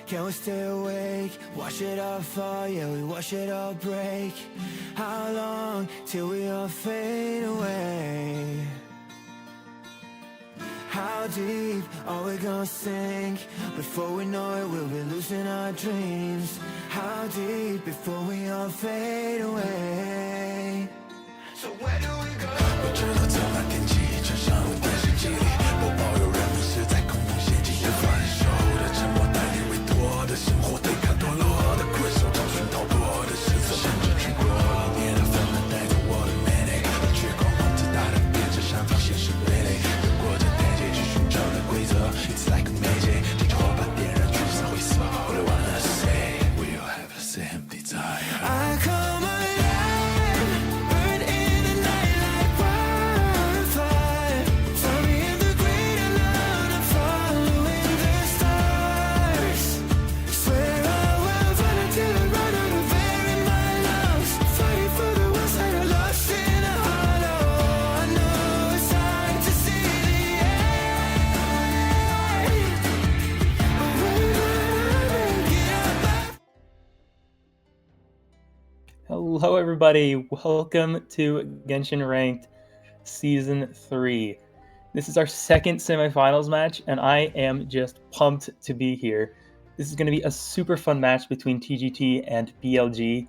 Can we stay awake? Watch it all fall, yeah, we watch it all break. How long till we all fade away? How deep are we gonna sink? Before we know it, we'll be losing our dreams. How deep before we all fade away? So where do we go? 我知道这把天气就像电视机里播报，有人们是在空中陷阱的反手的沉默，带领委托的生活，对抗堕落的困兽，找寻逃脱的失策，甚至去过一年的纷乱，带着我的美丽，却狂妄自大的变成上方现实傀儡，越过这台阶去寻找的规则 ，It's like a magic， 地球把点燃，聚散会死，我的 wanna say we all have the same desire。I come alive, burn in the night like wildfire. Tell me in the great alone, I'm following the stars. Swear I will fight until I run out of air in my lungs. Fighting for the ones that are lost in a hollow. I know it's hard to see the end, but we're gonna make it up. Hello, everybody. Welcome to Genshin Ranked Season 3. This is our second semifinals match, and I am just pumped to be here. This is going to be a super fun match between TGT and BLG.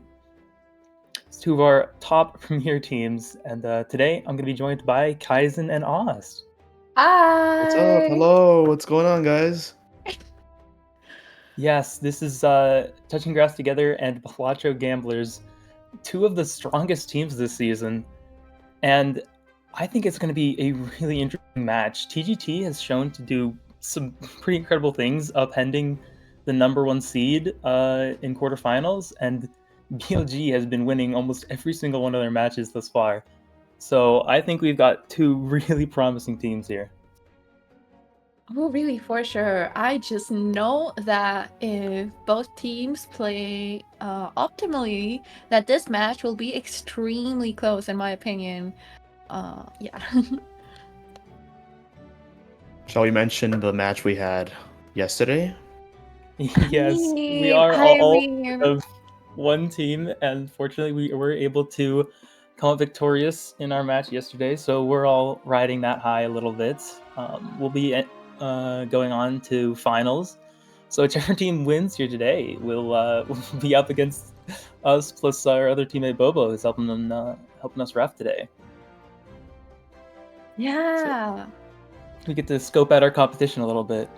It's two of our top premier teams, and today I'm going to be joined by Kaizen and Oz. Hi. What's up? Hello. What's going on, guys? Yes, this is Touching Grass Together and Balatro Gamblers, two of the strongest teams this season, and I think it's going to be a really interesting match. TGT has shown to do some pretty incredible things, upending the number one seed in quarterfinals, and BLG has been winning almost every single one of their matches thus far. So I think we've got two really promising teams here. Oh, really, for sure. I just know that if both teams play optimally, that this match will be extremely close, in my opinion. Yeah. Shall we mention the match we had yesterday? Yes, we are all of one team, and fortunately we were able to come out victorious in our match yesterday, so we're all riding that high a little bit. We'll be going on to finals, so whichever team wins here today will be up against us plus our other teammate Bobo, who's helping us ref today. Yeah. So we get to scope out our competition a little bit.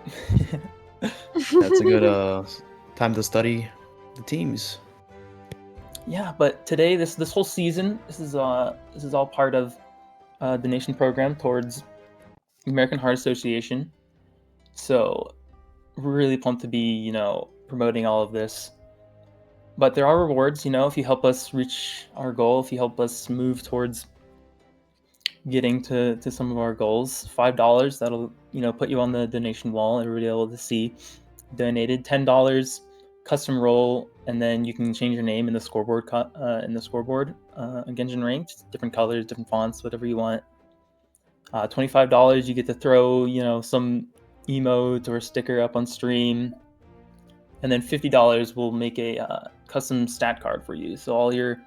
That's a good time to study the teams. Yeah, but today, this whole season, this is all part of the donation program towards the American Heart Association. So really pumped to be, promoting all of this. But there are rewards, if you help us reach our goal, if you help us move towards getting to some of our goals. $5, that'll, put you on the donation wall and everybody able to see donated. $10 custom role, and then you can change your name in the scoreboard on Genshin Ranked, different colors, different fonts, whatever you want. $25 you get to throw, some emote or sticker up on stream, and then $50 will make a custom stat card for you. So all your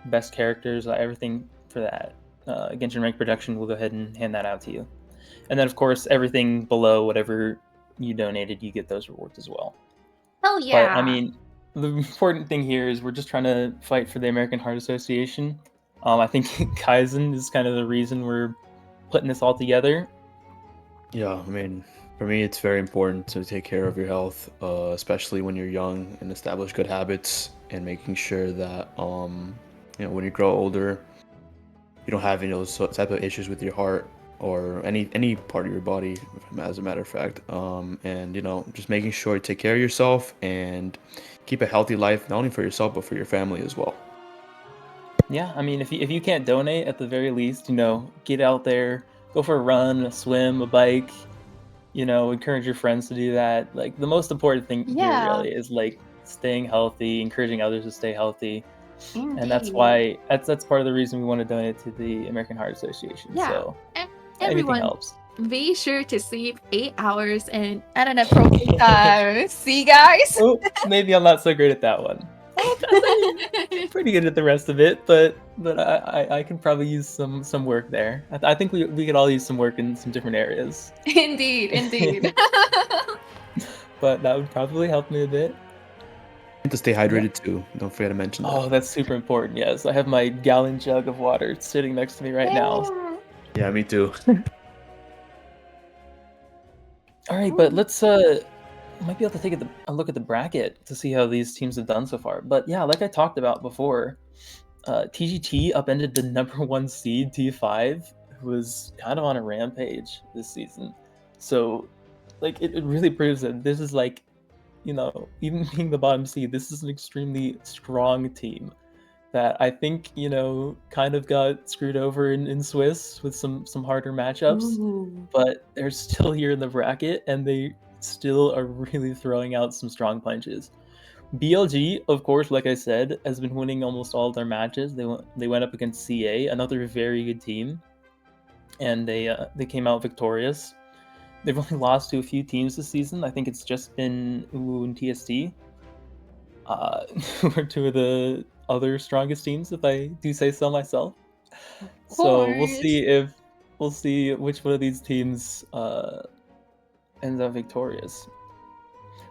best characters, everything for that Genshin Rank production, will go ahead and hand that out to you. And then of course everything below whatever you donated, you get those rewards as well. Oh yeah. But the important thing here is we're just trying to fight for the American Heart Association. I think Kaizen is kind of the reason we're putting this all together. Yeah, for me, it's very important to take care of your health, especially when you're young, and establish good habits, and making sure that when you grow older, you don't have any of those type of issues with your heart or any part of your body, as a matter of fact. And just making sure to take care of yourself and keep a healthy life, not only for yourself but for your family as well. Yeah, if you can't donate, at the very least, get out there, go for a run, a swim, a bike. Encourage your friends to do that. Like, the most important thing here really is staying healthy, encouraging others to stay healthy. Indeed. And that's why that's part of the reason we want to donate to the American Heart Association. Yeah. So And anything everyone helps. Be sure to sleep 8 hours and at an appropriate time. See, guys? Oh, maybe I'm not so great at that one. I'm pretty good at the rest of it, but I can probably use some work there. I think we could all use some work in some different areas. Indeed. But that would probably help me a bit. And to stay hydrated too. Don't forget to mention that. Oh, that's super important. Yes, I have my gallon jug of water sitting next to me right now. Yeah, me too. All right, but let's might be able to take a look at the bracket to see how these teams have done so far. But yeah, like I talked about before, TGT upended the #1 seed T5, who was kind of on a rampage this season. So, like, it really proves that this is like, even being the bottom seed, this is an extremely strong team that I think, kind of got screwed over in Swiss with some harder matchups. Ooh. But they're still here in the bracket, and they still are really throwing out some strong punches. BLG, of course, like I said, has been winning almost all of their matches. They went up against CA, another very good team, and they came out victorious. They've only lost to a few teams this season. I think it's just been UU and TST, who are two of the other strongest teams, if I do say so myself. So we'll see which one of these teams ends up victorious.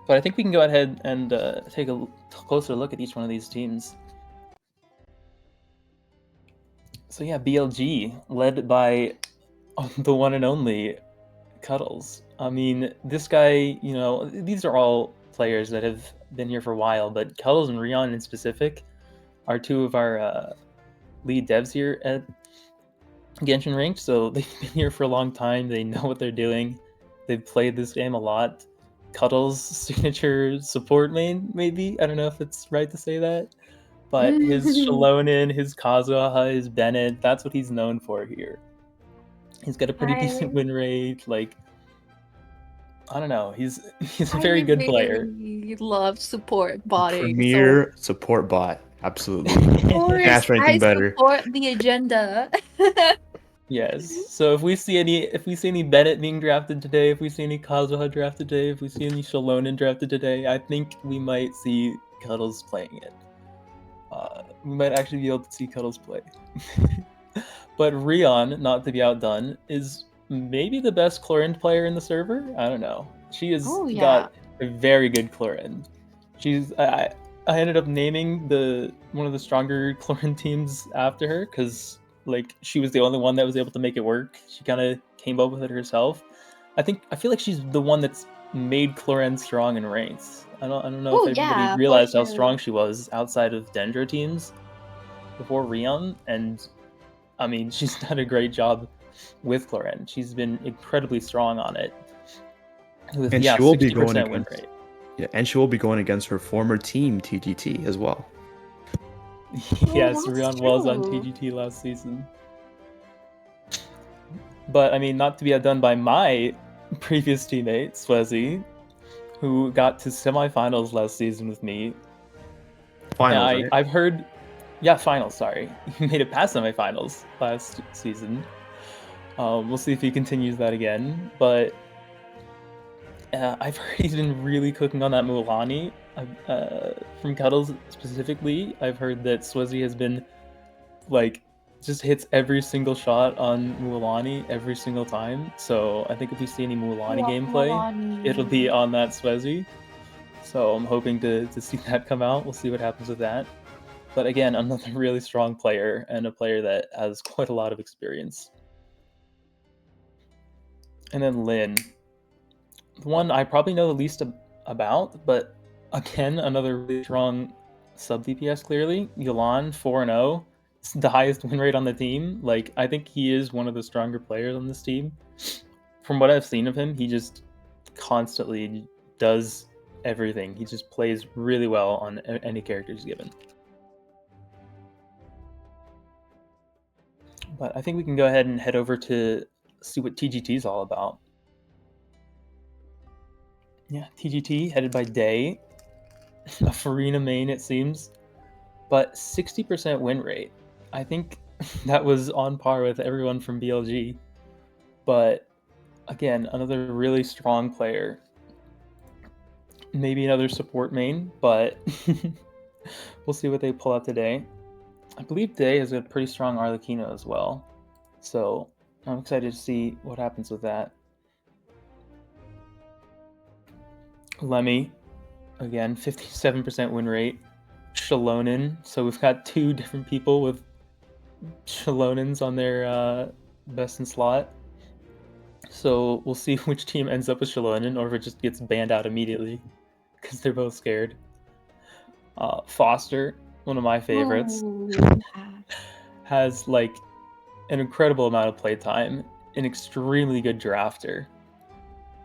But I think we can go ahead and take a closer look at each one of these teams. So yeah, BLG, led by the one and only Cuddles. I mean, this guy, these are all players that have been here for a while, but Cuddles and Rion in specific are two of our lead devs here at Genshin Ranked, so they've been here for a long time. They know what they're doing. They've played this game a lot. Cuddles' signature support main, maybe? I don't know if it's right to say that. But his Shalonin, his Kazuha, his Bennett, that's what he's known for here. He's got a pretty decent win rate. Like, I don't know. He's a very good player. I love support botting. Premier support bot. Absolutely. Of course, Ask for anything better. support the agenda. Yes. So if we see any Bennett being drafted today, if we see any Kazuha drafted today, if we see any Shalonin drafted today, I think we might see Cuddles playing it. We might actually be able to see Cuddles play. But Rion, not to be outdone, is maybe the best Chlorinde player in the server. I don't know. She has got a very good Chlorinde. I ended up naming one of the stronger Chlorinde teams after her because she was the only one that was able to make it work. She kind of came up with it herself. I feel like she's the one that's made Chlorinde strong in ranks. I don't know if everybody realized how strong she was outside of Dendro teams before Rion, and I mean, she's done a great job with Chlorinde. She's been incredibly strong on it. With, and she will 60% be going win against, rate. Yeah, and she will be going against her former team, TGT, as well. Yes, Rion was on TGT last season. But, I mean, not to be outdone by my previous teammate, Swezi, who got to semifinals last season with me. Finals, right? I've heard... Yeah, finals, sorry. He made it past semifinals last season. We'll see if he continues that again. But I've heard he's been really cooking on that Mulan. From Cuddles specifically, I've heard that Swezi has been, just hits every single shot on Mulan every single time. So I think if we see any Mulan gameplay, it'll be on that Swezi. So I'm hoping to see that come out. We'll see what happens with that. But again, another really strong player, and a player that has quite a lot of experience. And then Lin. The one I probably know the least about, but again, another really strong sub-DPS clearly. Yolan, 4-0. It's the highest win rate on the team. I think he is one of the stronger players on this team. From what I've seen of him, he just constantly does everything. He just plays really well on any character he's given. But I think we can go ahead and head over to see what TGT is all about. Yeah, TGT headed by Day, a Farina main it seems, but 60% win rate. I think that was on par with everyone from BLG, but again, another really strong player. Maybe another support main, but we'll see what they pull out today. I believe Day has a pretty strong Arlecchino as well, so I'm excited to see what happens with that. Lemmy, again, 57% win rate. Shalonen, so we've got 2 different people with Shalonens on their best in slot. So we'll see which team ends up with Shalonen, or if it just gets banned out immediately because they're both scared. Foster, one of my favorites, has like an incredible amount of playtime, an extremely good drafter.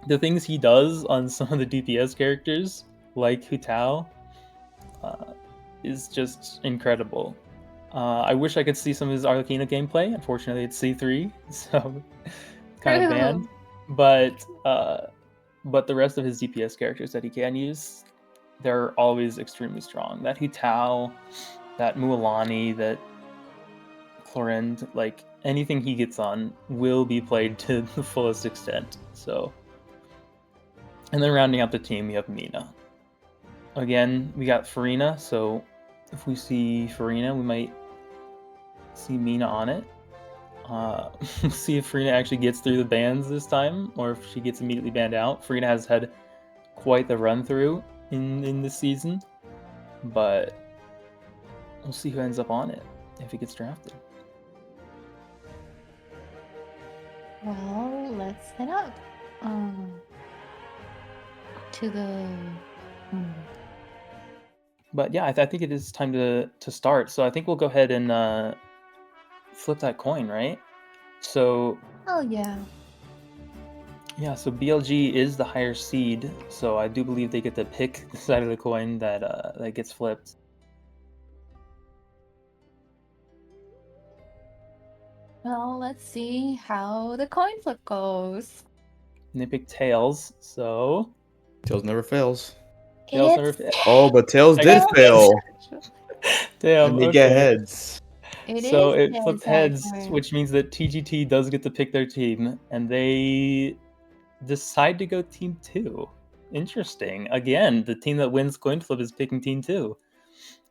The things he does on some of the DPS characters, like Hu Tao, is just incredible. I wish I could see some of his Arlecchino gameplay. Unfortunately, it's C3, so kind of banned. But the rest of his DPS characters that he can use, they're always extremely strong. That Hu Tao, that Mualani, that Clorend, like anything he gets on will be played to the fullest extent. So, and then rounding out the team, we have Mina. Again, we got Farina, so if we see Farina, we might see Mina on it. We'll see if Farina actually gets through the bans this time, or if she gets immediately banned out. Farina has had quite the run through in this season, but we'll see who ends up on it if he gets drafted. Well, let's head up to the. But yeah, I think it is time to start. So I think we'll go ahead and flip that coin, right? So. Oh yeah. Yeah, so BLG is the higher seed, so I do believe they get to pick the side of the coin that gets flipped. Well, let's see how the coin flip goes. And they pick Tails, so Tails never fails. Tails never fails. Oh, but Tails I did guess- fail. Damn, And they okay. get heads. So it Tails' flipped heads, turn. which means that TGT does get to pick their team, and they decide to go Team 2. Interesting. Again, the team that wins coin flip is picking Team 2.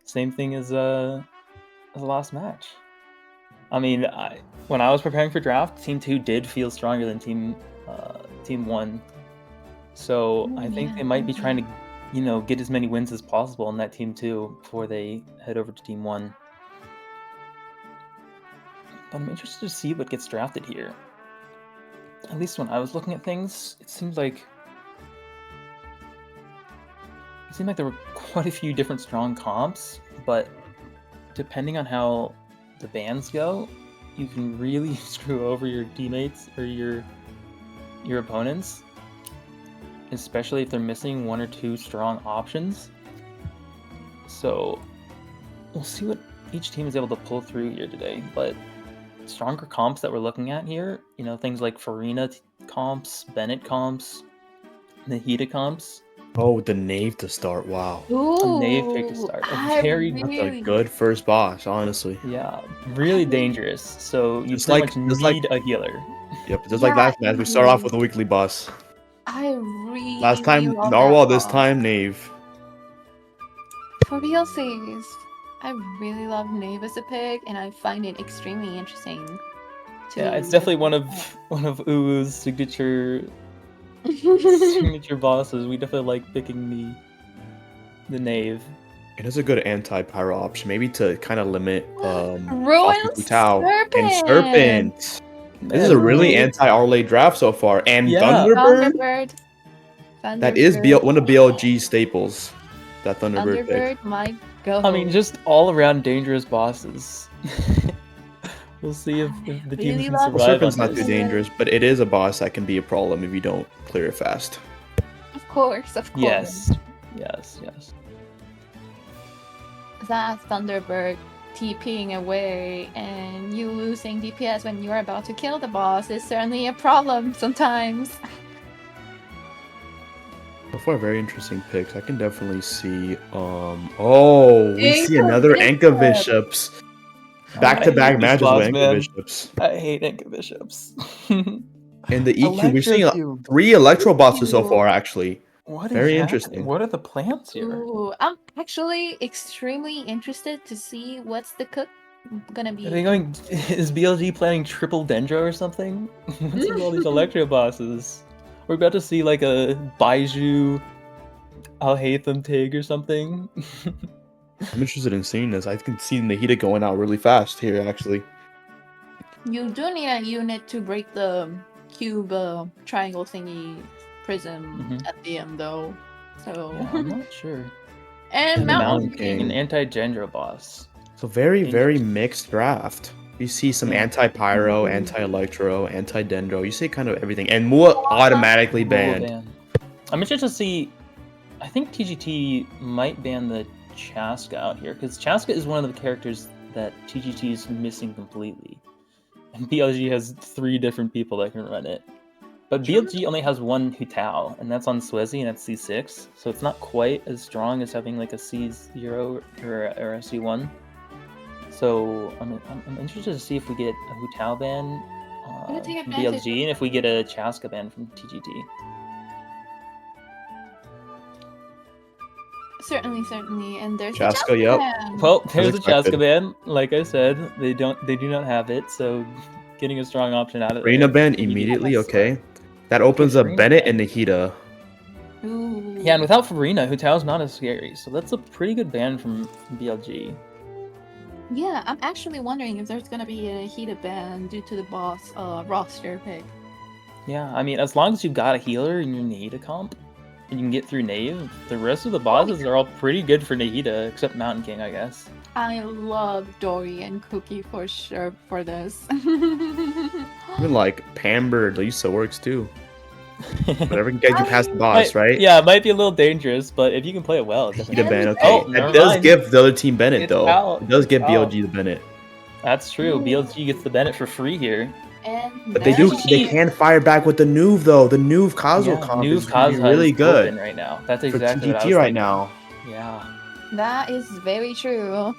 Same thing as the last match. I mean, when I was preparing for draft, Team 2 did feel stronger than Team 1. So I think they might be trying to, get as many wins as possible in that Team 2 before they head over to Team 1. But I'm interested to see what gets drafted here. At least when I was looking at things, it seemed like there were quite a few different strong comps, but depending on how the bans go, you can really screw over your teammates or your opponents, especially if they're missing 1 or 2 strong options. So we'll see what each team is able to pull through here today, but stronger comps that we're looking at here, things like Farina comps, Bennett comps, Nahida comps. Oh, the Knave to start. Wow. Ooh, Knave pick to start. I Very That's really- a good first boss, honestly. Yeah, really dangerous. So you Just pretty like- much just like- need a healer. Yep, just like last match, we start off with a weekly boss. I really Last time love Narwhal, that this boss. time Knave. For realsies, I really love Knave as a pick, and I find it extremely interesting. Yeah, it's definitely one of Uwu's signature bosses. We definitely like picking the Knave. It is a good anti-pyro option, maybe to kind of limit Ruin Tao Serpent! and Serpent. This is a really anti-Arlay draft so far. And Yeah. Thunderbird, that is one of BLG's staples. That Thunderbird pick. Thunderbird might go. I mean, just all around dangerous bosses. We'll see if the teams Really can love survive Serpent's on not this. too dangerous, but it is a boss that can be a problem if you don't clear it fast. Of course. Yes. That Thunderbird TPing away and you losing DPS when you're about to kill the boss is certainly a problem sometimes. So far, very interesting picks. I can definitely see. We see another Enka Bishops. Back-to-back I hate this matches boss, with Enka man. Bishops. I hate Enka Bishops. And the EQ, we're seeing Electro 3 Electro bosses so Ew. far, actually. What is Very happening? interesting. What are the plans here? Ooh, I'm actually extremely interested to see what's the cook gonna be. Are they going? Is BLG planning triple Dendro or something? What's with all these Electro bosses? We're about to see like a Baiju, Alhaitham Tig or something. I'm interested in seeing this. I can see Nahida going out really fast here, actually. You do need a unit to break the cube triangle thingy prism Mhm. at the end, though. So Yeah, I'm not sure. and And the Mountain Mountain King. An King. anti-Gendro boss. So very, very Interesting. mixed draft. You see some Yeah. anti-pyro, anti-electro, anti-dendro. You see kind of everything. And Mua automatically Whoa, banned. ban. I'm interested to see. I think TGT might ban the Chaska out here because Chaska is one of the characters that TGT is missing completely, and BLG has 3 different people that can run it. But BLG only has one Hutao, and that's on Swezi, and that's C6, so it's not quite as strong as having like a C0 or a C1. So I'm interested to see if we get a Hutao ban Gonna take from advantage BLG, and if we get a Chaska ban from TGT. Certainly, and there's Chaska, a yep. ban. Well, there's a expected. Chaska ban. Like I said, they do not have it, so getting a strong option out of there. Farina ban would be immediately, excellent. okay. That opens up Farina Bennett ban. and Nahida. Ooh. Yeah, and without Farina, Hutao's not as scary, so that's a pretty good ban from BLG. Yeah, I'm actually wondering if there's gonna be a heated ban due to the boss roster pick. Yeah, I mean, as long as you've got a healer in your Nahida comp, and you can get through Nave, the rest of the bosses are all pretty good for Nahida, except Mountain King, I guess. I love Dory and Cookie for sure for this. Even like Pamber, Lisa works too. Whatever can get you past the boss, right? Yeah, it might be a little dangerous, but if you can play it well, it definitely. Nahida ban, okay. Oh, That never does mind. give the other team Bennett, It's though. out. It does give It's out. BLG the Bennett. That's true. BLG gets the Bennett for free here. And But they TGT can fire back with the Nuve, though. The Nuve Kazuo Yeah, comp Nuve is gonna be Kazuha really is good open right now. That's for exactly what I TGT was right thinking. now. Yeah. that is very true.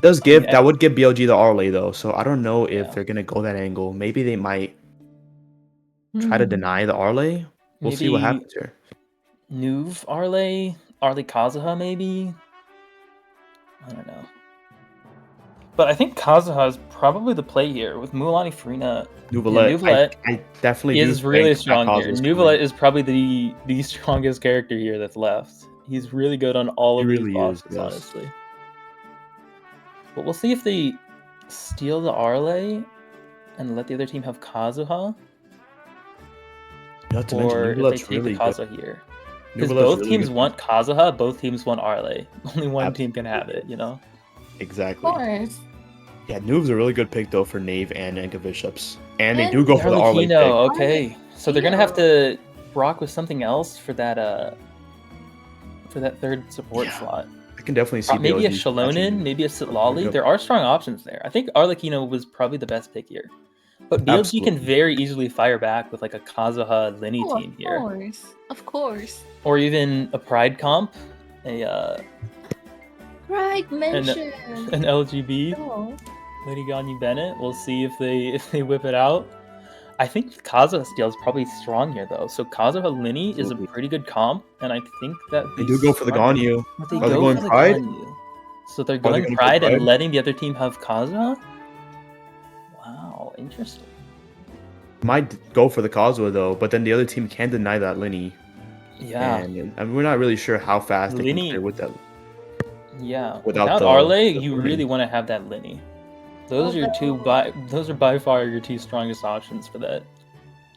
That would give BLG the Arlay, though, so I don't know if Yeah. they're gonna go that angle. Maybe they might try to Hmm. deny the Arlay. We'll see what Maybe happens here. Nuve Arlay Kazuha, maybe? I don't know. But I think Kazuha is probably the play here with Mulan Farina. Nuvalet, I definitely is do really think strong that here. Kazuo's Nuvalet coming. is probably the strongest character here that's left. He's really good on all He of these really is, bosses, yes. honestly. But we'll see if they steal the Arlay and let the other team have Kazuha, Not to mention, or if they Nuvalet's take really the good. Kazuha here. Because Nuvalet's both really teams good. want Kazuha, both teams want Arlay. Only one team can have Absolutely. it, you know? Exactly. Of course. Yeah, Nuve's a really good pick, though, for Knave and Enka Bishops. And they do go And for the Arlay pick. Arlecchino, okay. So they're gonna have to rock with something else for that third support Yeah. slot. I can definitely see Maybe a BLG Shalonin, catching- maybe a Sitlali. There are strong options there. I think Arlecchino was probably the best pick here. But BLG can Absolutely. very easily fire back with like a Kazuha Lenny Oh, team here. of course. Or even a Pride comp, Right, mention. an LGB, Oh. Lady Ganyu Bennett. We'll see if they whip it out. I think Kazuha Steel is probably strong here though. So Kazuha Lenny is a Absolutely. pretty good comp, and I think that They do go for the Ganyu. But they Are they go going for the Pride? Ganyu. So they're Are they going gonna go Pride and Pride? letting the other team have Kazuha? Wow, interesting. Might go for the Kazuha, though, but then the other team can deny that Linny. Yeah. And we're not really sure how fast they can Linny- clear with that. Yeah. Without Without the Arlay, you Lenny. really want to have that Lenny. Those are by far your 2 strongest options for that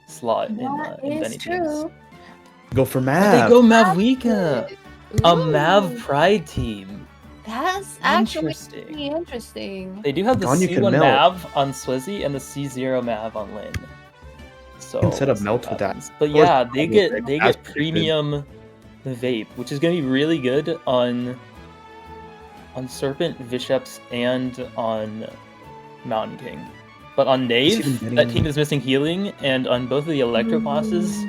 slot That in is Benny teams. true. Go for But Mav. they go Mavwika, a Mav Ooh, Pride team. That's actually Interesting. really interesting. They do have the Ganyu can C1 melt. Mav on Swizzy and the C0 Mav on Lin. So Can set we'll up see melt what with that. happens. But Of course, yeah, they get premium vape, which is going to be really good on Serpent, Visheps, and on Mountain King. But on Knave, that team is missing healing, and on both of the Electro bosses,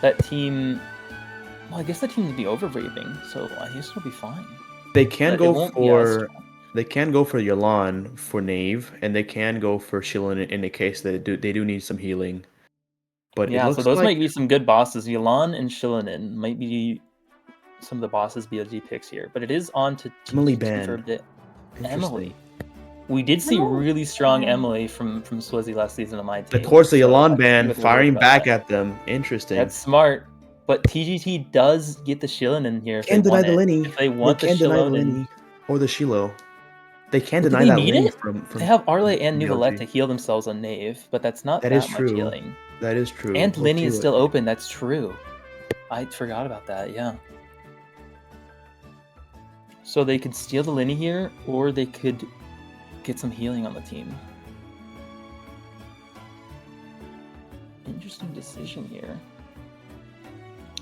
that team. Well, I guess that team would be over vaping, so I guess it'll be fine. They can But it go won't be as for strong. they can go for Yalan for Knave, and they can go for Shilin in the case that they do need some healing. But it Yeah, so looks those like might be some good bosses. Yelan and Shillanen might be some of the bosses BLG picks here, but it is on to Emily TGT for a banned. bit. Interesting. Emily. We did see No. really strong Emily from Swazi last season on my The team. course of so Yalan I ban would worry firing about back that. at them. Interesting. That's smart. But TGT does get the Shillanen here if they Can't deny want the it. Lenny. If they They want the can't deny the Shillanen, Lenny or the Shiloh. They can't but do deny they that need Lenny it? from They have Arle and BLG. Nuvolette to heal themselves on Knave, but that's not That is that much true. healing. That is true. And Let's Lenny see is what- still open. That's true. I forgot about that. Yeah. So they could steal the Lenny here, or they could get some healing on the team. Interesting decision here.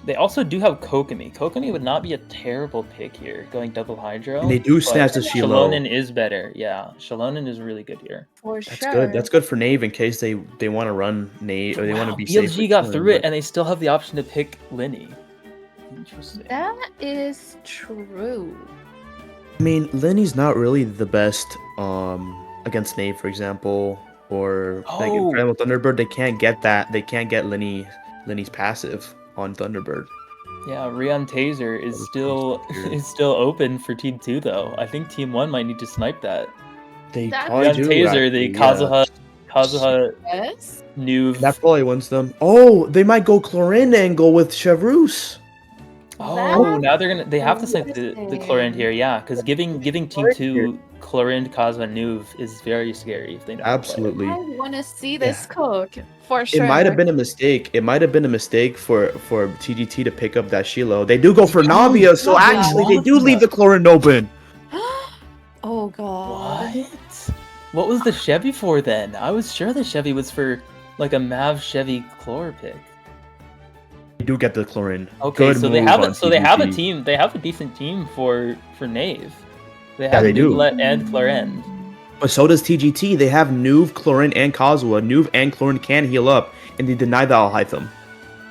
They also do have Kokomi. Kokomi would not be a terrible pick here, going double Hydro. And they do but snatch the Shiloh. Shilonen is better. Yeah, Shilonen is really good here. For That's sure. good. That's good for Nave in case they want to run Nave or they want to Wow, be safe. BLG with got killing, through it, but and they still have the option to pick Lenny. Interesting. That is true. I mean, Lenny's not really the best against Nave, for example, or like in Oh. Primal Thunderbird. They can't get that. They can't get Lenny's passive on Thunderbird. Yeah, Rion Taser is still open for Team 2 though. I think Team 1 might need to snipe that. They That's- probably Rion do. Taser, actually, the yeah. Kazuha Yes. Nuve. That probably wins them. Oh, they might go Chlorine angle with Chevrus. Oh, now they have to snipe the Interesting. Chlorinde here, yeah, because giving Team 2 Chlorinde, Kazuha, Nuve is very scary if they know how to play it. Absolutely. I want to see this cook for It sure. might have been a mistake. It might have been a mistake for TGT to pick up that Shiloh. They do go for Navia, so Navia. actually they do leave the Chlorine open. Oh god. What? What was the Chevy for then? I was sure the Chevy was for like a Mav Chevy Chlor pick. They do get the Chlorine. Okay, Good so they move have on it. So they have a TGT. team. They have a decent team for Knave. They have they do. Nuvolette and Chlorinde. But so does TGT. They have Nuve, Chlorine, and Kazuha. Nuve and Chlorine can heal up, and they deny the Alhaitham.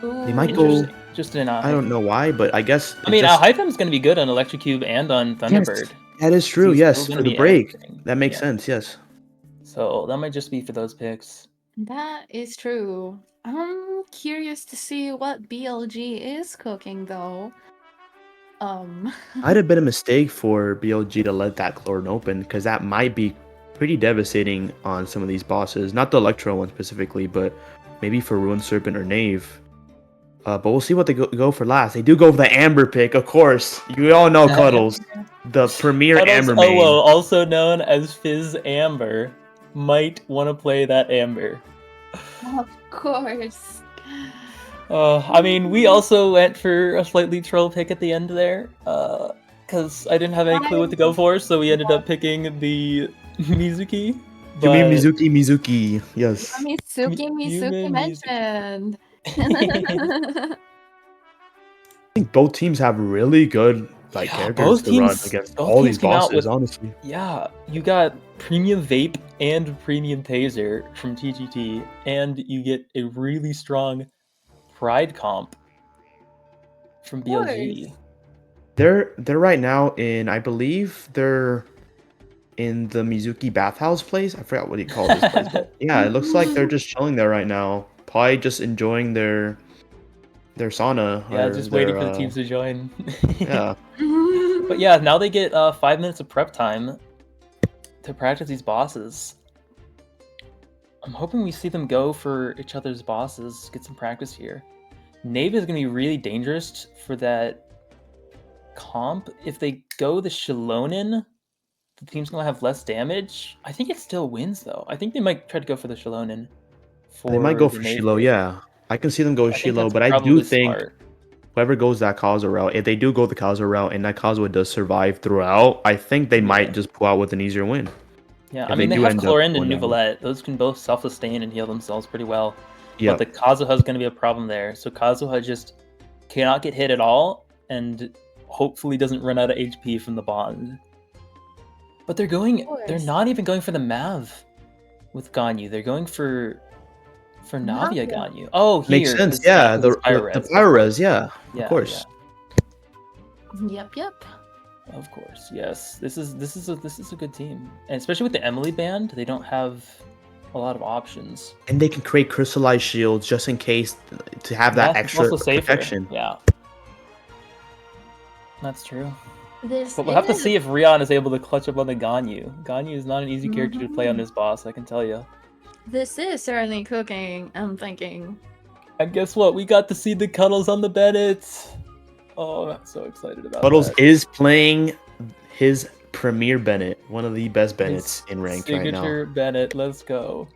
They might go. Interesting. Just an I don't know why, but I guess. I mean, Alhaitham's going to be good on Electrocube and on Thunderbird. That is true. He's Yes, still for gonna the be break, everything. that makes Yeah. sense. Yes. So that might just be for those picks. That is true. I'm curious to see what BLG is cooking though. Might have been a mistake for BLG to let that Chlorine open because that might be pretty devastating on some of these bosses. Not the Electro one specifically, but maybe for Ruined Serpent or Knave. But we'll see what they go for last. They do go for the Amber pick, of course. You all know Cuddles, the premier Cuddles Amber main. Owo, also known as Fizz Amber, might want to play that Amber. Of course. I mean, we also went for a slightly troll pick at the end there, because I didn't have any clue what to go for, so we ended up picking the Mizuki. You mean but- Mizuki? Yes. Mizuki Yume mentioned. I think both teams have really good characters both to run teams- against both all teams these came out bosses, with- honestly. Yeah, you got Premium Vape and Premium Taser from TGT, and you get a really strong Pride comp from BLG. They're right now in, I believe they're in the Mizuki bathhouse place. I forgot what he called this place, but yeah, it looks like they're just chilling there right now, probably just enjoying their sauna. Yeah, or just waiting for their, the teams to join. Yeah, But yeah, now they get 5 minutes of prep time to practice these bosses. I'm hoping we see them go for each other's bosses, get some practice here. Knave is going to be really dangerous for that comp. If they go the Shilonen, the team's going to have less damage. I think it still wins, though. I think they might try to go for the Shilonen. they might go the for Knave Shiloh. pick. Yeah, I can see them go I think Shiloh, that's but I do probably think smart. whoever goes that Kazuha route, if they do go the Kazuha route and that Kazuha does survive throughout, I think they might just pull out with an easier win. Yeah, if I mean, they they do have end up Chlorinde and going that way. Nuvolette. Those can both self-sustain and heal themselves pretty well. Yeah, But the Kazuha is going to be a problem there. So Kazuha just cannot get hit at all and hopefully doesn't run out of HP from the bond. But they're course. not even going for the Mav with Ganyu. They're going for Navia Navia. Ganyu. Oh, here. makes sense. this- Yeah, this the Pyro-Res. Pyro-Res, yeah, Yeah, of course. Yep. yeah, of course. Yes. This is a good team. And especially with the Emily band, they don't have a lot of options. And they can create crystallized shields just in case to have that Yes, it's extra also safer. protection. Yeah, that's true. This But we'll have to is see if Rion is able to clutch up on the Ganyu. Ganyu is not an easy character to play on Mhm. this boss, I can tell you. this is certainly cooking. I'm thinking. And guess what? We got to see the cuddles on the Bennett's. Oh, I'm so excited about Puddles that. is playing his premier Bennett, one of the best Bennetts His in ranked right now. signature Bennett, let's go.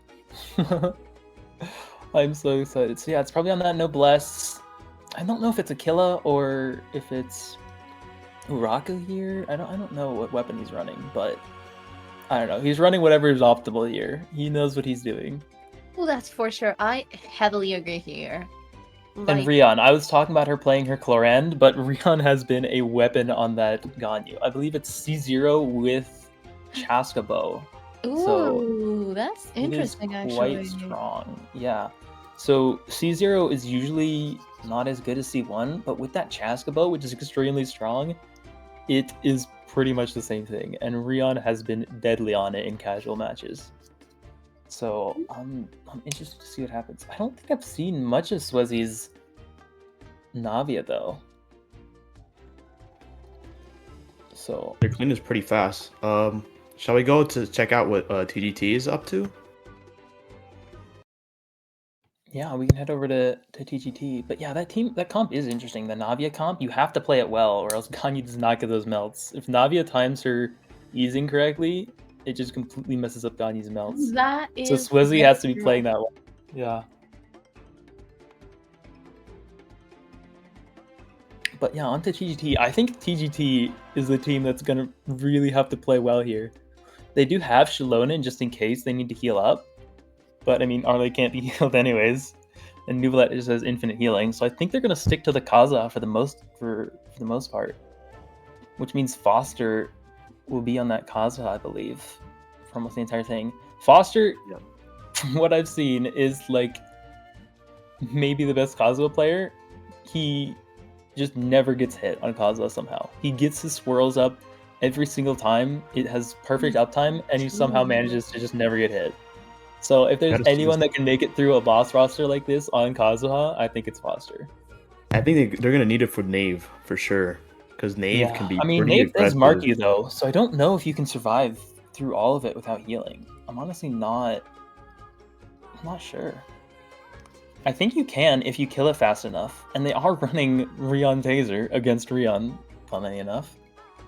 I'm so excited. So yeah, it's probably on that Noblesse. I don't know if it's Aquila or if it's Uraka here. I don't know what weapon he's running, but I don't know. He's running whatever is optimal here. He knows what he's doing. Well, that's for sure. I heavily agree here. And Rion, I was talking about her playing her Clorand, but Rion has been a weapon on that Ganyu. I believe it's C0 with Chaska Bow. Ooh, that's It is interesting, quite actually. strong. Yeah. So C0 is usually not as good as C1, but with that Chaska Bow, which is extremely strong, it is pretty much the same thing. And Rion has been deadly on it in casual matches. So I'm interested to see what happens. I don't think I've seen much of Swezi's Navia though. So Their clean is pretty fast. Shall we go to check out what TGT is up to? yeah, we can head over to TGT. But yeah, that comp is interesting. The Navia comp, you have to play it well, or else Ganyu does not get those melts. If Navia times her easing correctly, it just completely messes up Ganyu's melts. That So is Swezi has to be very playing that well. Yeah. But yeah, on to TGT. I think TGT is the team that's going to really have to play well here. They do have Shilonen just in case they need to heal up. But I mean, Arle can't be healed anyways. And Nuvalet just has infinite healing. So I think they're going to stick to the Kaza for the most part. Which means Foster will be on that Kaza, I believe, for almost the entire thing. Foster, Yeah. from what I've seen, is like maybe the best Kazuha player. He just never gets hit on Kazuha somehow. He gets his swirls up every single time. It has perfect uptime, and he somehow manages to just never get hit. So if there's anyone that can make it through a boss roster like this on Kazuha, I think it's Foster. I think they're gonna need it for Knave for sure, because Knave can be I mean, pretty Nate does aggressive. mark you though, so I don't know if you can survive through all of it without healing. I'm honestly not sure. I think you can if you kill it fast enough, and they are running Rion Taser against Rion, funnily enough.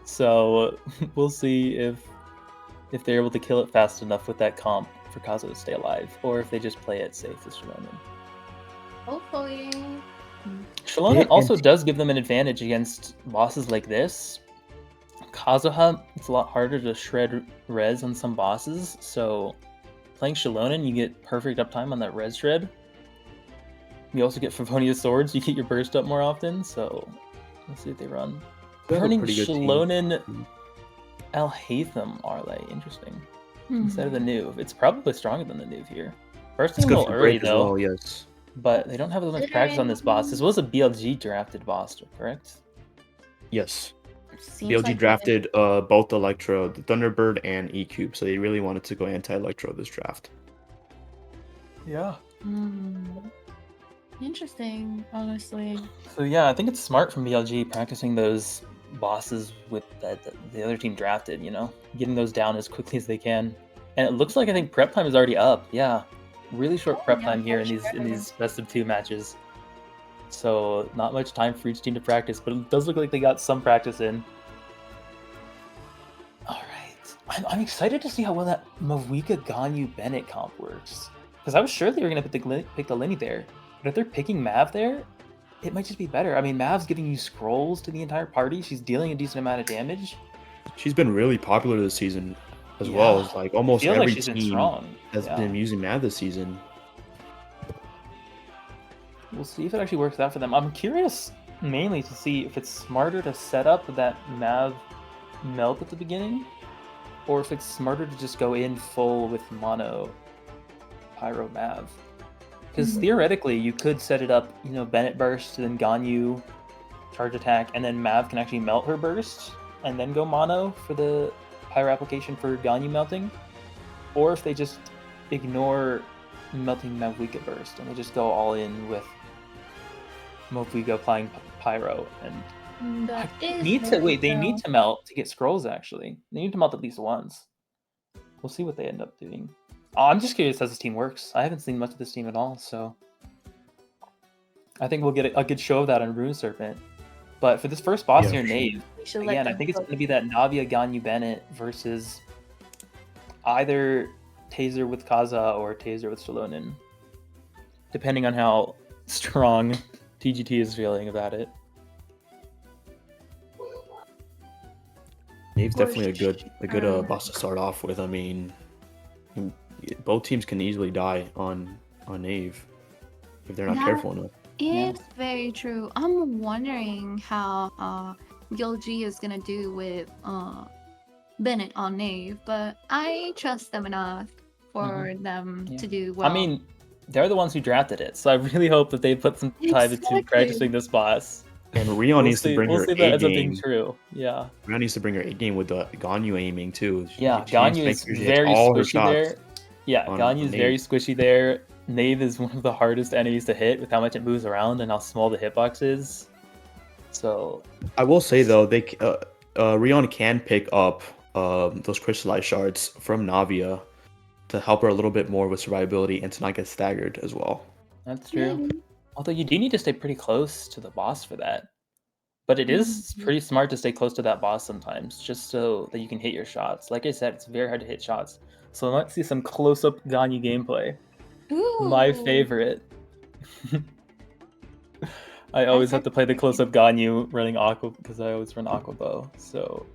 So we'll see if they're able to kill it fast enough with that comp for Kazuha to stay alive, or if they just play it safe with Shilonen. Hopefully. Shilonen also does give them an advantage against bosses like this. Kazuha, it's a lot harder to shred res on some bosses, so playing Shilonen, you get perfect uptime on that res shred. You also get Favonius swords, you get your burst up more often, so let's see what they run. Running Shilonen El Hatham Arle, interesting. Instead of the Nuve. It's probably stronger than the Nuve here. Bursting a little early though. Well, yes. But they don't have as much practice on this boss. This was a BLG drafted boss, correct? Yes. Seems BLG like drafted both Electro, the Thunderbird, and E-Cube, so they really wanted to go anti-Electro this draft. Yeah. Interesting, honestly. So yeah, I think it's smart from BLG practicing those bosses with that the other team drafted, you know? Getting those down as quickly as they can. And it looks like I think prep time is already up. Yeah. Really short prep time here in these best of 2 matches. So not much time for each team to practice, but it does look like they got some practice in. Alright. I'm excited to see how well that Mavika Ganyu Bennett comp works. Because I was sure they were going to pick the Lenny there. But if they're picking Mav there, it might just be better. I mean, Mav's giving you scrolls to the entire party. She's dealing a decent amount of damage. She's been really popular this season as well. As like almost every team has been using Mav this season. We'll see if it actually works out for them. I'm curious mainly to see if it's smarter to set up that Mav melt at the beginning, or if it's smarter to just go in full with mono Pyro Mav. Because theoretically, you could set it up, you know, Bennett burst, then Ganyu charge attack, and then Mav can actually melt her burst, and then go mono for the Pyro application for Ganyu melting. Or if they just ignore melting Mavwika Burst and they just go all in with Mavwika applying Pyro and That is need to very wait. They need true. to melt to get scrolls. Actually, they need to melt at least once. We'll see what they end up doing. Oh, I'm just curious how this team works. I haven't seen much of this team at all, so I think we'll get a good show of that on Rune Serpent. But for this first boss Yeah, here, for sure. Nave, We should let again, I them think it's cook. going to be that Navia Ganyu Bennett versus either Taser with Kaza or Taser with Salonin, depending on how strong TGT is feeling about it. Nave's For definitely a good sure. boss to start off with. I mean, both teams can easily die on Nave if they're not That careful enough. is very true. I'm wondering how BLG is gonna do with Bennett on Nave, but I trust them enough for them Yeah. to do well. I mean, they're the ones who drafted it, so I really hope that they put some time into Exactly. practicing this boss. And Rion needs to bring We'll her see if that A ends up being game. true. Yeah. Rion needs to bring her A game with the Ganyu aiming too. Yeah, She needs to Ganyu make is sure she hits very all her squishy shots there. Yeah, on Ganyu is very Nave. squishy there. Nave is one of the hardest enemies to hit with how much it moves around and how small the hitbox is. So I will say though, Rion can pick up those crystallized shards from Navia to help her a little bit more with survivability and to not get staggered as well. that's true. Maybe. Although you do need to stay pretty close to the boss for that. But it is Mhm. pretty smart to stay close to that boss sometimes, just so that you can hit your shots. Like I said, it's very hard to hit shots. So let's see some close-up Ganyu gameplay. My Ooh. favorite. I always have to play the close-up Ganyu running Aqua because I always run Aqua Bow. So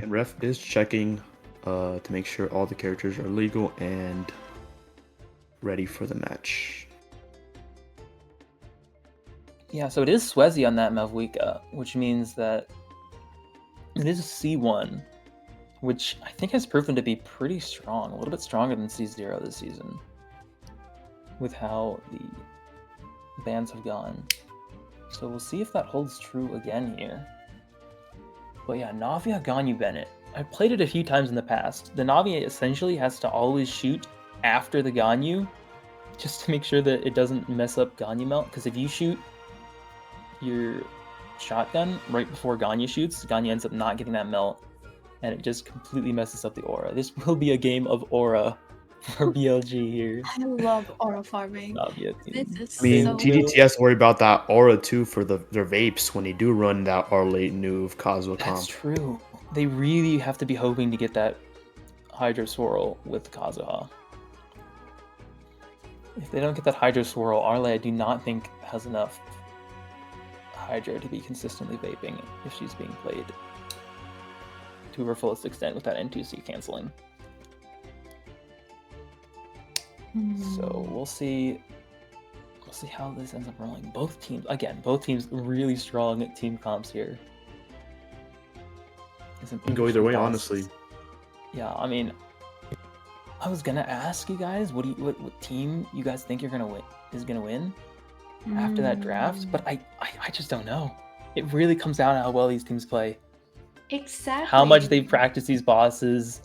And ref is checking to make sure all the characters are legal and ready for the match. yeah, so it is Swezi on that Mavwika, which means that it is a C1, which I think has proven to be pretty strong, a little bit stronger than C0 this season, with how the bans have gone. So we'll see if that holds true again here. But yeah, Navia Ganyu Bennett. I've played it a few times in the past. The Navia essentially has to always shoot after the Ganyu, just to make sure that it doesn't mess up Ganyu melt, because if you shoot your shotgun right before Ganyu shoots, Ganyu ends up not getting that melt, and it just completely messes up the aura. This will be a game of aura for BLG here. I love aura farming. Navia This team. is I mean, so TGT has to worry about that aura too for their vapes when they do run that aura late Nuve Kazuha That's comp. true. They really have to be hoping to get that Hydro Swirl with Kazuha. If they don't get that Hydro Swirl, Arle I do not think has enough Hydro to be consistently vaping if she's being played to her fullest extent with that N2C canceling. So we'll see how this ends up rolling. Both teams really strong team comps here. It can go either way, honestly. Yeah, I mean, I was gonna ask you guys what team you guys think is gonna win after that draft, but I just don't know. It really comes down to how well these teams play, exactly how much they practice these bosses,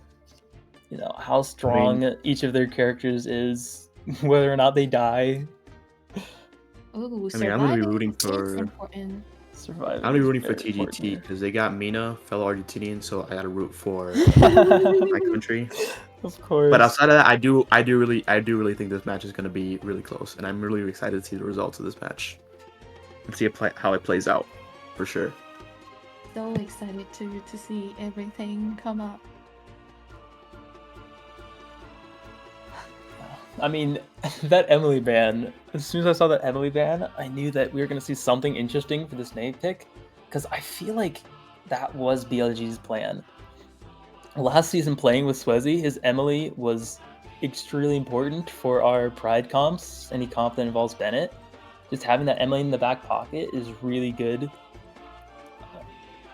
how strong each of their characters is, whether or not they die. Ooh, I mean, I'm gonna be rooting is for important. Surviving. I'm gonna be rooting for is very important TGT here. because they got Mina, fellow Argentinian, so I gotta root for my country. Of course. But outside of that, I do really think this match is gonna be really close, and I'm really excited to see the results of this match and see how it plays out, for sure. So excited to see everything come up. I mean, that Emily ban, as soon as I saw that Emily ban, I knew that we were going to see something interesting for this Nave pick, because I feel like that was BLG's plan. Last season playing with Swezi, his Emily was extremely important for our Pride comps, any comp that involves Bennett. Just having that Emily in the back pocket is really good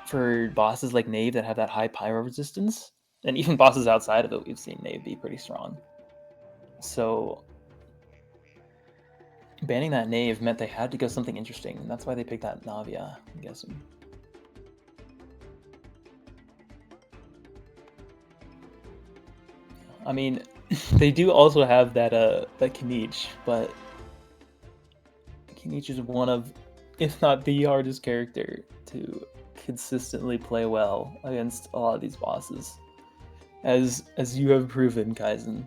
for bosses like Nave that have that high pyro resistance, and even bosses outside of it, we've seen Nave be pretty strong. So banning that Nave meant they had to go something interesting, and that's why they picked that Navia, I'm guessing. I mean, they do also have that Kinich, but Kinich is one of, if not the hardest character to consistently play well against a lot of these bosses, as you have proven, Kaizen.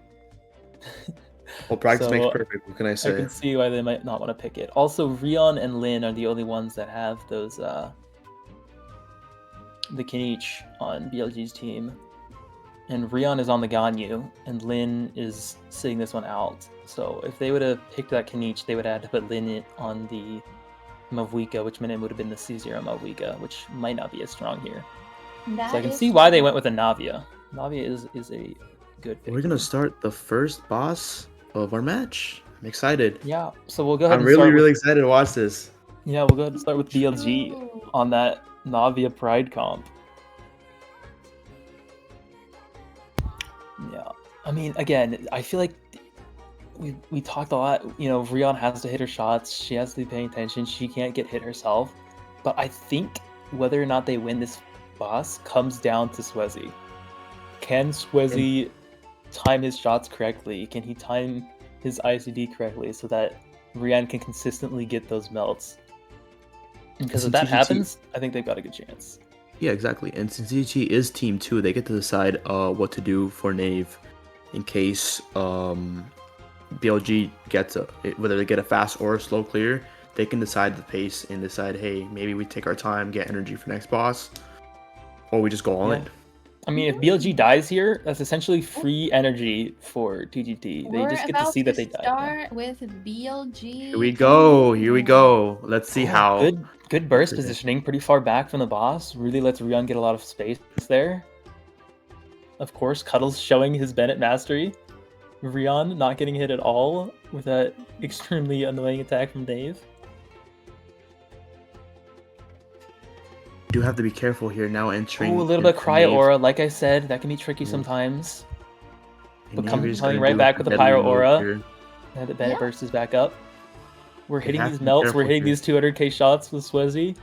Well, practice makes So, perfect. What can I I say? can see why they might not want to pick it. Also, Rion and Lin are the only ones that have those the Kinich on BLG's team. And Rion is on the Ganyu, and Lin is sitting this one out. So if they would have picked that Kinich, they would have had to put Lin on the Mavuika, which meant it would have been the C0 Mavuika, which might not be as strong here. That So I can is see why they true. went with a Navia. Navia is a good pick. We're gonna start the first boss of our match. I'm excited. Yeah, so we'll go ahead I'm and really, start really with, excited to watch this. yeah, we'll go ahead and start with BLG True. on that Navia Pride comp. Yeah, I mean, again, I feel like we talked a lot. You know, Rion has to hit her shots. She has to be paying attention. She can't get hit herself. But I think whether or not they win this boss comes down to Swezi. Can Swezi time his shots correctly? Can he time his ICD correctly so that Rion can consistently get those melts? Because if since that TGT happens, I think they've got a good chance. Yeah, exactly. And since TGT is team 2, they get to decide what to do for Nave in case BLG gets whether they get a fast or a slow clear. They can decide the pace and decide, hey, maybe we take our time, get energy for next boss, or we just go all Yeah. in. I mean, if BLG dies here, that's essentially free energy for TGT. They We're just get to about see to that they died. start with BLG. Here we go. Here we go. Let's see how. Good burst Okay. positioning, pretty far back from the boss. Really lets Rion get a lot of space there. Of course, Cuddles showing his Bennett mastery. Rion not getting hit at all with that extremely annoying attack from Dave. You do have to be careful here now entering. Oh, a little bit of into Nave. Cryo Aura. Like I said, that can be tricky Yes. sometimes. And But Nave is coming gonna right do back a with the deadly Pyro move Aura. here. Now that Bennett Yeah. burst is back up. We're hitting have these to be melts. We're careful hitting here. these 200k shots with Swezi.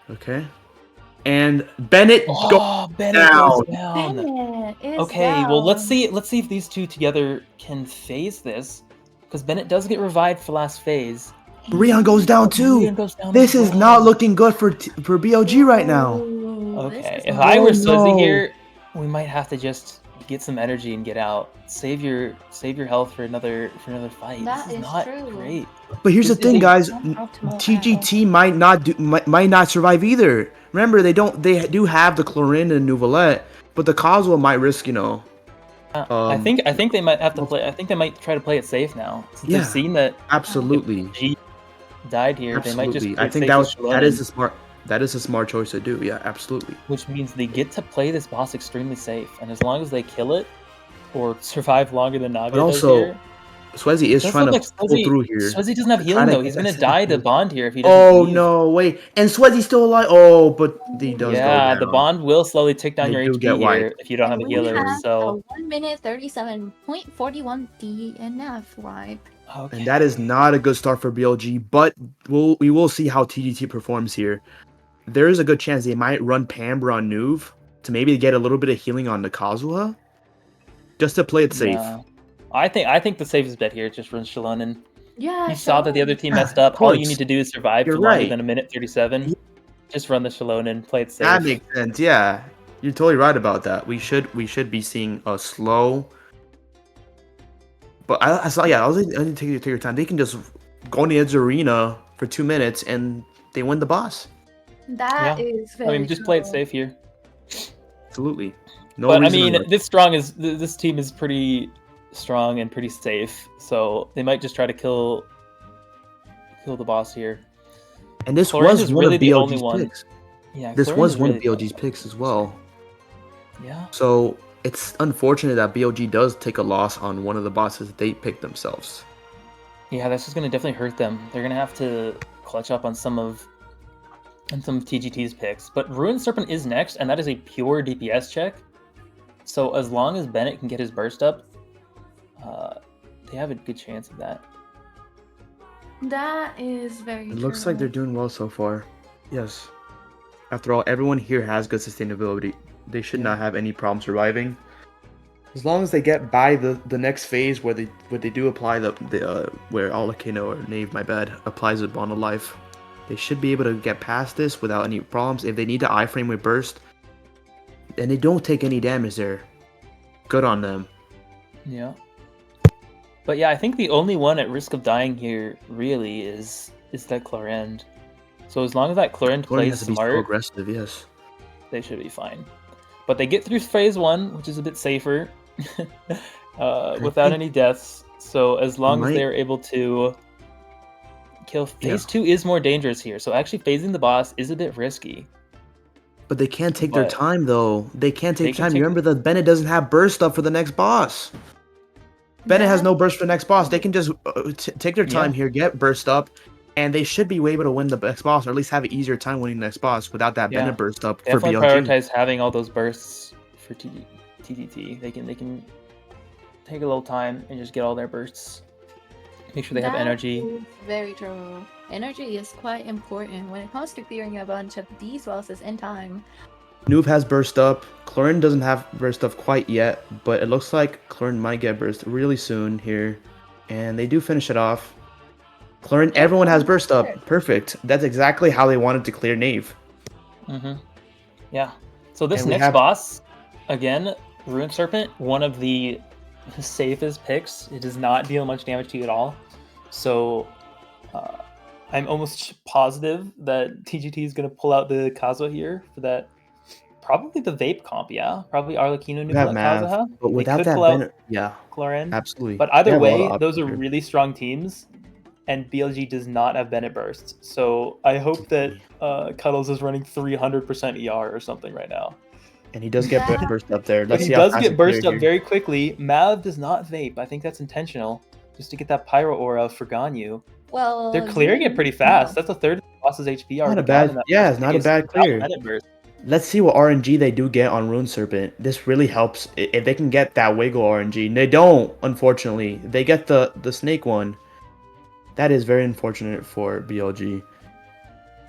Okay. And Bennett goes Oh, Bennett goes down. down. Bennett is Okay, well let's down. see if these two together can phase this, because Bennett does get revived for last phase. Rion goes down too. Rion goes down This as is not well. looking good for BLG right now. Ooh, this Okay, is if not I were good. Swizzy no. here, we might have to just get some energy and get out. Save your health for another fight. That This is is not true. great. But here's the This is thing, a- guys. Not optimal at TGT all. might not survive either. Remember, they do have the Chlorine and Nouvelette, but the Cosmo might risk, I think they might have to play. I think they might try to play it safe now, since Yeah, they've seen that absolutely, G died here. They might just absolutely. play I it think safe with that is a smart choice to do. Yeah, absolutely. which means they get to play this boss extremely safe, and as long as they kill it or survive longer than Navia But does also, here, Swezi is does trying look to like pull through here. Swezi doesn't have They're healing trying to though. get He's that gonna second die to kill. Bond here if he doesn't Oh leave. no, wait. And Sweaty's still alive. Oh, but he does go Yeah, down. the Bond will slowly tick down They your do HP get wiped. here if you don't have And a we healer. have So a 1 minute 37.41 DNF wipe. okay. And that is not a good start for BLG, but we will see how TGT performs here. There is a good chance they might run Pambra on Nuve to maybe get a little bit of healing on the Kazuha, just to play it safe. Yeah. I think the safest bet here is just run Shalonen. Yeah, You saw that the other team messed Of up. All you course. need to do is survive You're for longer right. than a minute 37. Just run the Shalonen, play it safe. That makes sense. Yeah, you're totally right about that. We should be seeing a slow. But I saw. Yeah, I was like, take your time. They can just go in the edge arena for 2 minutes and they win the boss. That Yeah. is very I mean, just play it true. safe here. Absolutely. No But I reason to mean, this team is pretty strong and pretty safe, so they might just try to kill the boss here. And this Chlorine was is one really of the only BLG's one. picks. Yeah, This Chlorine was is one really of the only BLG's one. picks as well. Yeah. So it's unfortunate that BLG does take a loss on one of the bosses they picked themselves. Yeah, that's just gonna definitely hurt them. They're gonna have to clutch up on some of TGT's picks. But Ruined Serpent is next, and that is a pure DPS check. So as long as Bennett can get his burst up, they have a good chance of that. That is very It looks like they're doing well so far. Yes. After all, everyone here has good sustainability. They should not have any problem surviving. As long as they get by the next phase where they do apply the where Alakino or Knave, my bad, applies a bond of life, they should be able to get past this without any problems. If they need to iframe with burst, and they don't take any damage there, good on them. Yeah. But yeah, I think the only one at risk of dying here really is that Clorend. So as long as that Clorend Chlorine plays has to be so smart, aggressive, yes. they should be fine. But they get through phase 1, which is a bit safer, without any deaths. So as long as they're able to kill, phase 2 is more dangerous here. So actually phasing the boss is a bit risky. But they can't take their time, though. They can't take can time. You remember that Bennett doesn't have burst up for the next boss. Bennett has no burst for the next boss. They can just take their time here, get burst up, and they should be able to win the next boss, or at least have an easier time winning the next boss without that Bennett burst up for BLG. Definitely prioritize having all those bursts for TGT. They can take a little time and just get all their bursts. Make sure they have energy. Is very true. Energy is quite important when it comes to clearing a bunch of these bosses in time. Noob has burst up. Chlorine doesn't have burst up quite yet, but it looks like Chlorine might get burst really soon here. And they do finish it off. Chlorine, everyone has burst up. Perfect. That's exactly how they wanted to clear Knave. Yeah. So this next boss, again, Ruined Serpent, one of the safest picks. It does not deal much damage to you at all. So I'm almost positive that TGT is going to pull out the Kazuha here for that. Probably the Vape comp, yeah. Probably Arlecchino, Nuclear, Kazuha. But without that Bennett, yeah. Chlorine. Absolutely. But either way, those are really strong teams. And BLG does not have Bennett burst. So I hope that Cuddles is running 300% ER or something right now. And he does get burst up there. He does get burst up very quickly. Mav does not vape. I think that's intentional. Just to get that Pyro Aura for Ganyu. Well, they're clearing it pretty fast. That's a third of the boss's HP. Not a bad, it's not a bad clear. Let's see what RNG they do get on Rune Serpent. This really helps if they can get that Wiggle RNG. They don't, unfortunately. They get the Snake one. That is very unfortunate for BLG.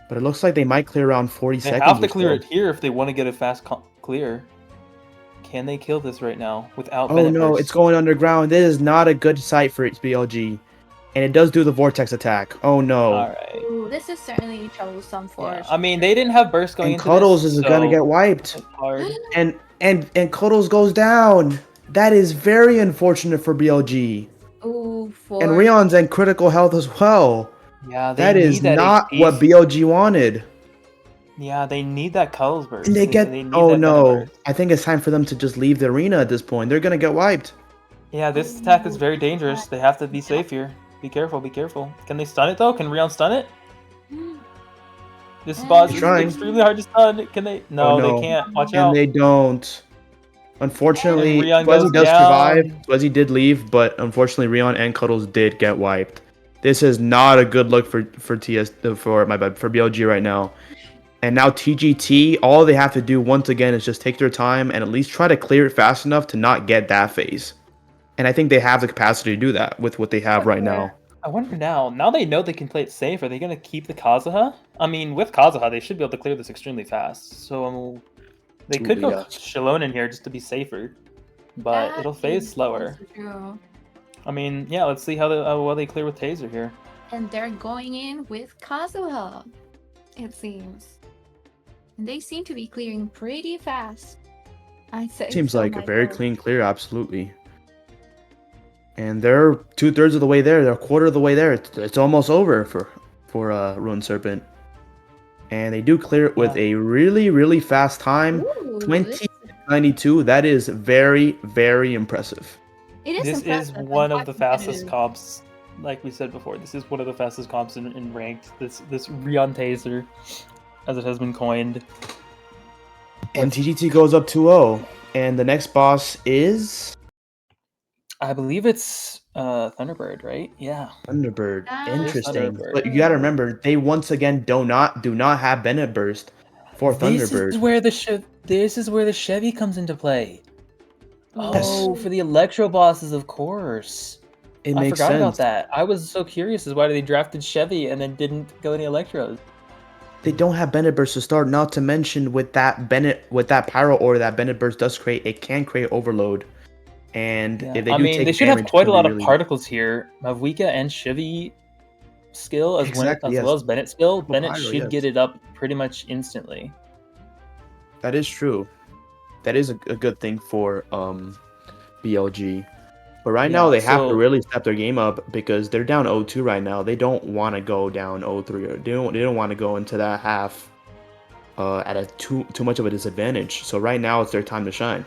But it looks like they might clear around 40 seconds. They have to clear it here if they want to get a fast clear. Can they kill this right now without Bennett no, burst? It's going underground. This is not a good sight for BLG. And it does do the Vortex attack. Oh no. Alright. This is certainly troublesome for I mean, they didn't have burst going and into Cuddles this, is gonna get wiped. Hard. And Cuddles goes down. That is very unfortunate for BLG. Ooh, and Rion's in critical health as well. Yeah, that is not what BLG wanted. Yeah, they need that Cuddles burst. And they get I think it's time for them to just leave the arena at this point. They're gonna get wiped. Yeah, this attack is very dangerous. They have to be safe here. Be careful, be careful. Can they stun it though? Can Rion stun it? This boss is extremely hard to stun. Can they? No, they can't. Watch out. And they don't. Unfortunately, Twezzy does survive. Twezzy did leave, but unfortunately, Rion and Cuddles did get wiped. This is not a good look for BLG right now. And now TGT, all they have to do once again is just take their time and at least try to clear it fast enough to not get that phase. And I think they have the capacity to do that with what they have right now. I wonder now they know they can play it safe, are they going to keep the Kazuha? I mean, with Kazuha, they should be able to clear this extremely fast. So they could go Shalone in here just to be safer. But it'll phase slower. I mean, yeah, let's see how well they clear with Taser here. And they're going in with Kazuha, it seems. And they seem to be clearing pretty fast. Seems like a very clean clear, absolutely. And they're 2/3 of the way there. They're a quarter of the way there. It's almost over for Ruined Serpent. And they do clear it with a really, really fast time. 20:92. That is very, very impressive. This is one of the fastest comps, like we said before. This is one of the fastest comps in ranked. This Rion Taser, as it has been coined. And TGT goes up 2-0. And the next boss is... I believe it's Thunderbird, right? Yeah. Thunderbird. Interesting. Thunderbird. But you gotta remember, they once again do not have Bennett burst for Thunderbird. This is where the Chevy comes into play. Oh, for the Electro bosses, of course. I forgot about that. I was so curious as why they drafted Chevy and then didn't go any Electros. They don't have Bennett burst to start. Not to mention with that Pyro Aura that Bennett burst does create, it can create overload. And Yeah. if they I do mean, take they should have damage, it's quite a gonna be lot of really particles here. Mavuika and Shivi skill exactly, as yes. well as Bennett skill. Triple Bennett pyro, should yes. get it up pretty much instantly. That is true. That is a good thing for BLG. But right now Yeah, they have to so really step their game up because they're down 0-2 right now. They don't want to go down 0-3 or they don't want to go into that half at a too much of a disadvantage. So right now it's their time to shine.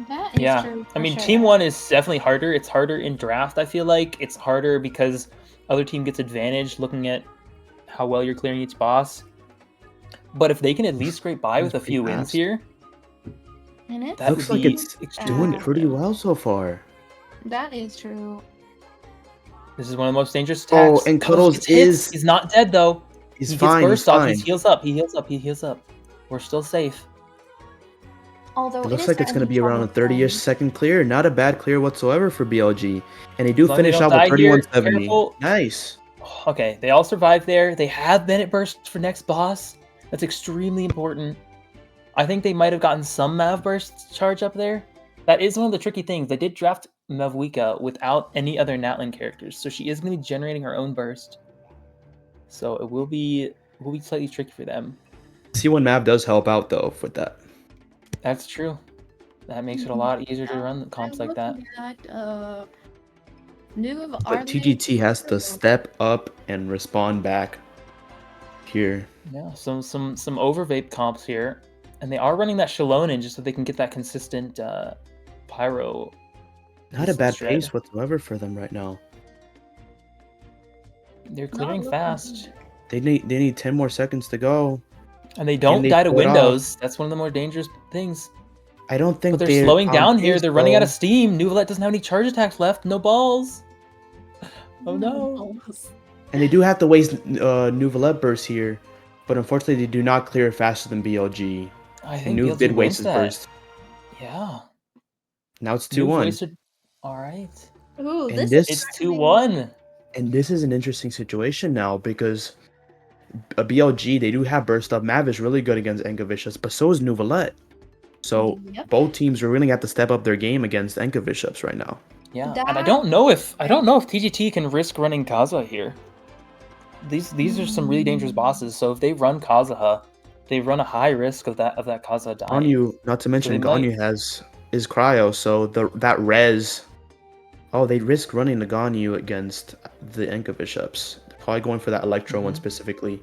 That is yeah, true. I For mean, sure. Team 1 is definitely harder. It's harder in draft, I feel like. It's harder because other team gets advantage looking at how well you're clearing each boss. But if they can at least scrape by with a pretty few wins fast. here, And it's that would Looks like be it's extremely doing good for pretty them. well so far. that is true. This is one of the most dangerous Oh, attacks. and Cuddles gets hit. is He's not dead though. he's He gets fine. He's burst off. He fine. heals up. He heals up. He heals up. We're still safe. Although It it looks is like it's going to getting be around a troublesome. 30-ish second clear. Not a bad clear whatsoever for BLG. And they do As long as they finish don't out with die here, 3170. careful. Nice. Okay, they all survived there. They have Bennett burst for next boss. That's extremely important. I think they might have gotten some Mav burst charge up there. That is one of the tricky things. They did draft Mavuika without any other Natlan characters, so she is going to be generating her own burst. So it will be slightly tricky for them. C1 Mav does help out though with that. That's true. That makes it a lot easier to run comps I'm like that. looking at new But TGT has to step up and respond back here. Yeah, some overvape comps here, and they are running that Shalonen just so they can get that consistent pyro. Not a bad shred. pace whatsoever for them right now. They're clearing fast, They need 10 more seconds to go. and they don't they die to pull it off? windows. That's one of the more dangerous things. I don't think But they're slowing on down here. pace, They're running out though. of steam. Nuvalet doesn't have any charge attacks left. No balls. Oh no. And they do have to waste Nuvalet burst here, but unfortunately they do not clear faster than BLG. I And think Nuve BLG did wins waste his that. burst. Yeah. Now it's Nuve 2-1. wasted. All right. Ooh, And this It's is 2-1. And this is an interesting situation now because a BLG, they do have burst up. Mav is really good against Enkavicius, but so is Nuvalet. So Yep. both teams are really have to step up their game against Enkavicius right now. Yeah, That- and I don't know if TGT can risk running Kaza here. These are some really dangerous bosses. So if they run Kazuha, they run a high risk of that Kazuha dying. Ganyu, not to mention they might- Ganyu is cryo, so that res. Oh, they risk running the Ganyu against the Enkavicius. They're probably going for that Electro one Mhm. specifically.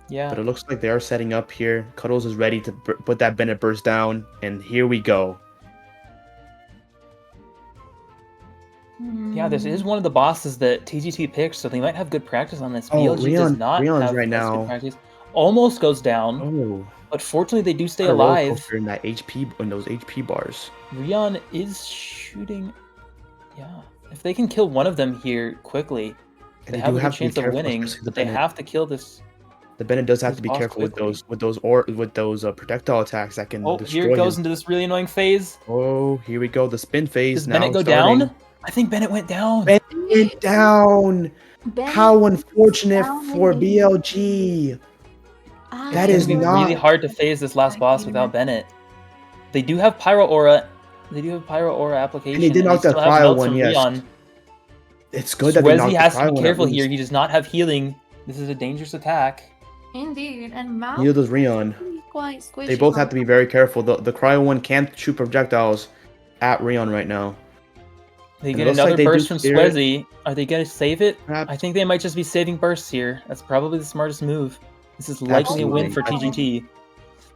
Yeah. But it looks like they are setting up here. Cuddles is ready to put that Bennett burst down, and here we go. Yeah, this is one of the bosses that TGT picks, so they might have good practice on this. Oh, BLG does Rion- not Rion's have right as now. good practice. Almost goes down, Oh, but fortunately they do stay what a roller alive. coaster in that HP in those HP bars. Rion is shooting. Yeah, if they can kill one of them here quickly, And they they have do a have good to be chance of careful, winning. especially the But they Bennett. have to kill this. The Bennett does have This to be boss careful with quickly. those projectile attacks that can Oh, destroy here it goes his. into this really annoying phase. Oh, here we go. The spin phase Does now Bennett go starting. down? I think Bennett went down. Bennett went down. Bennett How unfortunate down for in- BLG. That It's is gonna be not- really hard to phase this last boss without Bennett. They do have Pyro Aura. They do have Pyro Aura application. And they did knock that still have cryo melts one, from yes. Rion. It's good that they knocked Swezi the has to cryo be one at careful here. least. He does not have healing. This is a dangerous attack. Indeed, and Mount Neither does Rion. quite squishy. They both have to be very careful. The cryo one can't shoot projectiles at Rion right now. They And get it looks another like they do burst from clear it. Swezi. Are they gonna save it? Perhaps. I think they might just be saving bursts here. That's probably the smartest move. This is likely a win for Absolutely. TGT.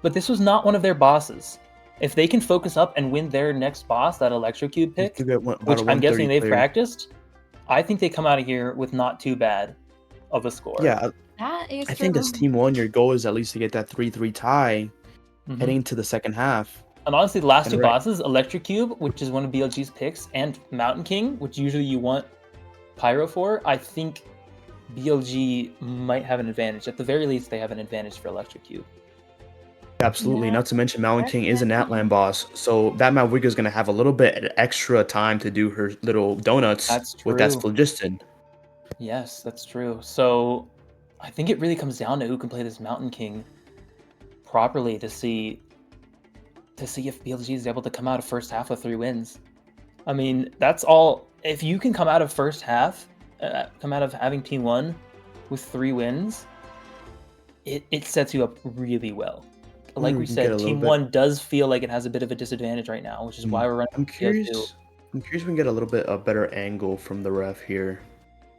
But this was not one of their bosses. If they can focus up and win their next boss, that Electrocube pick, You get about which a I'm 130 guessing they've clear. practiced, I think they come out of here with not too bad of a score. Yeah, That is I think as true. Team 1, your goal is at least to get that 3-3 tie Mhm. heading to the second half. And honestly, the last And two right- bosses, Electrocube, which is one of BLG's picks, and Mountain King, which usually you want Pyro for, I think BLG might have an advantage. At the very least, they have an advantage for Electrocube. Absolutely. Yeah, Not to mention Mountain King is an definitely. Atlan boss, so that Mavica is going to have a little bit extra time to do her little donuts That's with that true. phlogiston. Yes, that's true. So I think it really comes down to who can play this Mountain King properly to see if BLG is able to come out of first half with 3 wins. I mean, that's all. If you can come out of first half, come out of having Team 1 with 3 wins, it sets you up really well. Like we we can get a said, little Team bit- 1 does feel like it has a bit of a disadvantage right now, which is why we're running I'm BO2. curious. I'm curious we can get a little bit a better angle from the ref here,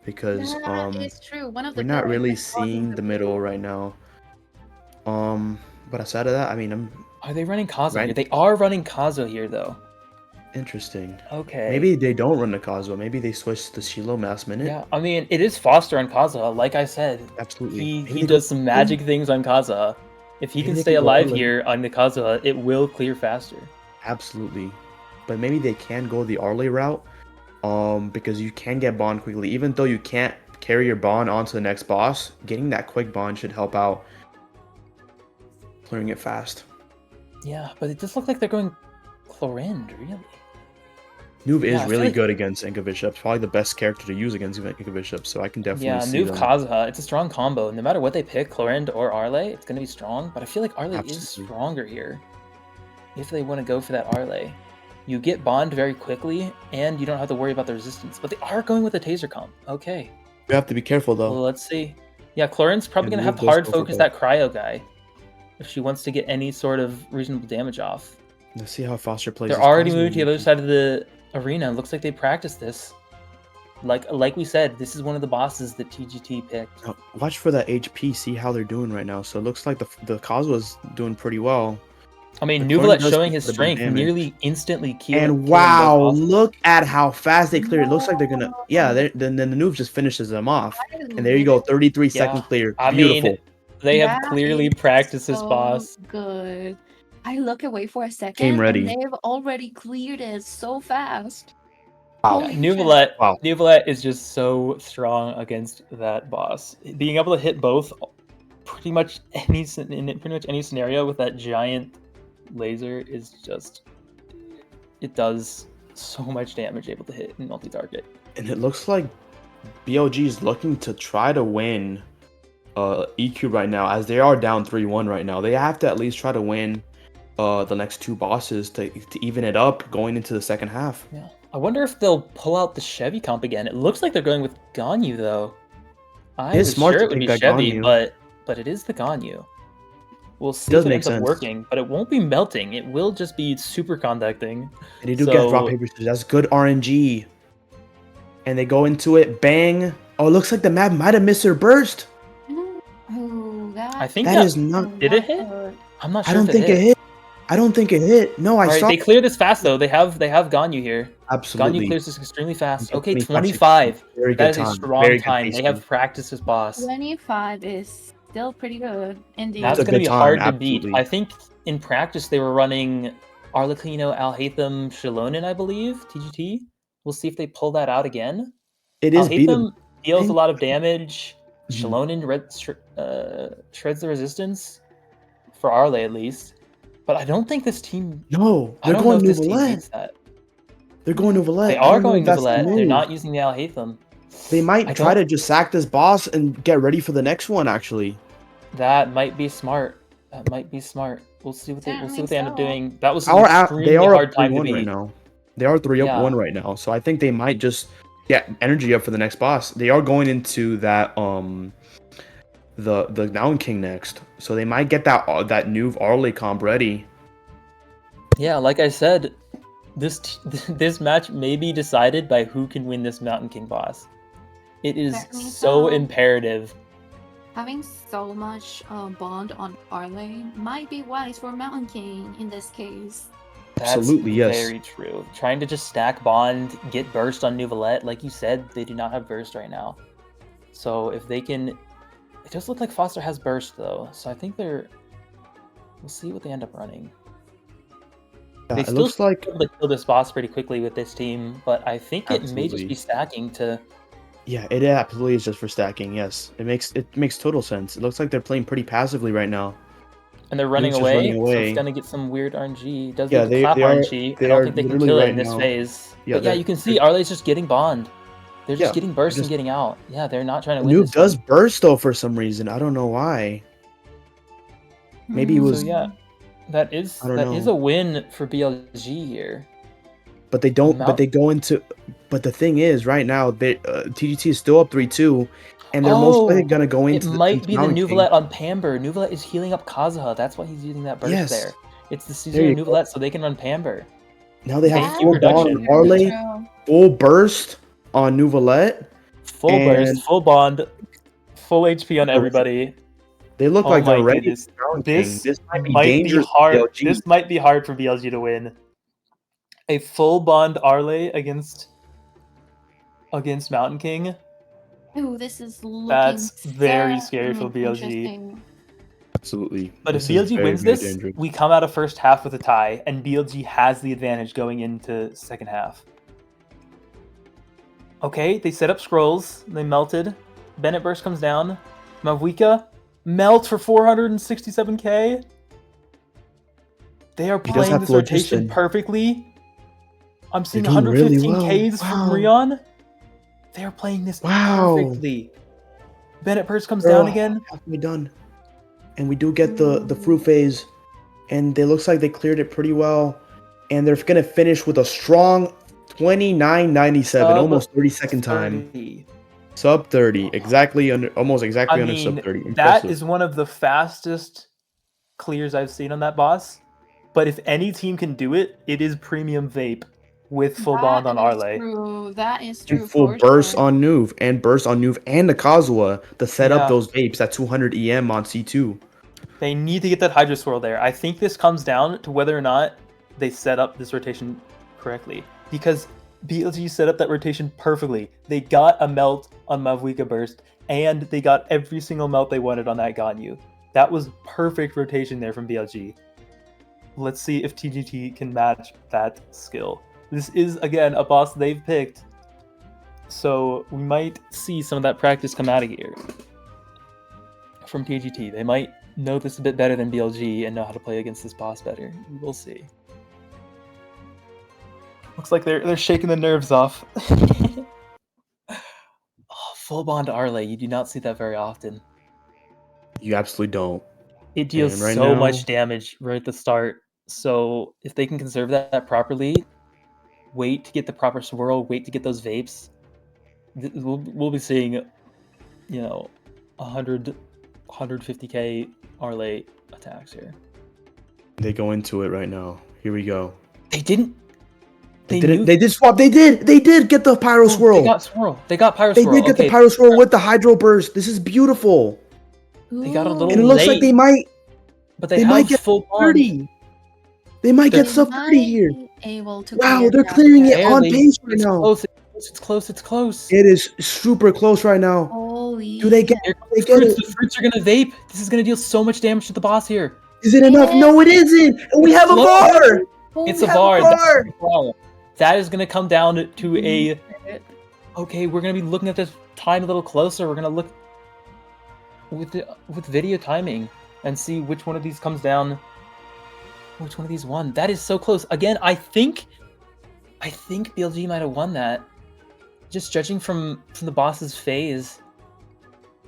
because That is true. One of we're the not really pillars is blocking seeing the middle right now. But aside of that, I mean, I'm Are they running Kazuha here? Right. They are running Kazuha here, though. interesting. Okay. Maybe they don't run the Kazuha. Maybe they switch to Shiloh last minute. Yeah, I mean, it is Foster on Kazuha. Like I said, Absolutely. he Maybe does some magic things on Kazuha. If he Maybe can they stay can go alive early. here on the Kazuha, it will clear faster. Absolutely. But maybe they can go the Arley route. Because you can get bond quickly. Even though you can't carry your bond onto the next boss, getting that quick bond should help out clearing it fast. Yeah, but it just looks like they're going Clorinde, really. Nuve Yeah, is I feel really like- good against Inca Bishops. Probably the best character to use against Inca Bishops, so I can definitely Yeah, see Nuve them. Kazuha, it's a strong combo. No matter what they pick, Clorinde or Arley, it's going to be strong. But I feel like Arley is Absolutely. stronger here. If they want to go for that Arley. You get bond very quickly, and you don't have to worry about the resistance. But they are going with a taser comp. Okay. You have to be careful though. Well, let's see. Yeah, Clorinde's probably And going to have Nuve to does hard go for focus both. that cryo guy if she wants to get any sort of reasonable damage off. Let's see how Foster plays. They're his already Kazuha moving to the other maybe. side of the arena. Looks like they practiced this. Like we said, this is one of the bosses that TGT picked. Now, watch for that HP. See how they're doing right now. So it looks like the Kazuha's doing pretty well. I mean, The Clorinde Nuvalet does showing take his quite a bit of strength, damage. nearly instantly killing. And wow, look at how fast they clear. It looks like they're gonna. Yeah, then the Nuve just finishes them off. And there you go, 33 second clear. I Beautiful. mean, they have That clearly is practiced this so boss. good. I look away for a second, Came ready. and they've already cleared it so fast. Wow. Holy shit. Nuvalet is just so strong against that boss. Being able to hit both pretty much any scenario with that giant laser is just, it does so much damage able to hit in multi-target. And it looks like BLG is looking to try to win EQ right now, as they are down 3-1 right now. They have to at least try to win the next 2 bosses to even it up going into the second half. Yeah, I wonder if they'll pull out the Chevy comp again. It looks like they're going with Ganyu though. I It is was smart sure to it would pick be that Chevy, Ganyu. but it is the Ganyu. We'll see Does if it make ends up sense. working, but it won't be melting. It will just be super conducting. And they do get rock, paper, scissors. That's good RNG. And they go into it, bang. Oh, it looks like the map might have missed their burst. Oh, I think That is not. Did it hit? I'm not sure. I don't think it hit. I don't think it hit. No, I All right, saw. they clear this fast though. They have Ganyu here. Absolutely. Ganyu clears this extremely fast. Okay, Okay, 25. 25. Very That good is a time. strong Very good time. They pacing. have practiced this boss. 25 is still pretty good, indeed. That's a going to good be time, hard to beat. absolutely. I think in practice they were running Arlecchino, Alhaitham, Shilonen, I believe, TGT. We'll see if they pull that out again. It is Alhaitham deals a think- lot of damage. Mhm. Shilonen shreds the resistance, for Arle at least. But I don't think this team... No, I they're don't know going if this team Nuvalet. needs that. They're going Nuvalet. They I are don't know going if that's the Nuvalet. They're move. not using the Alhaitham. They I might try don't- to just sack this boss and get ready for the next one. Actually, That might be smart. That might be smart. We'll see what they end up so. doing. That was an they extremely are hard up time to 3-1 beat. right now. They are 3-1 right now. So I think they might just get energy up for the next boss. They are going into that the Mountain King next, so they might get that new Arley comp ready. Yeah, like I said, this match may be decided by who can win this Mountain King boss. It is That means so so. imperative. Having so much bond on Arley might be wise for Mountain King in this case. That's Absolutely, yes. very true. Trying to just stack bond, get burst on Nuvalet, like you said, they do not have burst right now. So if they can... It does look like Foster has burst though, so I think they're... We'll see what they end up running. Yeah, They it still looks like able to kill this boss pretty quickly with this team, but I think it may just Absolutely. be stacking to... it absolutely is just for stacking. Yes, it makes total sense. It looks like they're playing pretty passively right now. And they're running Just away, running so away. it's gonna get some weird RNG. It does Yeah, need to they- clap they are- RNG. I they don't are think they can literally kill it right in this now- phase. Yeah, But yeah, they're- you can see Arley's just getting bond. They're just Yeah, getting burst they're and just- getting out. Yeah, they're not trying to win Noob this does one. burst though for some reason. I don't know why. Maybe it was- So yeah, that is I don't know. a win for BLG here. but they don't. But they go into. But the thing is, right now, TGT is still up 3-2, and they're most likely gonna go into. It might be the Mountain King. Nuvalet on Pamber. Nuvalet is healing up Kazuha. That's why he's using that burst Yes. there. It's the There season you of Nuvalet, so they can run Pamber. Now they have Thank you, full production. bond Arley, full burst on Nuvalet. Full burst, And- full bond, full HP on everybody. They look Oh like they're my ready. goodness. for Mountain This King. might be dangerous for hard. BLG. This might be hard for BLG to win. A full bond Arley against Mountain King. Ooh, this is looking That's very scary for certainly BLG. interesting. Absolutely. But if This is BLG very, wins very this, dangerous. we come out of first half with a tie, and BLG has the advantage going into second half. Okay, they set up scrolls. They melted. Bennett Burst comes down. Mavuika melt for 467k. They are He does playing have this phlogiston. rotation perfectly. I'm seeing They're doing really 115Ks well. from Wow. Rion. They are playing this Wow. perfectly. Bennett Burst comes They're down again. halfway done, and we do get the fruit phase, and it looks like they cleared it pretty well, and they're gonna finish with a strong 29.97, Sub almost 30-second time, 30. sub 30, exactly under, almost exactly I under mean, sub 30. that Impressive. is one of the fastest clears I've seen on that boss. But if any team can do it, it is Premium Vape with full bond on Arley. True. That is true. And full for burst sure. on Nuve, and burst on Nuve and the Kazuha to set Yeah. up those vapes at 200 EM on C2. They need to get that Hydro Swirl there. I think this comes down to whether or not they set up this rotation correctly. Because BLG set up that rotation perfectly. They got a melt on Mavuika Burst, and they got every single melt they wanted on that Ganyu. That was perfect rotation there from BLG. Let's see if TGT can match that skill. This is, again, a boss they've picked, so we might see some of that practice come out of here from TGT. They might know this a bit better than BLG and know how to play against this boss better. We will see. Looks like they're shaking the nerves off. Oh, full bond Arley. You do not see that very often. You absolutely don't. It deals And right so now- much damage right at the start. So if they can conserve that properly, wait to get the proper swirl, wait to get those vapes, we'll be seeing, 150k Arley attacks here. They go into it right now. Here we go. They didn't. They did swap. They did get the Pyro Swirl. They got swirl. They got pyro They swirl. did get the Pyro Swirl with the Hydro Burst. This is beautiful. They got a Ooh. little And it looks like late, but they have might get full bond. 30. They might get They're- sub 30 here. Might be able to Wow, clear they're that clearing it there. on Barely. pace right It's now. close. It's close. It's close. It is super close right now. Holy. Do they get? Here They comes get fruits. it. The fruits are gonna vape. This is gonna deal so much damage to the boss here. Is it enough? No, it isn't. And we have a Close. bar. It's Holy a bar. bar. That's a bar. That is gonna come down to a. Okay, we're gonna be looking at this time a little closer. We're gonna look with video timing and see which one of these comes down. Which one of these won? That is so close. Again, I think BLG might have won that. Just judging from the boss's phase,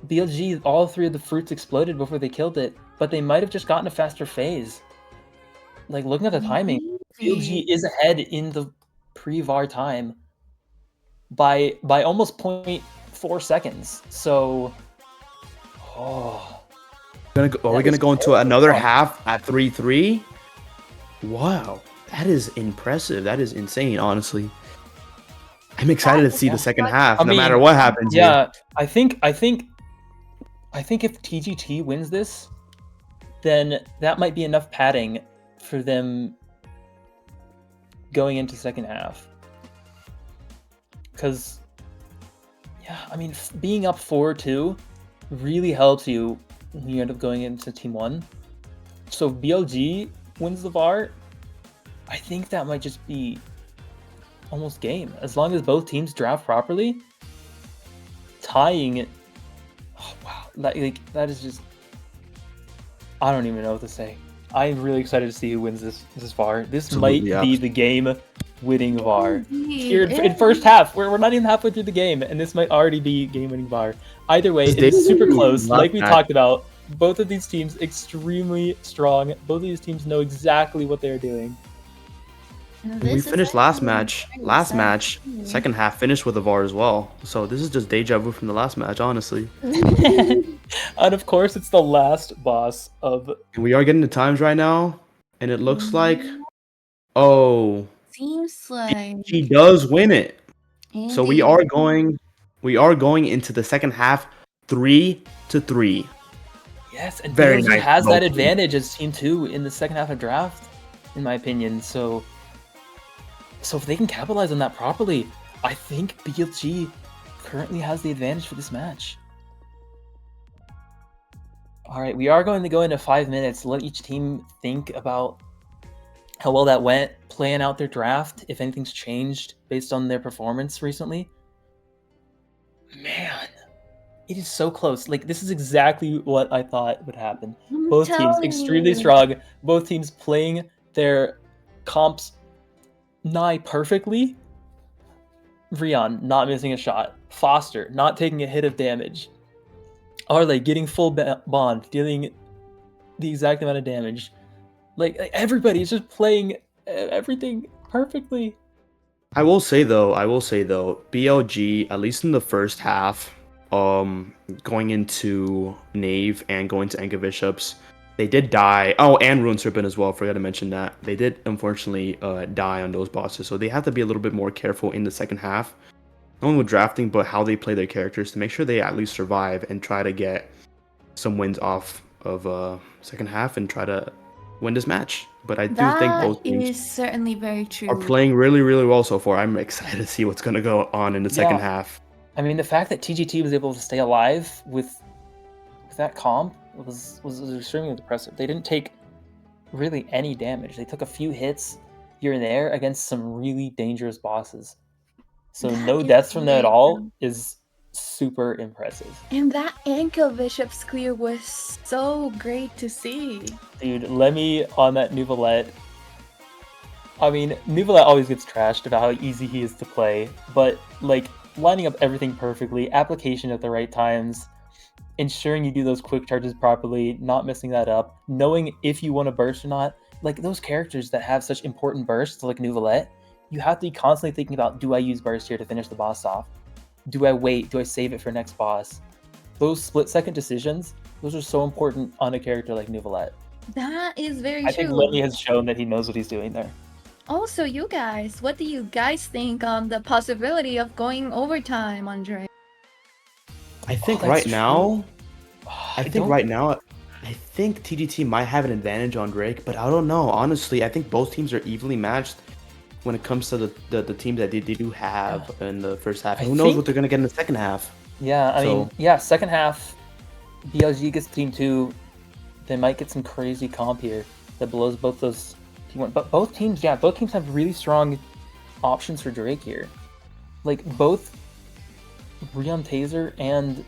BLG, all three of the fruits exploded before they killed it, but they might have just gotten a faster phase. Like, looking at the timing, BLG is ahead in the pre-VAR time by almost 0.4 seconds. So, Are we gonna go into another half at 3-3? Wow, that is impressive. That is insane, honestly. I'm excited to see the second half, I no mean, matter what happens. here. yeah, I think if TGT wins this, then that might be enough padding for them going into second half. Because, yeah, I mean, being up 4-2 really helps you when you end up going into Team 1. So if BLG wins the VAR, I think that might just be almost game. As long as both teams draft properly, tying it. Oh, wow. That is just... I don't even know what to say. I'm really excited to see who wins this VAR. This Absolutely, might be the game-winning VAR. Indeed, Here in first half, we're not even halfway through the game, and this might already be game-winning VAR. Either way, it is super close. Like we talked about, both of these teams extremely strong. Both of these teams know exactly what they're doing. And We this is finished last actually match. very Last sad match, to see. second half finished with a VAR as well. So this is just deja vu from the last match, honestly. And of course, it's the last boss of. And we are getting the times right now, and it looks like, oh, Seems like he does win it. So we Andy. are going into the second half 3-3. Yes, and Very BLG nice. has that vote. advantage as Team 2 in the second half of draft, in my opinion. So if they can capitalize on that properly, I think BLG currently has the advantage for this match. All right, we are going to go into 5 minutes. Let each team think about how well that went, plan out their draft, if anything's changed based on their performance recently. Man, it is so close. Like, this is exactly what I thought would happen. I'm Both teams telling extremely you. strong. Both teams playing their comps nigh perfectly. Rion not missing a shot. Foster not taking a hit of damage. Arle getting full bond, dealing the exact amount of damage. Like everybody is just playing everything perfectly. I will say though, BLG, at least in the first half, going into Knave and going to Anka Bishops, they did die. Oh, and Ruin Serpent as well. Forgot to mention that. They did unfortunately die on those bosses. So they have to be a little bit more careful in the second half. Not only with drafting, but how they play their characters to make sure they at least survive and try to get some wins off of second half and try to win this match. But I do think That both teams is certainly very are true. playing really, really well so far. I'm excited to see what's going to go on in the second Yeah. half. I mean, the fact that TGT was able to stay alive with that comp was extremely impressive. They didn't take really any damage. They took a few hits here and there against some really dangerous bosses. So That no is deaths from that at very all true. is super impressive. And that Anka Bishop's clear was so great to see. Dude, Lemmy on that Nouvelette. I mean, Nouvelette always gets trashed about how easy he is to play, but like lining up everything perfectly, application at the right times, ensuring you do those quick charges properly, not messing that up, knowing if you want to burst or not. Like those characters that have such important bursts, like Nouvelette, you have to be constantly thinking about, do I use burst here to finish the boss off? Do I wait? Do I save it for next boss? Those split-second decisions, those are so important on a character like Nouvelette. That is very I think true. Lemmy has shown that he knows what he's doing there. Also, you guys, what do you guys think on the possibility of going overtime on Drake? I think that's right true. now, I think I think TGT might have an advantage on Drake, but I don't know. Honestly, I think both teams are evenly matched when it comes to the teams that they do have in the first half. I Who knows think- what they're going to get in the second half? Yeah, I So- mean, yeah, second half, BLG gets Team 2. They might get some crazy comp here that blows both those Team 1. But both teams have really strong options for Drake here. Like, both Rion Taser and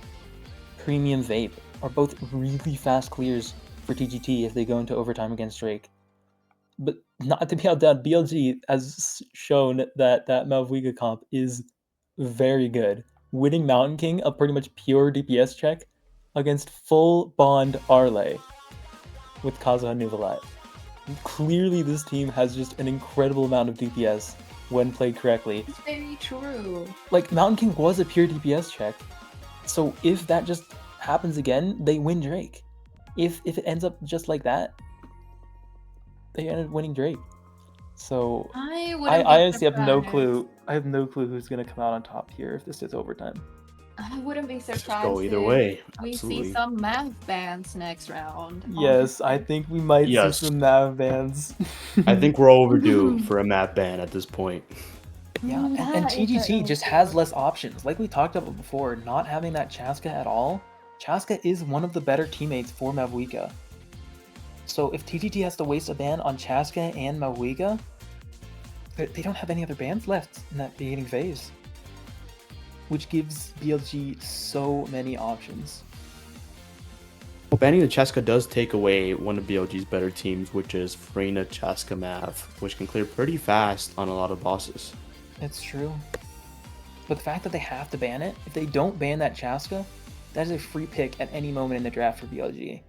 Premium Vape are both really fast clears for TGT if they go into overtime against Drake. But not to be outdone, BLG has shown that Malviga comp is very good. Winning Mountain King, a pretty much pure DPS check, against full bond Arle with Kazuha Nouvelette. Clearly this team has just an incredible amount of DPS when played correctly. It's very true. Like, Mountain King was a pure DPS check, so if that just happens again, they win Drake. If it ends up just like that, they end up winning Drake. So I I honestly have no clue. I have no clue who's gonna come out on top here if this is overtime. I wouldn't be surprised. Just go either if way. We Absolutely. see some math bans next round. Yes, I think we might Yes. see some nav bans. I think we're overdue for a map ban at this point. Yeah, and That is TGT certainly just true. has less options. Like we talked about before, not having that Chaska at all. Chaska is one of the better teammates for Mavuika. So if TGT has to waste a ban on Chaska and Mavuika, they don't have any other bans left in that beginning phase. Which gives BLG so many options. Well, banning the Chaska does take away one of BLG's better teams, which is Freyna Chaska Mav, which can clear pretty fast on a lot of bosses. It's true. But the fact that they have to ban it, if they don't ban that Chaska, that is a free pick at any moment in the draft for BLG.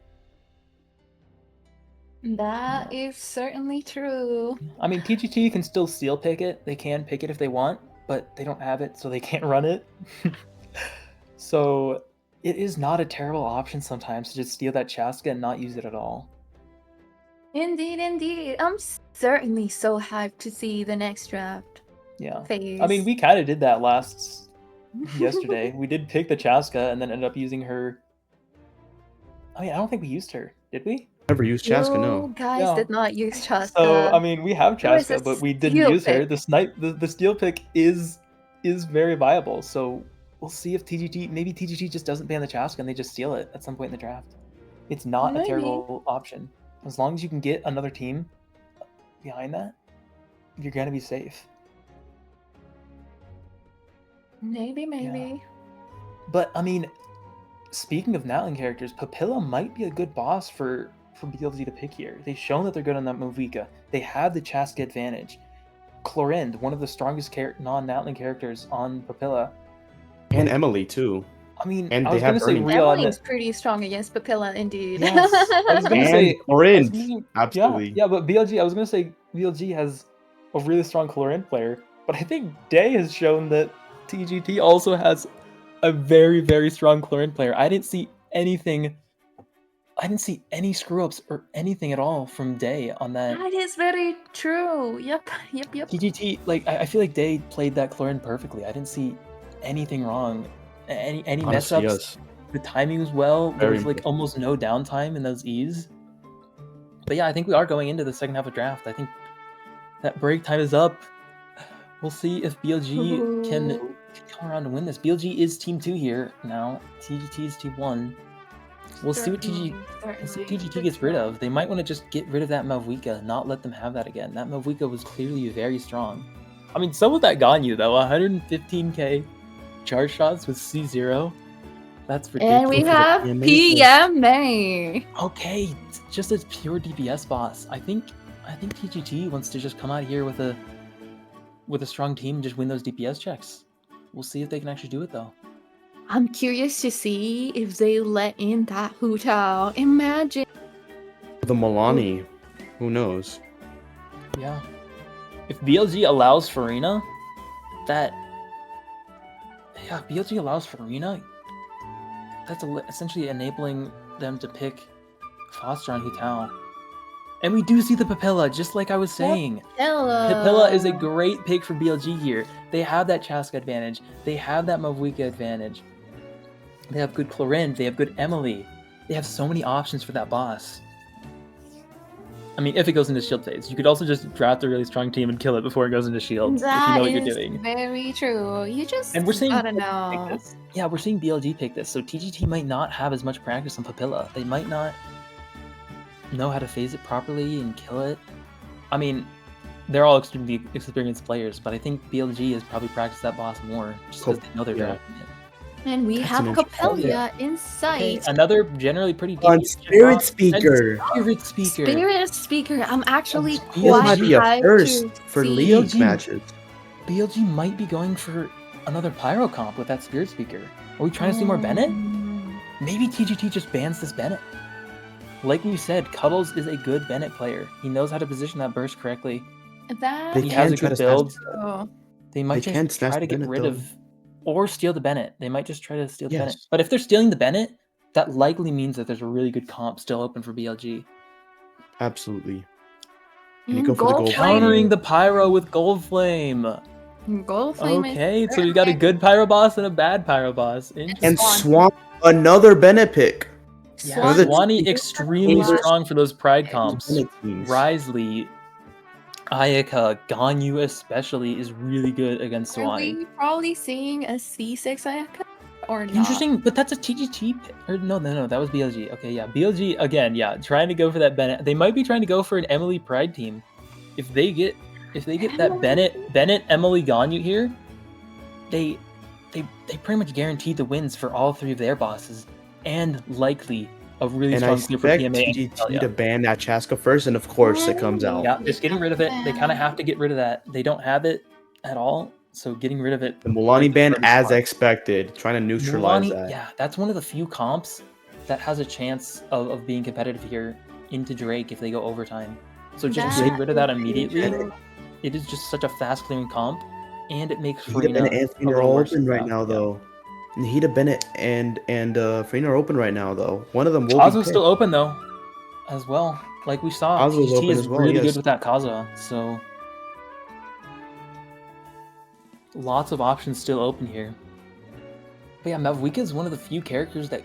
That is certainly true. I mean, TGT can still seal pick it. They can pick it if they want, but they don't have it, so they can't run it. So it is not a terrible option sometimes to just steal that Chaska and not use it at all. Indeed, indeed. I'm certainly so hyped to see the next draft Yeah. phase. I mean, we kind of did that yesterday. We did pick the Chaska and then ended up using her. I mean, I don't think we used her, did we? Never used Chaska, You no. guys Yeah. did not use Chaska. So I mean, we have There was Chaska, a but we didn't steal use her. pick. The steal pick is very viable. So we'll see if maybe TGT just doesn't ban the Chaska and they just steal it at some point in the draft. It's not a Maybe. terrible option as long as you can get another team behind that. You're gonna be safe. Maybe. But I mean, speaking of Natlan characters, Papilla might be a good boss for BLG to pick here. They've shown that they're good on that Movika. They have the Chaska advantage. Clorind, one of the strongest non-Natlan characters on Papilla. And Emily, too. I mean, And I they was have going to say Burning. Rion. Emily's pretty strong against Papilla, indeed. Yes, I was going to say Clorind. Absolutely. Yeah, but BLG, I was going to say BLG has a really strong Clorind player, but I think Day has shown that TGT also has a very, very strong Clorind player. I didn't see any screw ups or anything at all from Day on that. That is very true. Yep. TGT, like I feel like Day played that Clorind perfectly. I didn't see anything wrong. Any mess Honestly, ups. yes. The timing was well. There Very was like almost no downtime in those E's. But yeah, I think we are going into the second half of draft. I think that break time is up. We'll see if BLG can come around and win this. BLG is team 2 here now. TGT is team 1. We'll see what TGT gets rid of. They might want to just get rid of that Malvika, not let them have that again. That Malvika was clearly very strong. I mean, so with that Ganyu though, 115k charge shots with C0. That's ridiculous. And we have PMA. Okay, just as pure DPS boss. I think TGT wants to just come out here with a strong team and just win those DPS checks. We'll see if they can actually do it though. I'm curious to see if they let in that Hu Tao. Imagine The Milani. Who knows? Yeah. If BLG allows Farina, BLG allows Farina, that's essentially enabling them to pick Foster on Hu Tao. And we do see the Papilla, just like I was saying. Papilla is a great pick for BLG here. They have that Chaska advantage. They have that Mavuika advantage. They have good Clorind. They have good Emily. They have so many options for that boss. I mean, if it goes into shield phase, you could also just draft a really strong team and kill it before it goes into shield. If you know what you're doing. Very true. You just And we're seeing gotta know. pick this. Yeah, we're seeing BLG pick this. So TGT might not have as much practice on Papilla. They might not know how to phase it properly and kill it. I mean, they're all extremely experienced players, but I think BLG has probably practiced that boss more just because they know they're drafting it. And we have Capella in sight. Okay, another generally pretty On Spirit Speaker. Spirit Speaker. I'm actually BLG quite might be a hyped first to for see. league BLG. matches. BLG might be going for another Pyro comp with that Spirit Speaker. Are we trying to see more Bennett? Maybe TGT just bans this Bennett. Like we said, Cuddles is a good Bennett player. He knows how to position that burst correctly. That They He has a can try good to build. oh. They might They can just snatch try to get Bennett, rid though. of or steal the Bennett. They might just try to steal the Bennett. Yes. But if they're stealing the Bennett, that likely means that there's a really good comp still open for BLG. Absolutely. And you go for the gold flame. Countering the Pyro with Gold Flame. Gold Flame Okay, is so we got a good Pyro boss and a bad Pyro boss. And Swan, another Bennett pick. Yeah, Another Swanee extremely Another- strong for those Pride comps. Bennett teams. Risley, Ayaka, Ganyu especially is really good against Are Swanee. we probably seeing a C6 Ayaka or not? Interesting, but that's a TGT pick. Or no, that was BLG. Okay, yeah, BLG again. Yeah, trying to go for that Bennett. They might be trying to go for an Emily Pride team. If they get that Bennett Emily Ganyu here, they pretty much guarantee the wins for all three of their bosses, and likely a really And I strong clear for expect PMA. TGT to ban that Chaska first, and of course it comes out. Yeah, just getting rid of it. They kind of have to get rid of that. They don't have it at all, so getting rid of it. The Milani ban, Very as smart. expected, trying to neutralize Mulan, that. yeah, that's one of the few comps that has a chance of being competitive here. into Drake if they go overtime. So just That getting rid of that is really immediately, true. it is just such a fast clearing comp, and it makes Nahida Farina Bennett and a Farina are little all more open right tough, now, yeah. though. Nahida Bennett and Farina are open right now, though. One of them will be Kazu's picked. still open though, as well. Like we saw, Kazu's TGT open is as well, really yes. good with that Kazu, so lots of options still open here. But yeah, Mavwika is one of the few characters that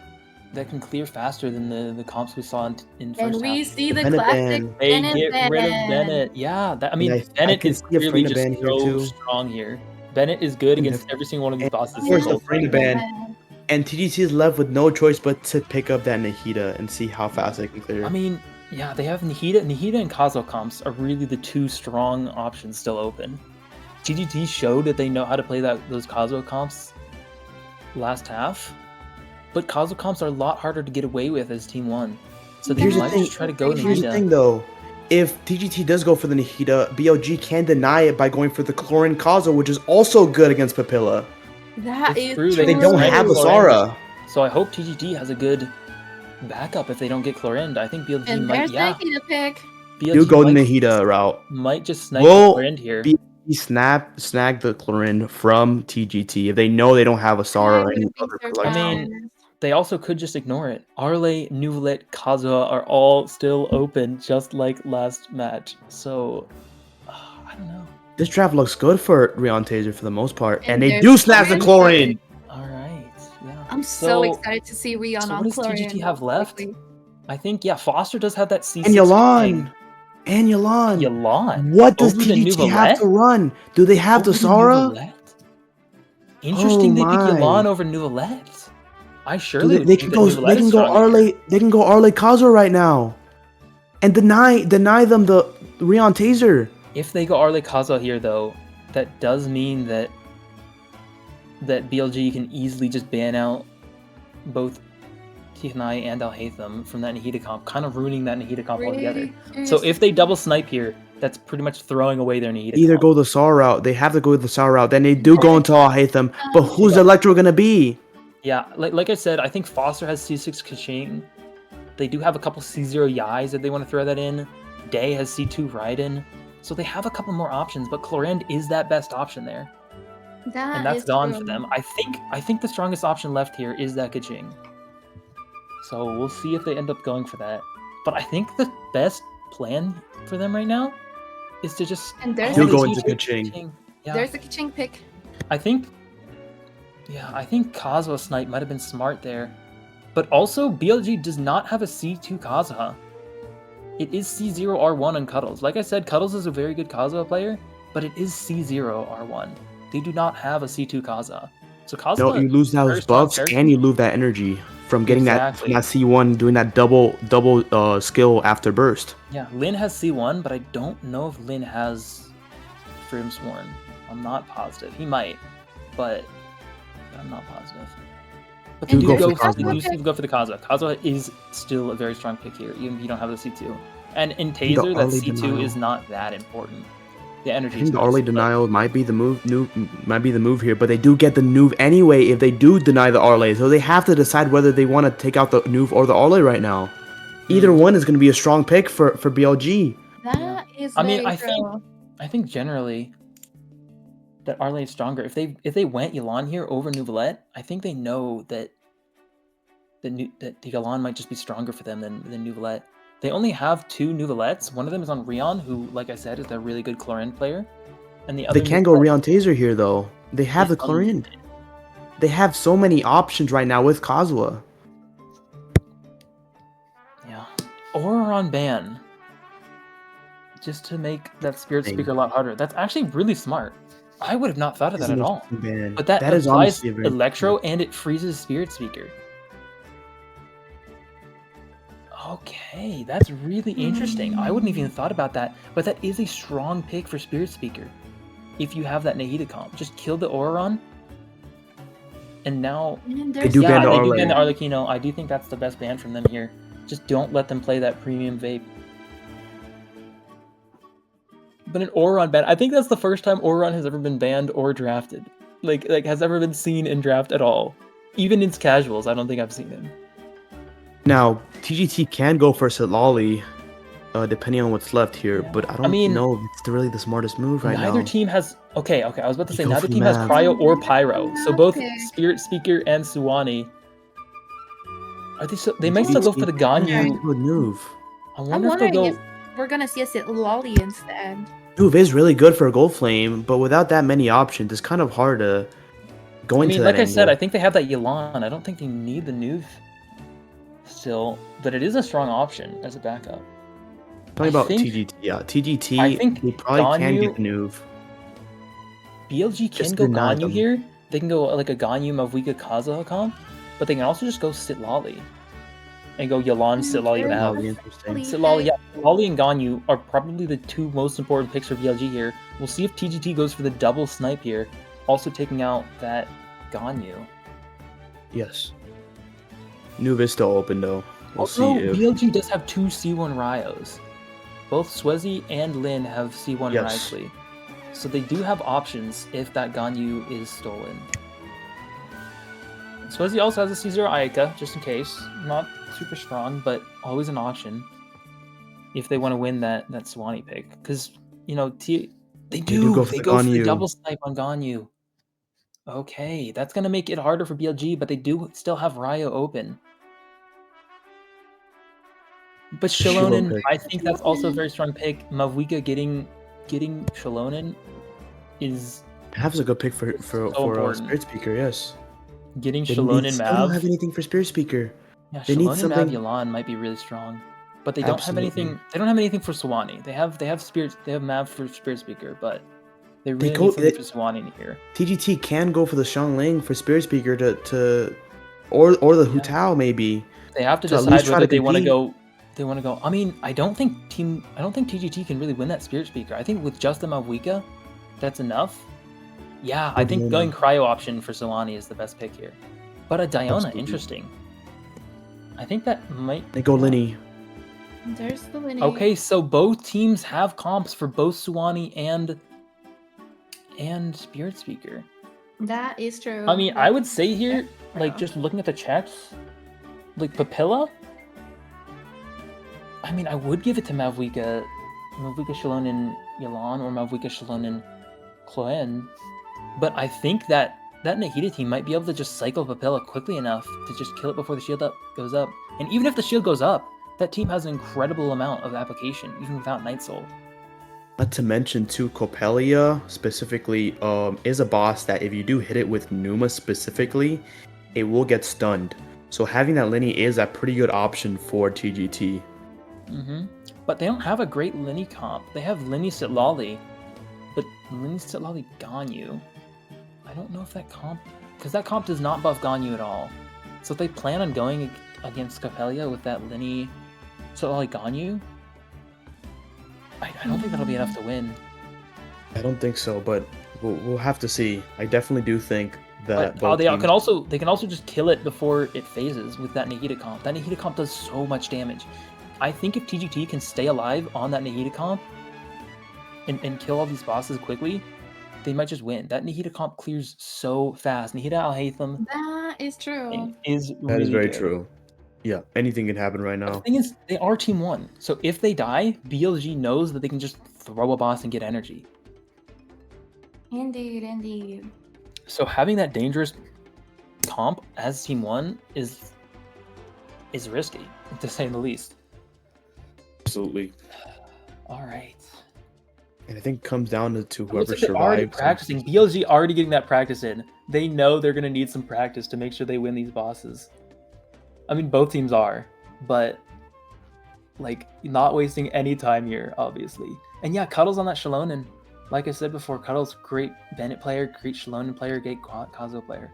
can clear faster than the comps we saw in And first we half. see the Bennett classic ban. They Bennett get rid of ban. Bennett. Yeah, I And mean, I Bennett can is see a clearly Farina just ban here, so too. strong here. Bennett is good And against every single one of these and bosses. of course, the so Farina ban. And TGT is left with no choice but to pick up that Nahida and see how fast they can clear. I mean, yeah, they have Nahida. Nahida and Kazo comps are really the two strong options still open. TGT showed that they know how to play those Kazo comps last half, but Kazo comps are a lot harder to get away with as Team 1. So they Here's the might thing. just try to go Here's the Nahida. thing, though. If TGT does go for the Nahida, BLG can deny it by going for the Chlorine Kazo, which is also good against Papilla. That It's is true, true. they They don't snipe have a Chlorine. Zara. So I hope TGT has a good backup if they don't get Chlorinde. I think BLG And might, there's yeah. Nike to pick. Do BLG go the Nahida route. might just snipe Will Chlorinde here. BLG snag the Chlorine from TGT if they know they don't have a Zara or any other collection? I mean, they also could just ignore it. Arle, Nuvalet, Kazuha are all still open, just like last match. So, I don't know. This draft looks good for Rion Taser for the most part, and they there's do snag the Chlorine. All right, yeah. I'm so excited to see Rion So on what does Chlorine. TGT have left? I think, yeah, Foster does have that C6. And Yalan. And Yalan. Yalan. What does Over the TGT have Nuvalet? to run? Do they have the Over Zara? Nuvalet? Interesting, they pick my. Yalan over Nuvalet. I Do surely they, would they think can that go. Nuvalet They is can go stronger here. Arle. They can go Arle Kazo right now, and deny them the Rion Taser. If they go Arle Kazo here, though, that does mean that BLG can easily just ban out both Tihanai and Al-Haytham from that Nahida comp, kind of ruining that Nahida comp altogether. So if they double snipe here, that's pretty much throwing away their Nahida Either comp. go the Saw route. They have to go the Saw route. Then they do go into Al-Haytham. But who's Electro gonna be? Yeah, like I said, I think Foster has C6 Kaching. They do have a couple C0 Yais if they want to throw that in. Day has C2 Raiden. So they have a couple more options, but Chlorinde is that best option there. And that's gone for them. I think the strongest option left here is that Kaching. So we'll see if they end up going for that. But I think the best plan for them right now is to just Do go into Kaching. Yeah. There's a Kaching pick. I think Kazuha snipe might have been smart there. But also, BLG does not have a C2 Kazuha. It is C0 R1 on Cuddles. Like I said, Cuddles is a very good Kazuha player, but it is C0 R1. They do not have a C2 Kazuha. So Kazuha, No, you lose those buffs and you lose that energy from getting that C1, doing that double skill after burst. Yeah, Lin has C1, but I don't know if Lin has Frimsworn. I'm not positive. He might, but I'm not positive. But they do go for the Kazuha. Kazuha is still a very strong pick here, even if you don't have the C2. And in Taser, that C2 is not that important. The energy. I think the Arle denial might be the move here, but they do get the Nuve anyway if they do deny the Arle. So they have to decide whether they want to take out the Nuve or the Arle right now. Either one is going to be a strong pick for BLG. That is I think generally that Arle is stronger. If they went Yalan here over Nuvalet, I think they know that Yalan might just be stronger for them than Nuvalet. They only have 2 Nuvalets. One of them is on Rion, who, like I said, is a really good Chlorinde player. And the other They can't go Rion Taser here, though. They have the Chlorinde. They have so many options right now with Kazuha. Yeah. Or on ban. Just to make that Spirit Speaker a lot harder. That's actually really smart. I would have not thought of that at all. But that is applies honestly Electro and it freezes Spirit Speaker. Okay, that's really interesting. I wouldn't even thought about that, but that is a strong pick for Spirit Speaker. If you have that Nahida comp, just kill the Auron, and now they do ban the Arlecchino. I do think that's the best ban from them here. Just don't let them play that premium vape. But an Auron ban, I think that's the first time Auron has ever been banned or drafted. Like has ever been seen in draft at all. Even in casuals, I don't think I've seen him. Now, TGT can go for Silali, depending on what's left here, Yeah. but I I don't mean, know if it's really the smartest move right neither now. team has. Okay. I was about to You say go neither for team has Mav. Cryo or Yeah, Pyro. So Mav both pick. Spirit Speaker and Suwani. Are they? They And might still go TGT for the can Ganyu. do a Nuve. I I'm wonder if they'll wondering if go. we're gonna see a Lolly instead. Nuve is really good for a Gold Flame, but without that many options, it's kind of hard to go I into mean, that like I said, angle. I think they have that Yelan. I don't think they need the Nuve still, but it is a strong option as a backup. Talking I about think TGT, yeah, I TGT, think they probably can get the Ganyu, Nuve. BLG can Just go deny Ganyu them. here. They can go like a Ganyu Mavuika Kazuha comp, but they can also just go Sitlali and go Yelan, Sitlali, There's Mav. Sitlali, interesting. Sitlali, yeah, Sitlali and Ganyu are probably the two most important picks for BLG here. We'll see if TGT goes for the double snipe here, also taking out that Ganyu. Yes. Nuve is still open though. We'll see Although if BLG does have two C1 Ryos. Both Swezi and Lin have C1 yes. Rysley. So they do have options if that Ganyu is stolen. Swezi also has a C0 Ayaka, just in case. Not super strong, but always an option if they want to win that Swanee pick. Because, you know, they do go for They the go for the Ganyu. double snipe on Ganyu. Okay, that's going to make it harder for BLG, but they do still have Ryo open. But Shiloh Shilonen, pick. I think that's also a very strong pick. Mavuika getting Shilonen is Hav's a good pick for so important. Spirit Speaker, yes. Getting They Shilonen still don't have Mav. anything for Spirit Speaker. Yeah, They need Shilonen Mav something Yelan might be really strong. But they don't have absolutely. anything. They don't have anything for Sawani. They have Spirit. They have Mav for Spirit Speaker, but they They really go need something for Sawani in here. TGT can go for the Xiangling for Spirit Speaker to or the Yeah. Hu Tao maybe. They have to To at least decide try whether to they want to compete. go. They want to go. I mean, I don't think TGT can really win that Spirit Speaker. I think with just the Mavuika, that's enough. Yeah, I think going Cryo option for Solani is the best pick here. But a Diona, Absolutely. interesting. I think that might... They go Linny. There's the Linny. Okay, so both teams have comps for both Suwani and Spirit Speaker. That is true. I mean, I would say here, like, just looking at the checks, like, Papilla, I mean, I would give it to Mavuika Shilonen Yelan or Mavuika Shilonen Cloen, but I think that Nahida team might be able to just cycle Papilla quickly enough to just kill it before the shield goes up. And even if the shield goes up, that team has an incredible amount of application, even without Night Soul. Not to mention too, Coppelia specifically is a boss that if you do hit it with Numa specifically, it will get stunned. So having that Linny is a pretty good option for TGT. But they don't have a great Linny comp. They have Linny Sitlali, but Linny Sitlali Ganyu. I don't know if that comp... Because that comp does not buff Ganyu at all. So if they plan on going against Coppelia with that Linny Sitlali Ganyu, I don't think that'll be enough to win. I don't think so, but we'll have to see. I definitely do think that But they can also just kill it before it phases with that Nahida comp. That Nahida comp does so much damage. I think if TGT can stay alive on that Nahida comp and kill all these bosses quickly, they might just win. That Nahida comp clears so fast. Nahida Al-Haytham That is true. is really That is very good. true. Yeah, anything can happen right now. The thing is, they are Team 1. So if they die, BLG knows that they can just throw a boss and get energy. Indeed. So having that dangerous comp as Team 1 is risky, to say the least. Absolutely. All right. And I think it comes down to It looks whoever like they're already survives. practicing. BLG already getting that practice in. They know they're going to need some practice to make sure they win these bosses. I mean, both teams are, but like not wasting any time here, obviously. And yeah, Cuddle's on that Shilonen. Like I said before, Cuddle's great Bennett player, great Shilonen player, great Kazo player.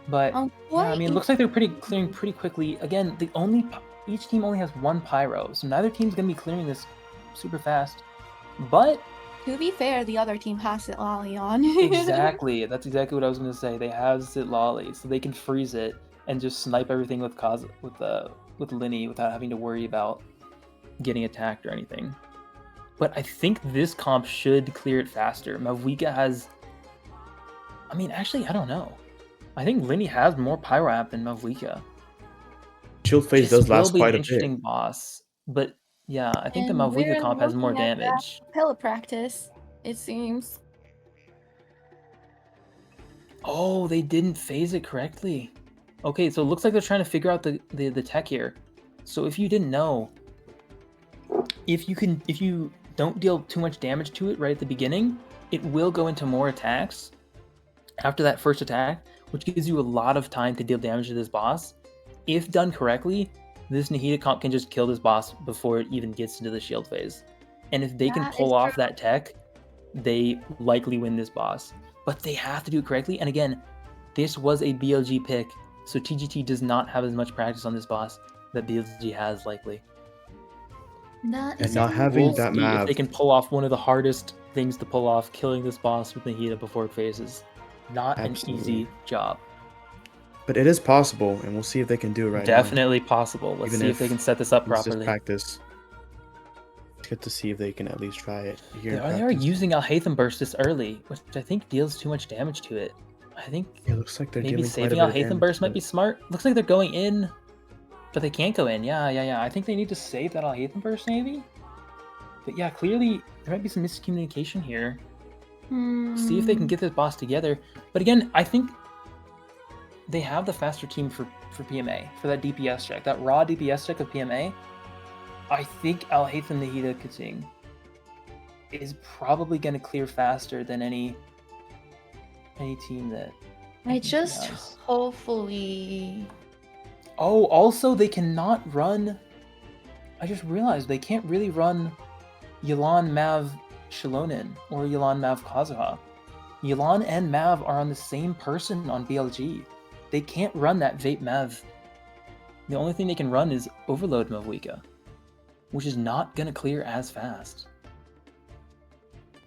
But yeah, I mean, it looks like they're clearing pretty quickly. Again, each team only has one pyro, so neither team's gonna be clearing this super fast. But to be fair, the other team has Sitlali on. exactly, that's exactly what I was gonna say. They have Sitlali, so they can freeze it and just snipe everything with Linny without having to worry about getting attacked or anything. But I think this comp should clear it faster. Mavuika has... I mean, actually, I don't know. I think Linny has more Pyro App than Mavlika. Shield phase This does will last be an quite a bit. interesting boss, but yeah, I think the And Mavlika we're comp has more looking at that damage. Capella practice, it seems. Oh, they didn't phase it correctly. Okay, so it looks like they're trying to figure out the tech here. So if you didn't know, if you don't deal too much damage to it right at the beginning, it will go into more attacks after that first attack, which gives you a lot of time to deal damage to this boss. If done correctly, this Nahida comp can just kill this boss before it even gets into the shield phase. And if they can That pull is off true. that tech, they likely win this boss. But they have to do it correctly. And again, this was a BLG pick, so TGT does not have as much practice on this boss that BLG has likely. That And is not true. having We'll that see if they Mav. can pull off one of the hardest things to pull off, killing this boss with Nahida before it phases. Not Absolutely. an easy job. But it is possible, and we'll see if they can do it right Definitely possible. Let's Even see if they if can set this up now. It's just properly. practice. It's good to see if they can at least try it here in They are practice. using Alhaitham Burst this early, which I think deals too much damage to it. I think It looks like they're maybe dealing quite a saving bit of Alhaitham damage Burst to might be it. smart. Looks like they're going in, but they can't go in. Yeah. I think they need to save that Alhaitham Burst maybe. But yeah, clearly there might be some miscommunication here. See if they can get this boss together. But again, I think they have the faster team for PMA, for that DPS check. That raw DPS check of PMA, I think Alhaitham Nahida Kating is probably going to clear faster than any team that I just has. hopefully. Oh, also they cannot run. I just realized they can't really run Yelan Mav Shilonin or Yelan Mav Kazuha. Yelan and Mav are on the same person on BLG. They can't run that Vape Mav. The only thing they can run is Overload Mavwika, which is not going to clear as fast.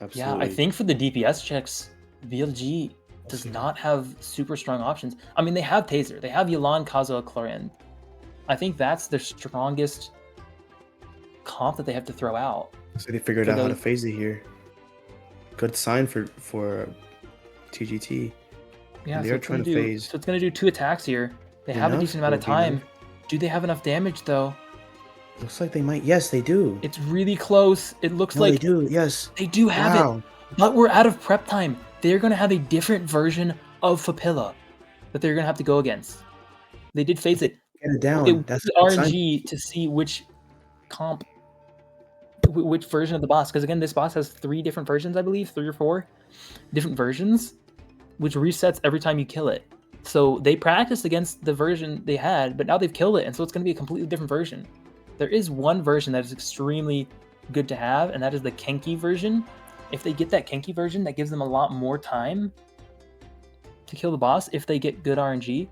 Absolutely. Yeah, I think for the DPS checks, BLG does not have super strong options. I mean, they have Taser. They have Yelan, Kazuha, Chlorian. I think that's their strongest comp that they have to throw out. So they figured out how to phase it here. Good sign for TGT. Yeah, and they so are it's trying gonna to do. phase. So it's gonna do 2 attacks here. They have a decent amount of time. Do they have enough damage though? Looks like they might. Yes, they do. It's really close. It looks No, like they do. Yes. they do have it. But we're out of prep time. They're gonna have a different version of Fapilla that they're gonna have to go against. They did phase it. Get it down. It That's was a good sign. RNG to see which comp, which version of the boss. Because again, this boss has 3 different versions, I believe, 3 or 4 different versions, which resets every time you kill it. So they practiced against the version they had, but now they've killed it, and so it's going to be a completely different version. There is one version that is extremely good to have, and that is the Kenki version. If they get that Kenki version, that gives them a lot more time to kill the boss if they get good RNG.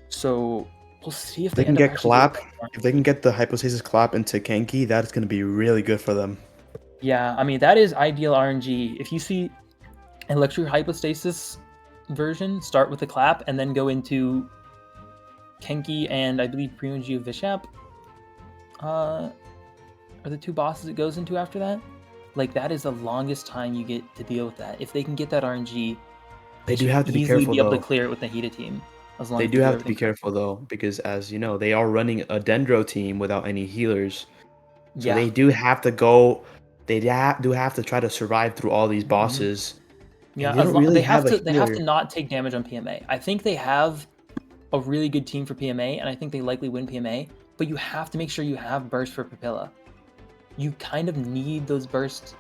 So we'll see if they can end up get actually clap. getting that If they can get the hypostasis clap into Kenki, that's going to be really good for them. Yeah, I mean, that is ideal RNG. If you see Electric Hypostasis version, start with the clap and then go into Kenki and I believe Primoji Vishap are the 2 bosses it goes into after that. Like, that is the longest time you get to deal with that. If they can get that RNG, They do have to be easily careful, be able though. to clear it with the Nahida team. As long They as do have to be everything careful, though, because as you know, they are running a Dendro team without any healers. So Yeah. they do have to go. They do have to try to survive through all these bosses. Yeah, They don't really they have have a to. They have to healer. not take damage on PMA. I think they have a really good team for PMA, and I think they likely win PMA. But you have to make sure you have burst for Papilla. You kind of need those bursts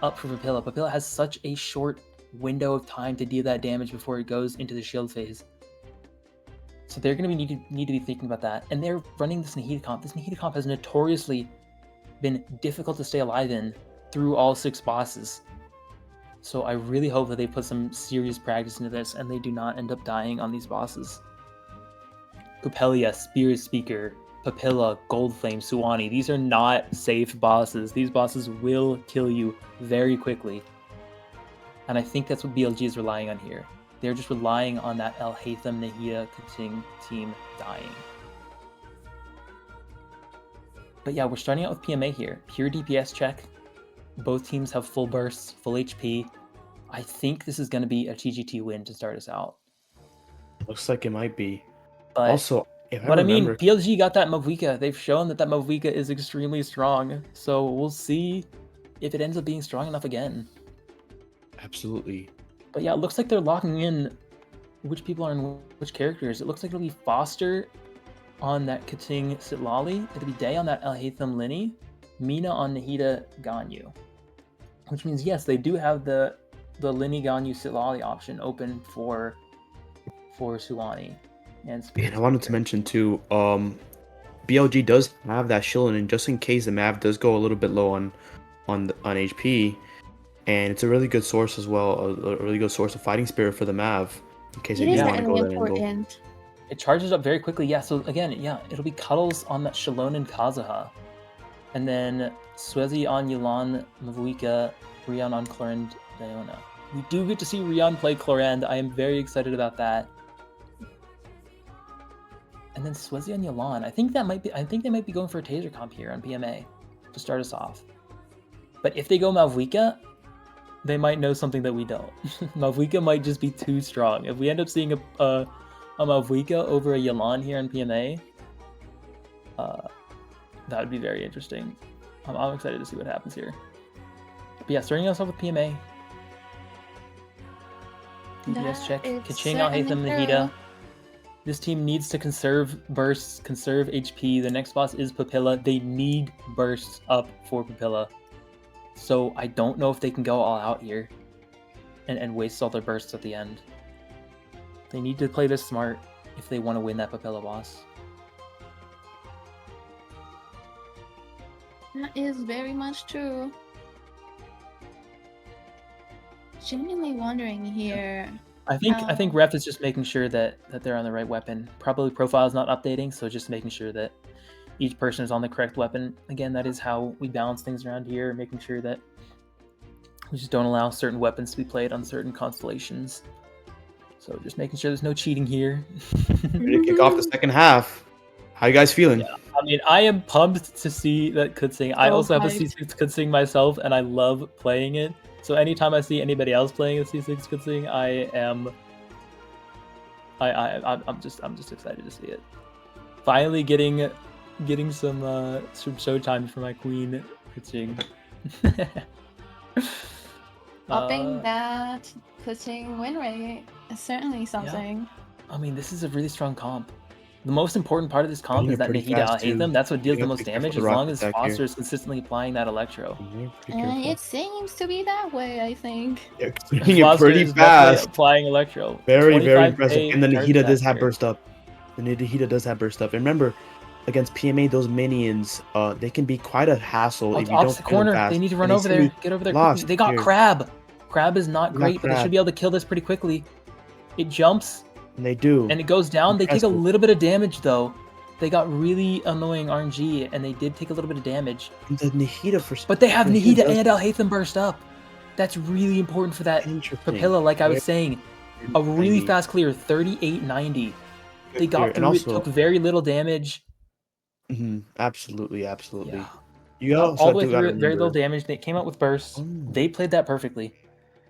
up for Papilla. Papilla has such a short window of time to deal that damage before it goes into the shield phase. So they're going to need to be thinking about that. And they're running this Nahida comp. This Nahida comp has notoriously been difficult to stay alive in through all 6 bosses. So I really hope that they put some serious practice into this and they do not end up dying on these bosses. Copelia, Spirit Speaker, Papilla, Goldflame, Suwani. These are not safe bosses. These bosses will kill you very quickly. And I think that's what BLG is relying on here. They're just relying on that Alhaitham Nahida Kating team dying. But yeah, we're starting out with PMA here. Pure DPS check. Both teams have full bursts, full HP. I think this is going to be a TGT win to start us out. Looks like it might be. But Also, if I but I mean, remember, BLG got that Mavuika. They've shown that Mavuika is extremely strong. So we'll see if it ends up being strong enough again. absolutely. But yeah, it looks like they're locking in which people are in which characters. It looks like it'll be Foster on that Kating Sitlali. It'll be Day on that Alhaitham Linny. Mina on Nahida Ganyu. Which means, yes, they do have the Linny Ganyu Sitlali option open for Suwani. And I wanted to mention too, BLG does have that Shilin, and just in case the map does go a little bit low on HP, and it's a really good source as well, a really good source of fighting spirit for the Mav, in case It they is do want to definitely go that angle. important. It charges up very quickly. Yeah, so again, yeah, it'll be Cuddles on that Shalon and Kazuha. And then Swezi on Yulan, Mavuika, Rion on Clorend, Diona. We do get to see Rion play Clorend. I am very excited about that. And then Swezi on Yulan. I think they might be going for a taser comp here on PMA to start us off. But if they go Mavuika, they might know something that we don't. Mavuika might just be too strong. If we end up seeing a Mavuika over a Yulan here on PMA, that would be very interesting. I'm excited to see what happens here. But yeah, starting us off with PMA. DPS check. Kaching, Alhaitham, Nahida. This team needs to conserve bursts, conserve HP. The next boss is Papilla. They need bursts up for Papilla. So I don't know if they can go all out here and waste all their bursts at the end. They need to play this smart if they want to win that Papilla boss. That is very much true. Genuinely wondering here. I think Ref is just making sure that they're on the right weapon. Probably profile is not updating, so just making sure that each person is on the correct weapon. Again, that is how we balance things around here, making sure that we just don't allow certain weapons to be played on certain constellations. So just making sure there's no cheating here. Ready to kick off the second half. How you guys feeling? Yeah, I mean, I am pumped to see that Kutsing. I also have a hyped. C6 Kutsing myself, and I love playing it. So anytime I see anybody else playing a C6 Kutsing, I'm just excited to see it. Finally getting some showtime for my queen Kutsing. Upping that Kutsing win rate is certainly something. I mean, this is a really strong comp. The most important part of this comp Hitting is it that pretty Nahida fast, too. Alhaitham. That's what deals You the gotta most be careful damage with as the long rocket as back Foster here. is consistently applying that Electro. Yeah, pretty And careful. it seems to be that way, I think. Yeah, hitting it Foster pretty is definitely fast. applying Electro. Very 25K impressive. And the charge Nahida does attack have here. burst up. The Nahida does have burst up. And remember, against PMA, those minions, they can be quite a hassle if you don't Opposite kill them corner. fast. They need to run And over seem there. to Get over there lost quickly. They got here. Crab. Crab is not They got great, but they Crab. should be able to kill this pretty quickly. It jumps And they do. and it goes down. They take a Impressive. little bit of damage though. They got really annoying RNG and they did take a little bit of damage. And the Nahida for But they have Nahida Nahida does- and Alhaitham burst up. That's really important for that Interesting. Papilla, like I was saying. A really 90. fast clear, 3890. They got clear. through And it, also- took very little damage. Absolutely. Yeah. You All also the way do through gotta it, very little remember. damage. They came out with bursts. Oh. They played that perfectly.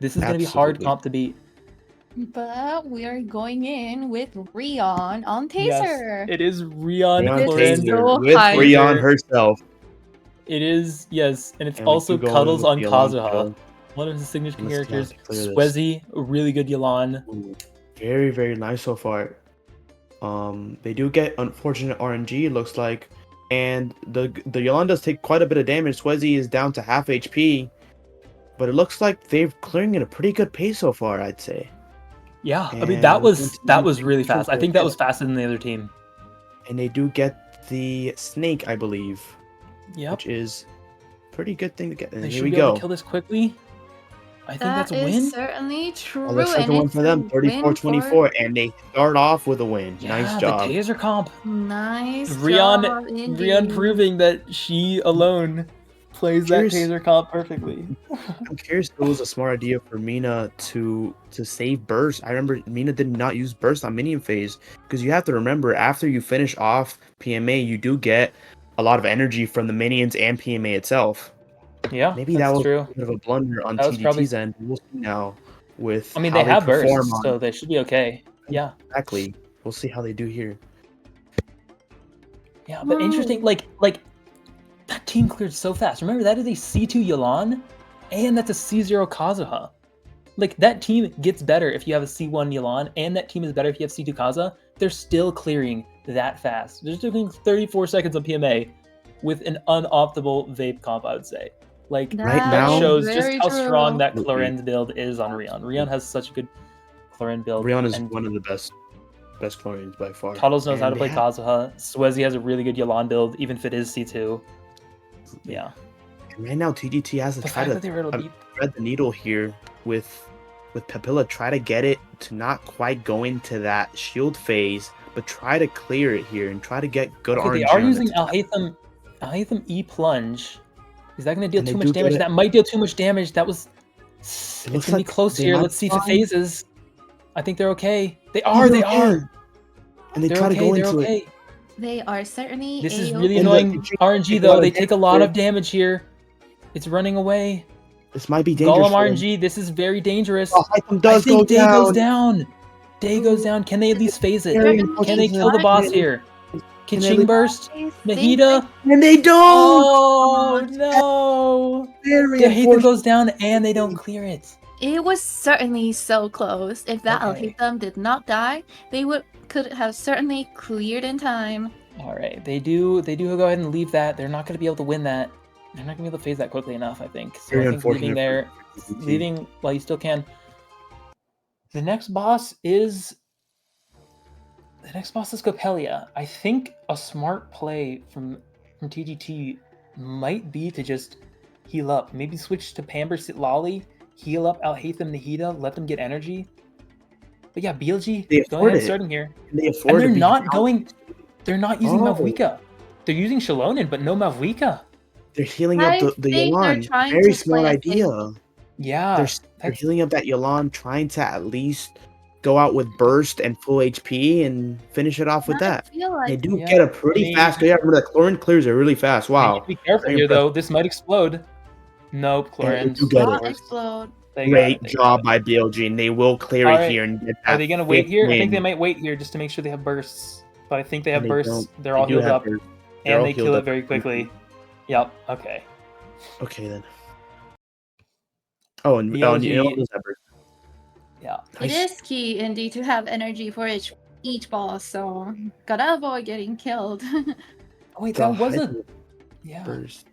This is going to be hard Absolutely. comp to beat. But we are going in with Rion on Taser. Yes, it is Rion Rion This is Cloren. so with hype. Rion herself. It is, yes, and it's And we also do go in Cuddles with on the alarm Kazuha. kill. One of his signature Let's characters. not clear this. Swezi, a really good Yalan. Ooh, very, very nice so far. They do get unfortunate RNG, it looks like. And the Yalan does take quite a bit of damage. Swezi is down to half HP. But it looks like they're clearing at a pretty good pace so far, I'd say. Yeah, I mean And that was continue really to fast. I go think that ahead. was faster than the other team. And they do get the snake, I believe. Yep. Which is a pretty good thing to get. And They here should we be able go. to kill this quickly. I think that's a That is win. certainly true. Well, looks like a and win it's for them. a win 34-24. And they start off with a win. Yeah, Nice job. the taser comp. Nice Rion, job indeed. Rion proving that she alone plays that Cheers. taser comp perfectly. I'm curious if it was a smart idea for Mina to save burst. I remember Mina did not use burst on minion phase because you have to remember after you finish off PMA, you do get a lot of energy from the minions and PMA itself. Yeah, Maybe that's that was true. a bit of a blunder on That was TGT's probably- end. We'll see now with I mean, how they have perform bursts, on- so they should be okay. Yeah. Exactly. We'll see how they do here. Yeah, but interesting, Ooh. like that team cleared so fast. Remember, that is a C2 Yelan, and that's a C0 Kazuha. Like, that team gets better if you have a C1 Yelan, and that team is better if you have C2 Kaza. They're still clearing that fast. They're doing 34 seconds on PMA with an unoptimal vape comp, I would say. Like, Right that now- shows just very how strong true. that Clorenz build is on Rion. Rion has such a good Cloren build. Rion is and one of the best Chlorians by far. Toddles knows how And to they play have- Kazuha. Swezi has a really good Yelan build, even if it is C2. Yeah. And right now, TGT has to The try fact to that they were able to beat thread the needle here with Papilla. Try to get it to not quite go into that shield phase, but try to clear it here and try to get good Okay, RNG. they are on using it. Alhaitham E plunge. Is that going to deal And they too do much damage? get it. That might deal too much damage. That was. It's looks going to be like close they here. might Let's see if it find- phases. I think they're okay. They are. They okay. are. And they They're try okay. to go They're into okay. it. They are certainly This is a-okay. really And annoying the RNG take a though. lot They of take a damage lot here. of damage here. It's running away. This might be dangerous. Golem for them. RNG. This is very dangerous. Oh, Hytham I does go think Day down. goes down. Day goes down. Can they at least phase it? Very Can they unfortunate. kill the boss here? Can they Kaching leave- burst. I think Mahita. And they don't. Oh no! Very The Hathan unfortunate. goes down and they don't clear it. It was certainly so close. If that Okay. Alhaitham did not die, they could have certainly cleared in time. All right, they do go ahead and leave that. They're not going to be able to win that. They're not going to be able to phase that quickly enough, I think. So Very I think leaving unfortunate there, for TGT. leaving while you still can. The next boss is Copelia. I think a smart play from TGT might be to just heal up. Maybe switch to Pamber Sitlali, heal up Alhaitham Nahida, let them get energy. But yeah, BLG, They go afford ahead it. starting here. And they And afford they're to be not out. going. They're not using Oh. Mavwika. They're using Shalonen, but no Mavwika. They're healing I up the think they're Yalan. trying Very to smart play a idea. Yeah, They're that's healing up that Yalan, trying to at least go out with burst and full HP and finish it off with I that. feel like They do Yeah, get a pretty they- fast. Yeah, remember that Chlorine clears it really fast. they need Wow. to be careful Very here, though. impressive. This might explode. Nope, And they Clorenz. do get not it. explode. They got Great it, they got job it. by BLG, and they will clear All it right. here and get Are that they gonna wait fifth here? I think they win. might wait here just to make sure they have bursts. But I think they have And bursts. don't. They're They all do healed have up, burst. They're and all they healed kill it up. very quickly. Yep. Okay. Okay then. Oh, and BLG. you know what? There's that burst. Yeah. It is key indeed to have energy for each boss, so gotta avoid getting killed. Oh wait, The that was a Hytham yeah. burst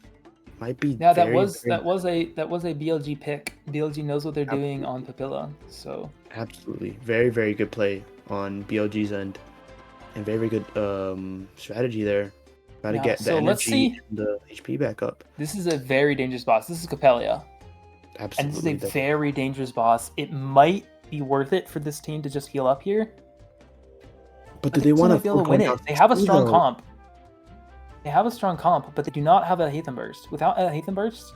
might be. Yeah, that very, was very- a BLG pick. BLG knows what they're doing on Papilla, so Absolutely. Very, very good play on BLG's end. And very good strategy there. Try to Yeah, get the so let's energy see. and the HP back up. this is a very dangerous boss. This is Copelia, and this is Absolutely. a very dangerous boss. It might be worth it for this team to just heal up here. But But do they this team want might be able to win it? They have a strong comp. They have a strong comp, but they do not have a Hathan burst. Without a Hathan burst,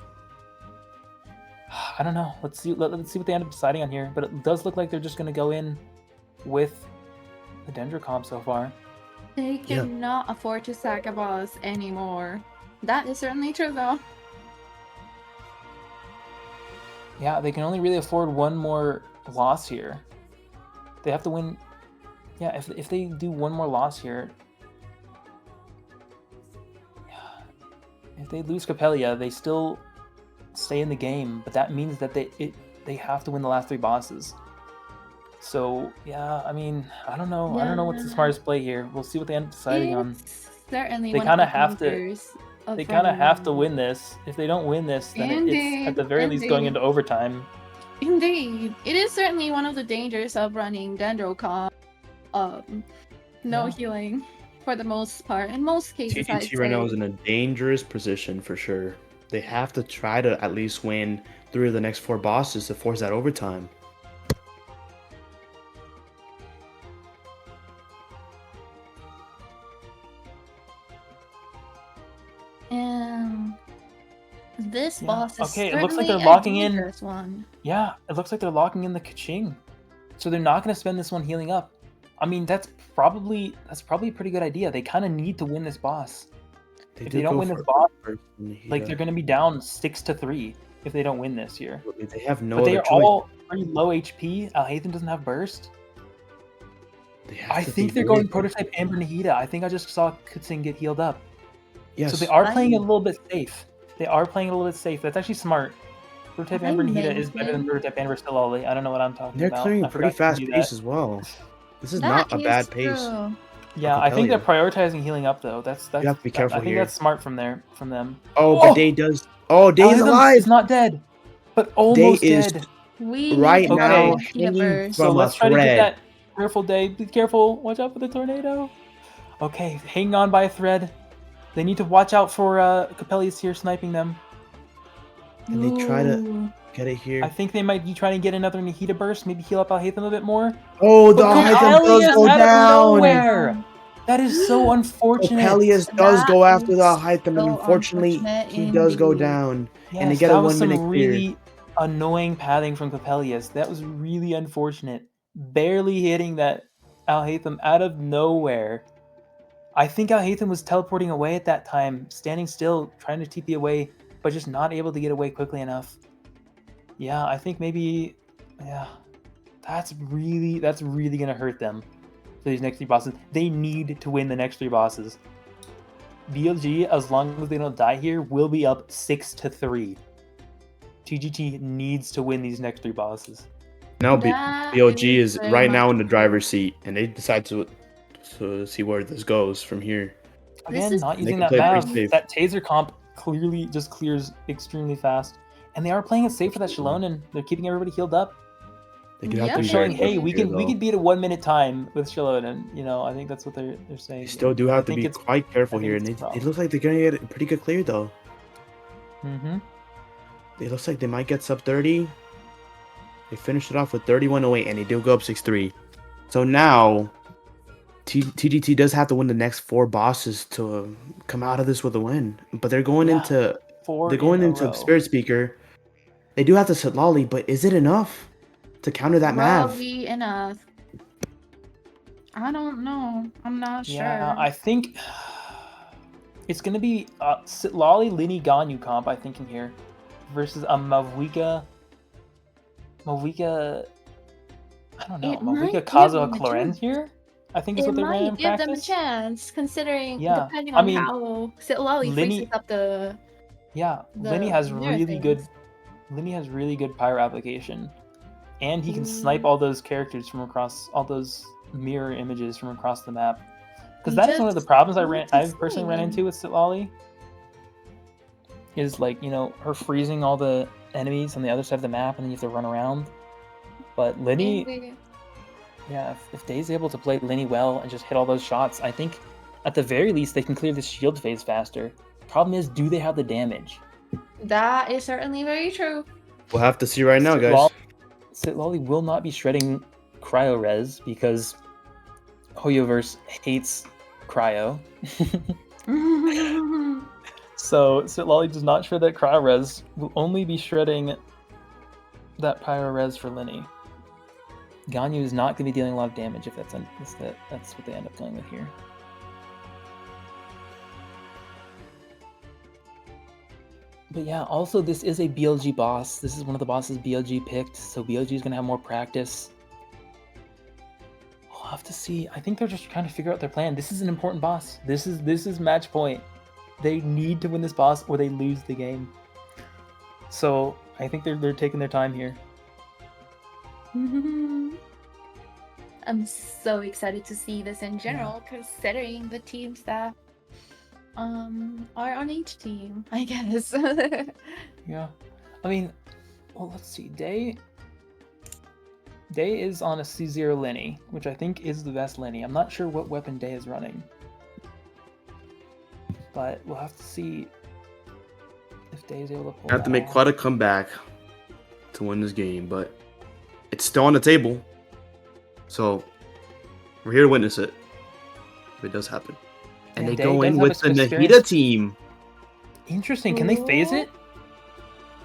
I don't know. Let's see. Let's see what they end up deciding on here. But it does look like they're just going to go in with the Dendro comp so far. They Yeah. cannot afford to sack a boss anymore. That is certainly true, though. Yeah, they can only really afford one more loss here. They have to win. Yeah, if they do one more loss here, yeah, if they lose Copelia, they still stay in the game. But that means that they have to win the last three bosses. So yeah, I mean, I don't know. I don't know what's the Yeah. smartest play here. We'll see what they end up deciding on. It's certainly They one kinda of the have to- dangers of They kind of have to running- win this. If they don't win this, then it's at Indeed, the very least going indeed. into overtime. Indeed, it is certainly one of the dangers of running Dendrocon. No Yeah. healing for the most part. In most cases, I'd TGT right now say. is in a dangerous position for sure. They have to try to at least win 3 of the next 4 bosses to force that overtime. And this Yeah. boss is Okay, it looks like certainly they're locking a in- dangerous one. Yeah, it looks like they're locking in the Kaching. So they're not going to spend this one healing up. I mean, that's probably a pretty good idea. They kind of need to win this boss. If do they don't go win for this a boss, burst from the like Hida. they're going to be down 6-3 if they don't win this year. They have no But they other are choice. all pretty low HP. Alhaitham doesn't have burst. I to think be they're very going prototype Amber Nahida. I think I just saw Kutsing get healed up. Yes. So they are playing it a Right. little bit safe. They are playing it a little bit safe. That's actually smart. Prototype Amber Nahida is better than Amazing. Prototype Amber Stilali. I don't know what I'm talking They're about. clearing I a pretty forgot to fast do pace that. as well. This is That not a is bad pace. true. Yeah, I think they're Capellia. prioritizing healing up though. That's You have to be I careful think here. that's smart from them. Oh, but Day does. Oh, Day's Alhaitham alive. is not dead, but Day almost is dead. We right need Okay. now another hanging burst. So from a let's try to get thread. that. Careful, Day. Be careful. Watch out for the tornado. Okay, hanging on by a thread. They need to watch out for Capellius here sniping them. And they try to Ooh. get it here. I think they might be trying to get another Nahida burst, maybe heal up Alhaitham a bit more. Oh, the But Hytham does Capellius go out of down. nowhere! That is so unfortunate. Capellius does That go after is the Hytham, and so unfortunately, unfortunate he does go indeed. down. Yes, and they get that a was 1 some minute clear. really annoying pathing from Capellius. That was really unfortunate. Barely hitting that Alhaitham out of nowhere. I think Alhaitham was teleporting away at that time, standing still, trying to TP away, but just not able to get away quickly enough. Yeah, I think maybe, yeah, that's really gonna hurt them for these next 3 bosses. They need to win the next 3 bosses. BLG, as long as they don't die here, will be up 6-3. TGT needs to win these next 3 bosses. Now That BLG is very right now much in the driver's seat, and they decide to see where this goes from here. This Again, is not They using can that play pretty Mav. safe. That Taser comp clearly just clears extremely fast. And they are playing it safe for that Shallonen. They're keeping everybody healed up. They could have Yep. to They're be showing, very hey, careful we here, can though. beat a 1 minute time with Shallonen. You know, I think that's what they're saying. They here. still do I have to think be it's- quite careful I think here, it's and a problem. it looks like they're gonna get a pretty good clear, though. Mm-hmm. It looks like they might get sub 30. They finished it off with 31-08, and they do go up 6-3. So now, TGT does have to win the next 4 bosses to come out of this with a win. But they're going Yeah, into 4 in a row. Spirit Speaker. They do have to set Lolly, but is it enough to counter that Mav? probably enough. I don't know. I'm not Yeah, sure. I think it's gonna be Lolly Lini Ganyu comp. I think in here versus a Mavwika. I don't know. It might Mavwika give Kazuha them a Cloren chance. here. I think is It what they ran in might give them a practice. chance, considering Yeah, depending I on mean, how Sitlali Linny- freezes up the Linny has mirror really good. things. Linny has really good pyro application, and he can snipe Ooh. all those characters from across all those mirror images from across the map. Because We that is one of the just problems need to I've personally ran see. into with Sitlali. Is like, you know, her freezing all the enemies on the other side of the map, and then you have to run around. But Linny, Maybe. yeah, if Day's able to play Linny well and just hit all those shots, I think at the very least they can clear this shield phase faster. Problem is, do they have the damage? That is certainly very true. We'll have to see right now, guys. Sitlali will not be shredding Cryo Res because Hoyoverse hates Cryo. So Sitlali does not shred that Cryo Res. Will only be shredding that Pyro Res for Linny. Ganyu is not going to be dealing a lot of damage if that's what they end up playing with here. But yeah, also this is a BLG boss. This is one of the bosses BLG picked, so BLG is going to have more practice. We'll have to see. I think they're just trying to figure out their plan. This is an important boss. This is match point. They need to win this boss or they lose the game. So I think they're taking their time here. I'm so excited to see this in general, considering the teams that are on each team, I guess. Yeah. I mean, well, let's see. Day is on a C0 Lenny, which I think is the best Lenny. I'm not sure what weapon Day is running. But we'll have to see if Day is able to pull Have to that make off. quite a comeback to win this game, but it's still on the table. So we're here to witness it. If it does happen. And Yeah, they Day go does in have with the some Nahida experience. team. Interesting. Can they phase it?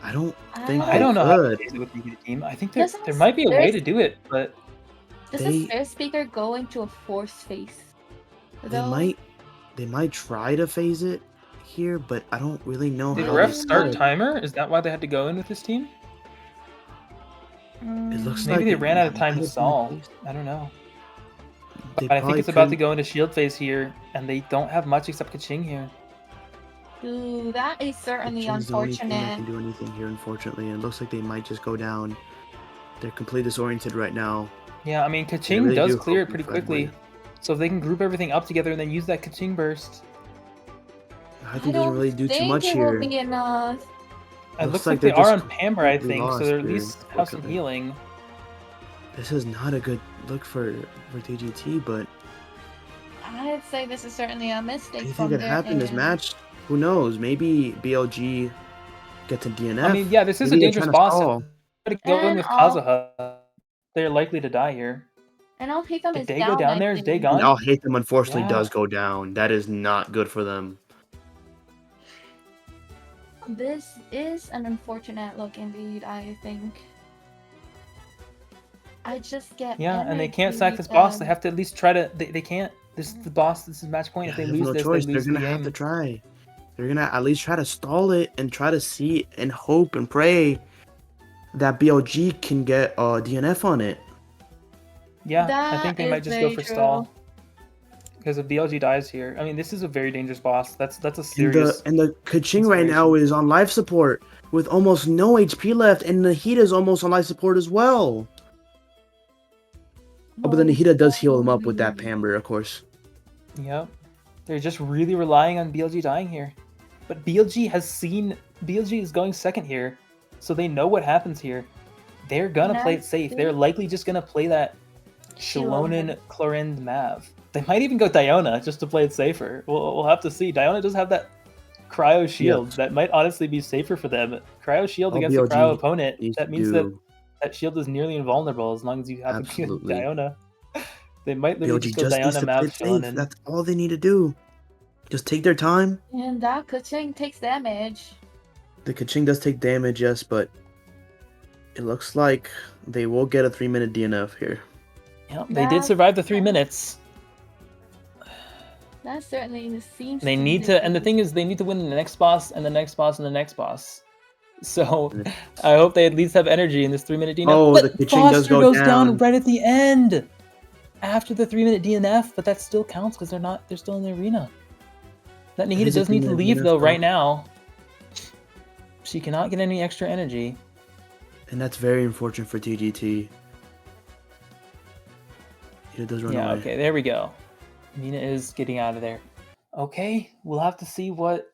I don't think I they don't know how to could. phase it with the team. I think Doesn't there might be a way to do it, but Does They- the Spirit Speaker go into a force phase? They might try to phase it here, but I don't really know did how ref they start could. timer? Is that why they had to go in with this team? It looks Maybe like they it ran out of might time to have been solve. phased. I don't know. But I think probably it's about to couldn't- go into shield phase here, and they don't have much except Kaching here. Ooh, that is certainly Kaching's the only team that unfortunate. can do anything here, unfortunately. And it looks like they might just go down. They're completely disoriented right now. Yeah, I mean, I Kaching really does do clear it hope pretty Fred quickly. win. So if they can group everything up together and then use that Kaching burst, I think doesn't really do too much it here. will be enough. it Looks looks like like they they're are just on Pamber, I completely think, so lost they're at here, least have some unfortunately. healing. This is not a good look for TGT, but I'd say this is certainly a mistake anything from could their happen this end. match. Who knows? Maybe BLG gets a DNF. I mean, yeah, this is Maybe a they're dangerous trying to boss. stall. To go in And with all- Kazuha, they're likely to die here. And I'll take them Did as Day down, go down I there? Is Day think. gone? And I'll hate them, unfortunately, Yeah. does go down. That is not good for them. This is an unfortunate look indeed, I think. I just get Yeah, and they can't energy sack this boss. They them. have to at least try to. They can't. This is the boss. This is match point. Yeah, If they they have lose no this, choice. they They're lose the gonna have to game. try. They're gonna at least try to stall it and try to see and hope and pray that BLG can get a DNF on it. Yeah, I That think they is might just go very for true. stall. Because if BLG dies here, I mean, this is a very dangerous boss. That's a And serious. the Kaching right now is on life support with almost no HP left, and Nahida on life support as well. Oh, but then Nahida does heal him up with that Pamber, of course. Yep. They're just really relying on BLG dying here. But BLG has seen. BLG is going second here, so they know what happens here. They're gonna play it safe. They're likely just gonna play that Shilonen Clorind Mav. They might even go Diona just to play it safer. We'll have to see. Diona does have that Cryo Shield. That might honestly be safer for them. Cryo Shield All against a BLG Cryo opponent. needs That to means do- that shield is nearly invulnerable as long as you have a good Absolutely. Diona. They might literally BLG just go just needs Diona to play Mav it safe. Shilonen. That's all they need to do. Just take their time. And that Kaching takes damage. The Kaching does take damage, yes, but it looks like they will get a 3-minute DNF here. Yep, they did survive the 3 minutes. That certainly seems. They to need be to, and the case. thing is, they need to win the next boss and the next boss and the next boss. So I hope they at least have energy in this 3-minute DNF. Oh, But the Kaching does Foster go goes down. right at the end after the 3-minute DNF, but that still counts because they're still in the arena. That Nahida is a does need to 3-minute leave DNF, though though. right now. She cannot get any extra energy. And that's very unfortunate for TGT. It does run Yeah, away. okay, there we go. Nina is getting out of there. Okay, we'll have to see what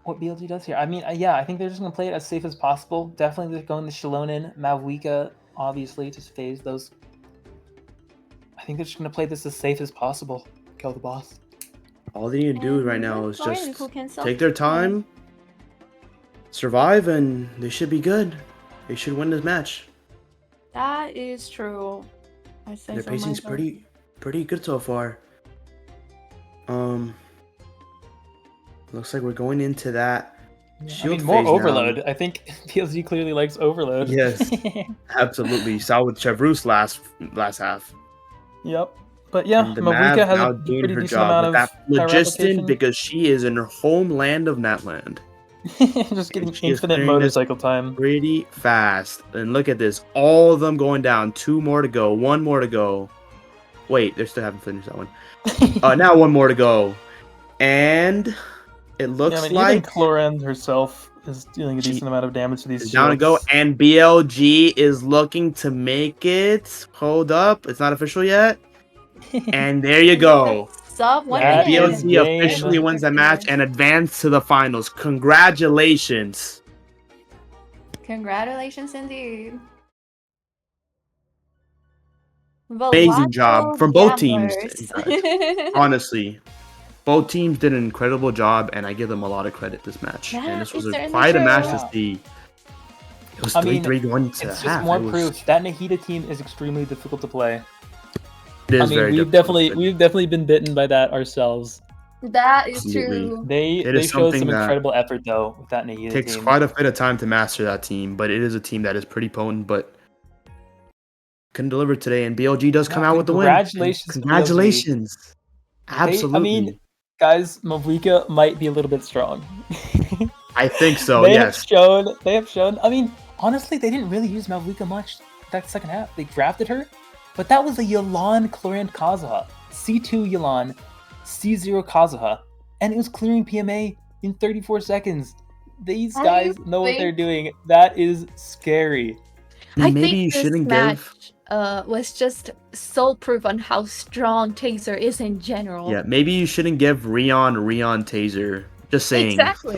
BLG does here. I mean, yeah, I think they're just gonna play it as safe as possible. Definitely they're going to Shilonen, Malvika, obviously, to phase those. I think they're just gonna play this as safe as possible. Kill the boss. All they need to do And right now with is just who can take their time, survive, and they should be good. They should win this match. That is true. I say Their so pacing's myself. pretty good so far. Looks like we're going into that I shield mean, more phase now. Overload. I think BLG clearly likes Overload. Yes. Absolutely. Saw with Chevrus last half. Yep. But yeah, And the Malvika Mav has now a doing pretty her decent job amount with of that power logistic replication. because she is in her homeland of Natland. Just getting She is infinite clearing this motorcycle time. pretty fast. And look at this. All of them going down. 2 more to go. 1 more to go. Wait, they still haven't finished that one. Now 1 more to go. And it looks Yeah, I mean, like even Clorend herself is dealing a She decent amount of damage to these it's down to go. shields. And BLG is looking to make it. Hold up. It's not official yet. And there you go. Sub 1 That minute. is BLG game. officially wins the match and advanced to the finals. Congratulations. Congratulations indeed. Amazing job from both teams. Gamblers. Honestly, both teams did an incredible job, and I give them a lot of credit this match. That And this was is certainly quite a match true. to see. It was I mean, 3-3 going to It's half. just more It was- proof that Nahida team is extremely difficult to play. It is I mean, very we've difficult. definitely been bitten by that ourselves. That is Absolutely. true. They It is showed something some that incredible effort though with that Nahida It takes team. quite a bit of time to master that team, but it is a team that is pretty potent, but couldn't deliver today, and BLG does come Yeah, out with the win. congratulations to Congratulations. Absolutely. I mean, guys, Malvika might be a little bit strong. I think so, They yes. have shown. I mean, honestly, they didn't really use Malvika much that second half. They drafted her, But that was a Yelan Chlorant Kazuha. C2 Yelan, C0 Kazuha, and it was clearing PMA in 34 seconds. These I guys know what they're think- doing. That is scary. I mean, I maybe think you this shouldn't match give. was just so proof on how strong Taser is in general. Yeah, maybe you shouldn't give Rion Taser. Just saying. Exactly.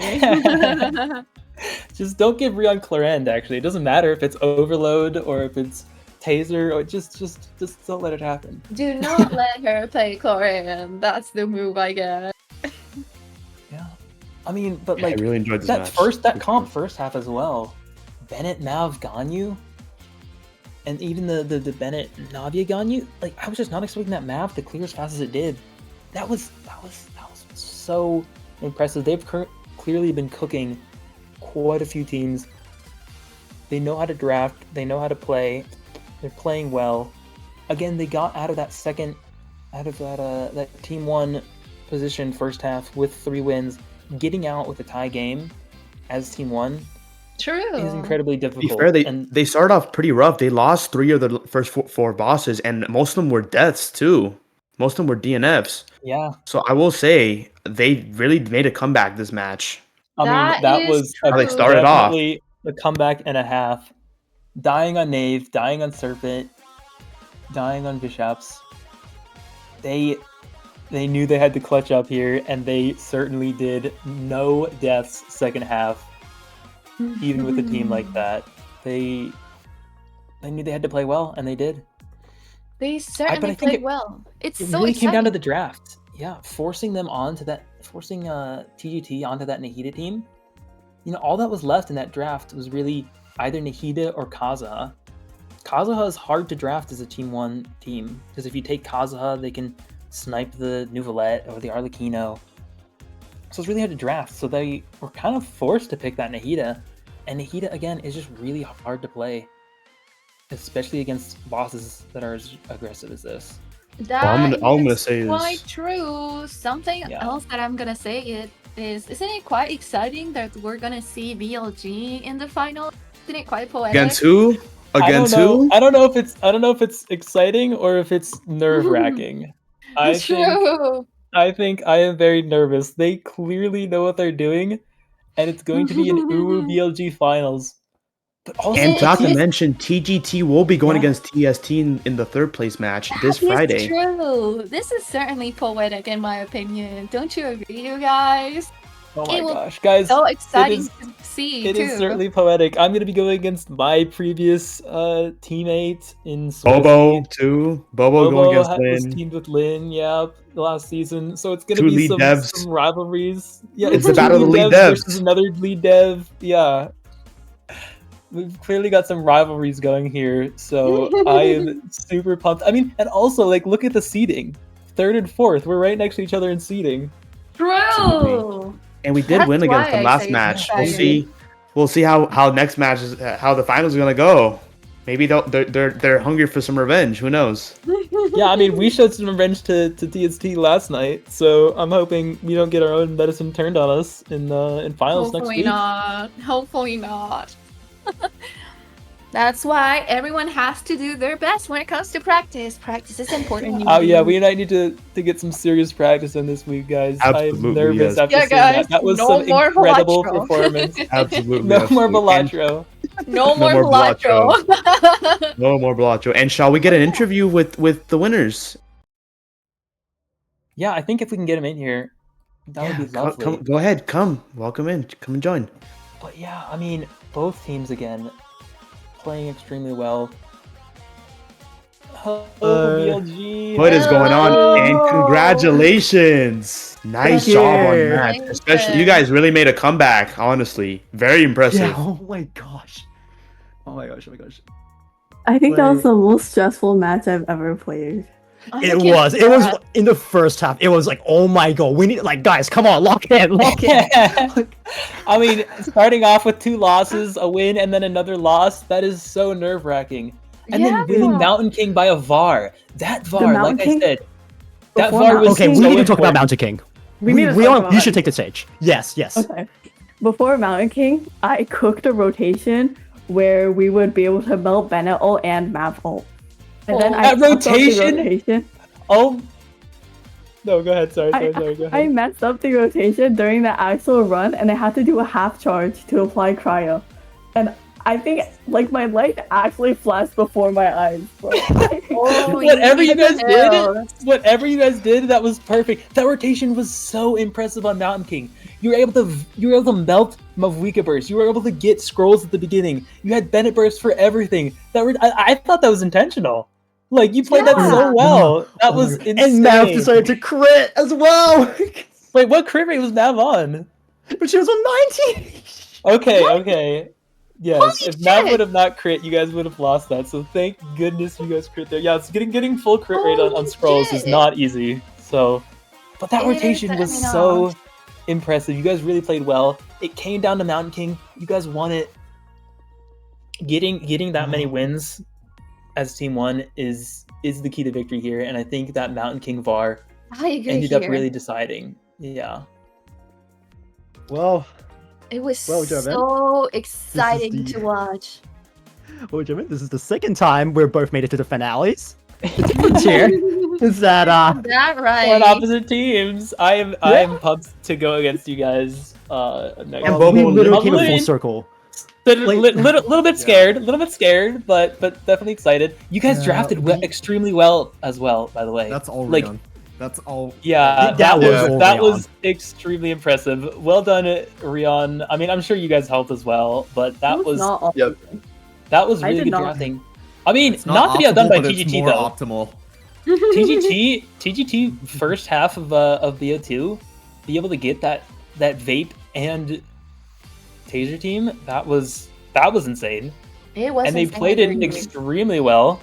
Just don't give Rion Chlorend, actually. It doesn't matter if it's Overload or if it's Taser, or just don't let it happen. Do not let her play Chlorian. That's the move I get. Yeah. I mean, but Yeah, I like really enjoyed this that match. first half as well. Bennett Nav Ganyu, and even the Bennett Navia Ganyu. Like, I was just not expecting that Mav to clear as fast as it did. That was so impressive. They've clearly been cooking quite a few teams. They know how to draft. They know how to play. They're playing well. Again, they got out of that Team 1 position first half with 3 wins. Getting out with a tie game as Team 1 True. is incredibly To difficult. be fair, and they started off pretty rough. They lost 3 of the first 4 bosses, and most of them were deaths too. Most of them were DNFs. yeah, So I will say they really made a comeback this match. I mean, That that is was How they true. started off. definitely a comeback and a half. Dying on Knave, dying on Serpent, dying on Bishops. They knew they had to clutch up here, and they certainly did. No deaths second half, even with a team like that. They knew they had to play well, and they did. They but certainly I think played well. It's It so really exciting. came down to the draft. Yeah, forcing TGT onto that Nahida team. You know, all that was left in that draft was really either Nahida or Kazuha. Kazuha is hard to draft as a Team 1 team, because if you take Kazuha, they can snipe the Nuvolette or the Arlecchino. So it's really hard to draft, so they were kind of forced to pick that Nahida. And Nahida, again, is just really hard to play, especially against bosses that are as aggressive as this. All I'm gonna That say is is- quite true. Something Yeah. else that I'm gonna say isn't it quite exciting that we're gonna see BLG in the final? Isn't it quite poetic? Against who? Against I don't know. who? I don't know if it's exciting or if it's nerve-wracking. True. I think I am very nervous. They clearly know what they're doing, and it's going to be an Uwu BLG finals. But also, And not to TS mention, TGT will be going Yeah. against TST in the 3rd place match this That is Friday. true. This is certainly poetic in my opinion. Don't you agree, you guys? oh my it will gosh, guys! So exciting is- to see It too. is certainly poetic. I'm going to be going against my previous teammate in Bobo Swazi. too. Bobo going against was Lin. teamed with Lin, yeah, last season. So it's going to 2 be lead some devs. rivalries. Yeah, It's it's the two battle of the lead devs. versus another lead dev. Yeah. We've clearly got some rivalries going here, so I am super pumped. I mean, and also, like, look at the seeding. 3rd and 4th, we're right next to each other in seeding. True. And we did That's win against why them I last say it's match. We'll exciting. see. We'll see how next match is, how the finals are gonna go. Maybe they're hungry for some revenge. Who knows? Yeah, I mean, we showed some revenge to TST last night, so I'm hoping we don't get our own medicine turned on us in finals next Hopefully week. not. Hopefully not. That's why everyone has to do their best when it comes to practice. Practice is important. Oh yeah, we might need to get some serious practice in this week, guys. Absolutely, I'm nervous yes. after Yeah, seeing guys, that. That was no some more incredible Balatro. performance. Absolutely. No more absolutely. And Balatro. No No more more Balatro. no more Balatro. And shall we get an interview with the winners? Yeah, I think if we can get him in here, that would be lovely. Come, go ahead. Come. Welcome in. Come and join. But yeah, I mean, both teams again playing extremely well. Hello, BLG. What is going on? And Hello. congratulations. Nice Thank job on you. that. Thank Especially you. you guys really made a comeback, honestly. Very impressive. Yeah, oh my gosh. Oh my gosh, oh my gosh. I think that was Like- the most stressful match I've ever played. It was in the first half. It was like, oh my god, we need, like, guys, come on, lock in. I mean, starting off with 2 losses, a win, and then another loss, that is so nerve-wracking. And then winning Mountain King by a VAR. That VAR, Mountain like King? I said, that Before VAR was Okay, we so need to talk about important. Mountain King. We need to talk about You it. should take the stage. Yes, yes. Okay. Before Mountain King, I cooked a rotation where we would be able to melt Bennett ult and Mav ult. And then That I fucked up the rotation? rotation. Oh. No, go ahead. Sorry, go I ahead. messed up the rotation during the actual run, and I had to do a half charge to apply cryo. And I think like my light actually flashed before my eyes. Bro. Whatever you guys did, Hell. whatever you guys did, that was perfect. That rotation was so impressive on Mountain King. You were able to melt Mavwika burst. You were able to get scrolls at the beginning. You had Bennett burst for everything. I thought that was intentional. Like you played that so well. That was insane. And Mav decided to crit as well. Wait, what crit rate was Mav on? But she was on 19. Okay. Yes, Holy if Mav shit! would have not crit, you guys would have lost that. So thank goodness you guys crit there. Yeah, it's getting full crit rate on Holy scrolls is shit. not easy. So, but that It is rotation was turning so off. impressive. You guys really played well. It came down to Mountain King. You guys won it. Getting that many wins as Team 1 is the key to victory here, and I think that Mountain King VAR I agree ended up here. really deciding. Yeah. Well, It was Well, Jervin, so exciting the- to watch. Jimmy, this is the second time we're both made it to the finales. The difference here is that That right. We're on opposite teams. I am pumped to go against you guys. Next and Bobo we literally I'm came in full living- circle. little bit scared, but definitely excited. You guys Yeah, drafted we- extremely well as well, by the way. That's all Like, Rion. That's all. Yeah, That was all that Rion. was extremely impressive. Well done, Rion. I mean, I'm sure you guys helped as well, but that was not all. Yep. that was I really did good not. drafting. I mean, It's not to be outdone by optimal, but it's TGT more though. optimal. TGT first half of BO2, be able to get that vape and taser team, that was insane. It was And they insane, played I it agree. extremely well.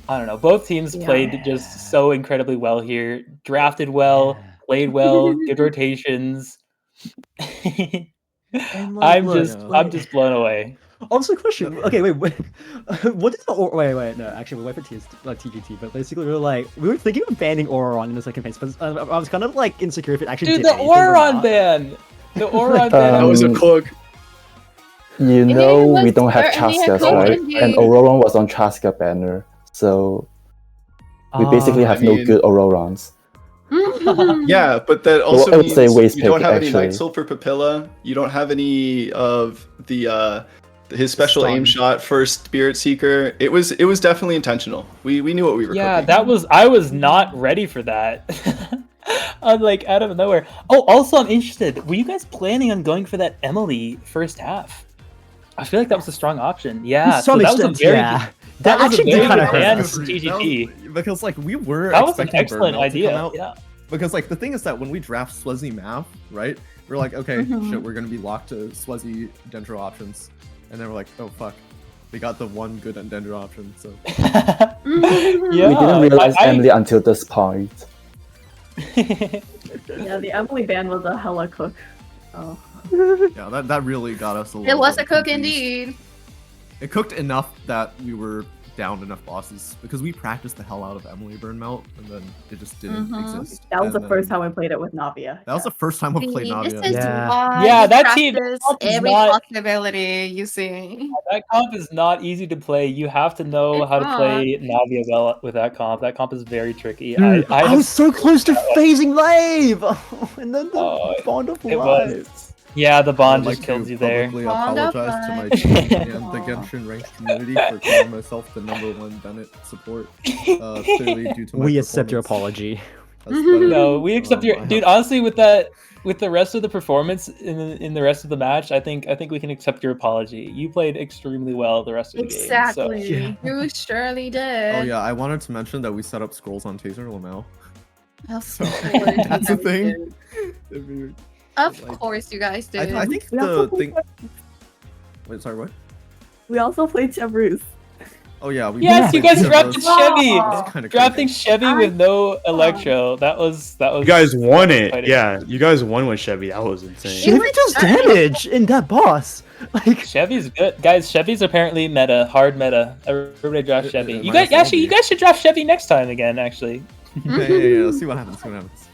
I don't know. Both teams Yeah. played just so incredibly well here. Drafted well, played well, good rotations. And, like, I'm just blown away. Also, question. Okay, wait. What is the wait? No, actually, we went for TGT, but basically we were thinking of banning Auron in the second phase, but I was kind of like insecure if it actually Dude, did the anything or Auron not. ban! The Auron ban! That was a cook. You It know was we don't have certainly a Chaskas, cool right? indeed. And Auroron was on Chaska banner, so we basically have I no mean- good Aurorons. Yeah, but that Well, also I would means say waste you don't pick, have any actually. Night Soul for Papilla. You don't have any of the his special aim Stun. shot for Spirit Seeker. It was definitely intentional. We knew what we were Yeah, cooking. I was not ready for that. I'm like out of nowhere. Oh, also I'm interested. Were you guys planning on going for that Emily first half? I feel like that was a strong option. Yeah, To some so that was a extent, very yeah. that was a actually very did kind good of plan hurt. for TGT. Because like we were That was an expecting excellent Burnout to idea. come out. Yeah. Because like the thing is that when we draft Swazi map, right? We're like, okay, Mhm. shit, we're gonna be locked to Swazi Dendro options, and then we're like, oh fuck, we got the one good Dendro option. So Yeah, We didn't realize I- Emily until this point. Yeah, the Emily ban was a hella cook. Oh. yeah, that really got us a little. It was bit a cook confused. indeed. It cooked enough that we were down enough bosses because we practiced the hell out of Emily Burn Melt, and then it just didn't Mhm. exist. That was And the first then- time I played it with Navia. That was the first time I played See, Navia. this is Yeah. why Yeah, you that team- practice that is every not- possibility you see. That comp is not easy to play. You have to know It's how to not. play Navia well with that comp. That comp is very tricky. Dude, I have- was so close to phasing live, and then the Oh, bond of it life. was. Yeah, the bond I'd just like kills to you there. publicly Bond of apologize to my life. team and the Genshin ranked community for calling myself the #1 Bennett support. Clearly due to my We accept your performance. apology. That's better. No, we accept your I dude. have- Honestly, with the rest of the performance in the rest of the match, I think we can accept your apology. You played extremely well the rest of the game. Exactly. Yeah. You surely did. Oh yeah, I wanted to mention that we set up scrolls on Taser Lamau. Of So, course that's you a thing. did. If you- Of Like- course you guys did. I think We also the thing. Wait, sorry, what? We also played Chevruz. Oh yeah, we. Yes, you guys drafted Chevy. Aw. Kind of Drafting Chevy with no Electro. That was. You guys won it. Fighting. Yeah, you guys won with Chevy. That was insane. It Chevy was does damage in that boss. Like, Chevy's good, guys. Chevy's apparently meta, hard meta. Everybody draft Chevy. it You might guys as well be. you guys should draft Chevy next time again. Actually, Yeah. Let's see what happens. See what happens.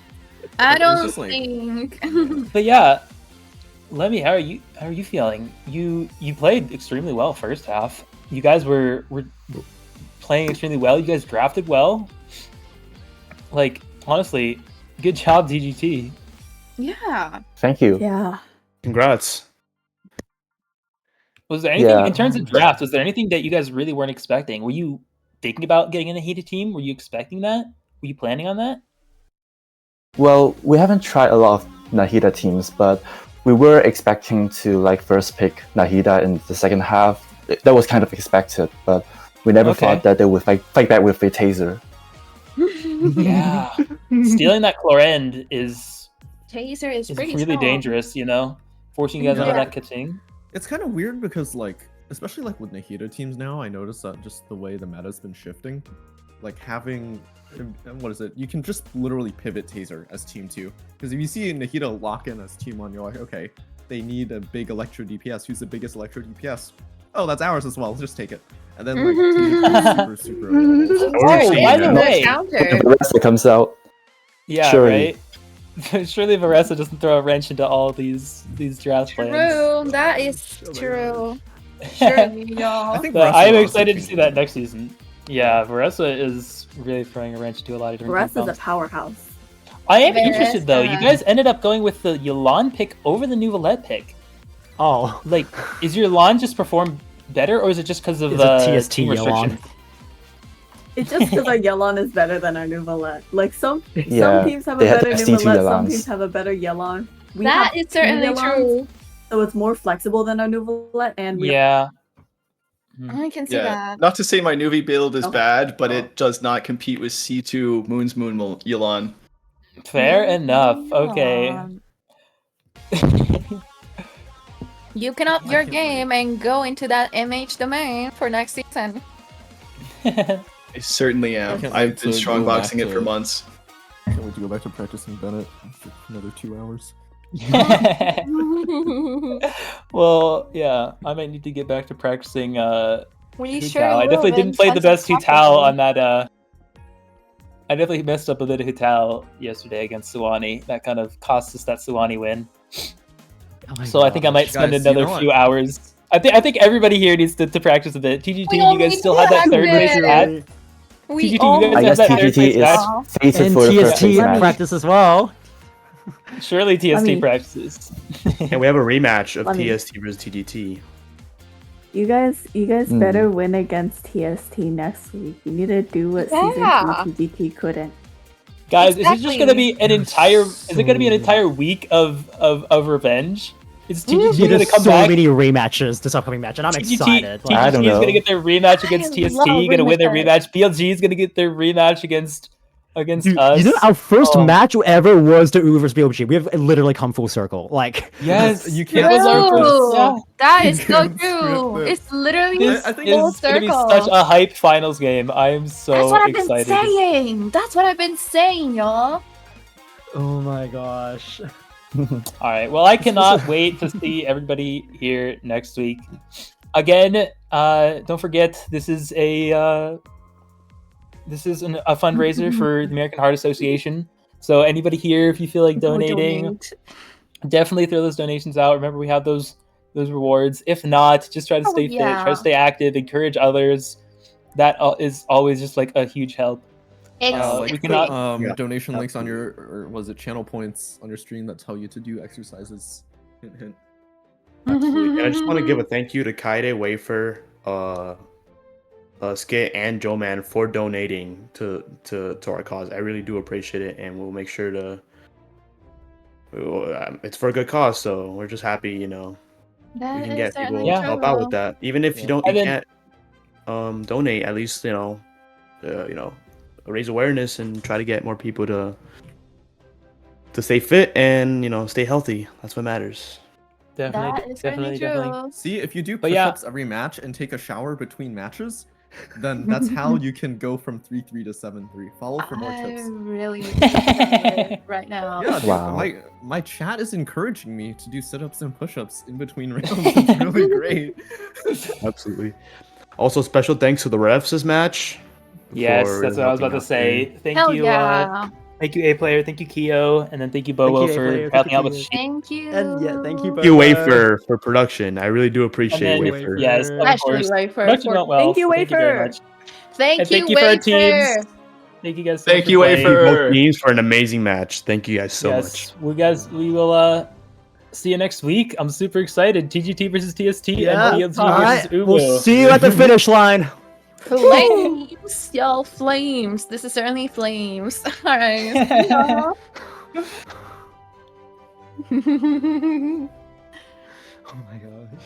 I It's don't just like- think. but yeah, Lemmy, how are you feeling? You played extremely well first half. You guys were playing extremely well. You guys drafted well. Like, honestly, good job, TGT. Yeah. Thank you. Yeah. Congrats. Was there anything Yeah. in terms of draft? Was there anything that you guys really weren't expecting? Were you thinking about getting in a heated team? Were you expecting that? Were you planning on that? Well, we haven't tried a lot of Nahida teams, but we were expecting to like first pick Nahida in the second half. That was kind of expected, but we never Okay. thought that they would fight back with a taser. Yeah. Stealing that Chlorend is Taser is pretty really strong. dangerous, you know? Forcing you guys out of Yeah. that Kating. It's kind of weird because, like, especially like with Nahida teams now, I noticed that just the way the meta's been shifting, like having, what is it? You can just literally pivot Taser as team 2. Because if you see Nahida lock in as team 1, you're like, okay, they need a big Electro DPS. Who's the biggest Electro DPS? Oh, that's ours as well. Let's just take it. And then like Taser is super available. Oh, by the way. Counter. The rest that comes out. Yeah, Surely. right? Surely Varessa doesn't throw a wrench into all these draft plans. True, that is true. Surely, y'all. I think But Varessa I'm also excited to can see do that it. next season. Yeah, Varessa is really throwing a wrench into a lot of different Rest is a things. powerhouse. I am interested though. You Varessa. guys ended up going with the Yelan pick over the new Valette pick. Oh, Like, is your Yelan just perform better, or is it just because of It's a TST team Yelan. restrictions? It's just because our Yelan is better than our new Valette. Like some Yeah, teams have a they had better new ST2 Valette, some Yelans. teams have a better Yelan. We That have is two certainly Yelans, true. So it's more flexible than our new Valette, and we Yeah. I can see Yeah, that. not to say my Nuvi build is Oh. bad, but Oh. it does not compete with C2 Moon's Moon Yelan. Fair enough. Okay. Um, You can up I your can't game and go into that MH domain for next season. I certainly am. can't I've wait been to go strongboxing back it for to- months. Can't wait to go back to practicing Bennett for another 2 hours. Well, yeah, I might need to get back to practicing We Hu sure Tao. I will, definitely then didn't play the tons of best Hu Tao possible. on that I definitely messed up a bit of Hu Tao yesterday against Suwani. That kind of cost us that Suwani win. oh my So I think I might gosh. spend Guys, you another know what? few hours. I think everybody here needs to practice a bit. TGT, We all you guys need still to have that third practice. place at? We TGT, you all guys I have guess that third TGT place is match? fated And for the first TST place match. practice as well. Surely TST mean- practices. And we have a rematch of Let me- TST versus TGT. You guys Hmm. better win against TST next week. You need to do what Yeah. season 2 TGT couldn't. Guys, is it just Exactly. gonna be an entire? Is it gonna be an So- entire week of revenge? Is TGT Dude, gonna there's come so back? many rematches this upcoming match, and I'm TGT, excited. TGT I don't is know. gonna get their rematch against I TST. love Gonna win their rematches. rematch. BLG is gonna get their rematch against Dude, us. you know our first Oh. match ever was to Uber vs BLG. We have literally come full circle. Like, Yes, You it can't was our script first. this. Yeah. That You is so can't true. script this. It's literally This I think full is gonna be circle. such a hype finals game. I am so That's what I've excited. been saying. That's what I've been saying, y'all. oh my gosh. All right. Well, I cannot wait to see everybody here next week. Again, don't forget this is a fundraiser for the American Heart Association. So anybody here, if you feel like donating, Donate. definitely throw those donations out. Remember, we have those rewards. If not, just try to Oh, stay fit, yeah. try to stay active, encourage others. That is always just like a huge help. Exactly. we cannot- Yeah, donation links on your, or was it channel points on your stream that tell you to do exercises. Hint, hint. Absolutely. And I just want to give a thank you to Kaide, Wafer, Skit, and Joe Man for donating to our cause. I really do appreciate it, and we'll make sure to. It's for a good cause, so we're just happy, we That can is get people certainly to help out true. with that. Even if Yeah. you And then- can't donate, at least raise awareness and try to get more people to stay fit and stay healthy. That's what matters. Definitely, That is certainly definitely. true. See, if you do But yeah. push-ups every match and take a shower between matches, then that's how you can go from 3-3 to 7-3. Follow for more I tips. really need to do it right now. Yeah, dude, Wow. my chat is encouraging me to do sit-ups and push-ups in between rounds. It's really great. Absolutely. Also, special thanks to the refs this match. Yes, for that's what I was about helping to out say. there. Thank Hell you, yeah. thank you, A Player, thank you, Keo, and then thank you, Bobo, you, A for Player, thank helping you, out with Keo. the Thank you. And yeah, thank you, Thank you, Bobo. Wafer, for production. I really do And appreciate then, Wafer. yes, of Especially course. Wafer Production for- went well. Thank you, so thank you very Wafer. much. Thank And you, thank you for our teams. Wafer. Thank you guys so Thank much you, for playing. Wafer. Both teams for an amazing match. Thank you guys so much. Yes, we will see you next week. I'm super excited. TGT versus TST Yeah. and BLG All versus right. Ubo. We'll see you at the finish line. Flames, y'all, flames. This is certainly flames. All right. Oh my gosh.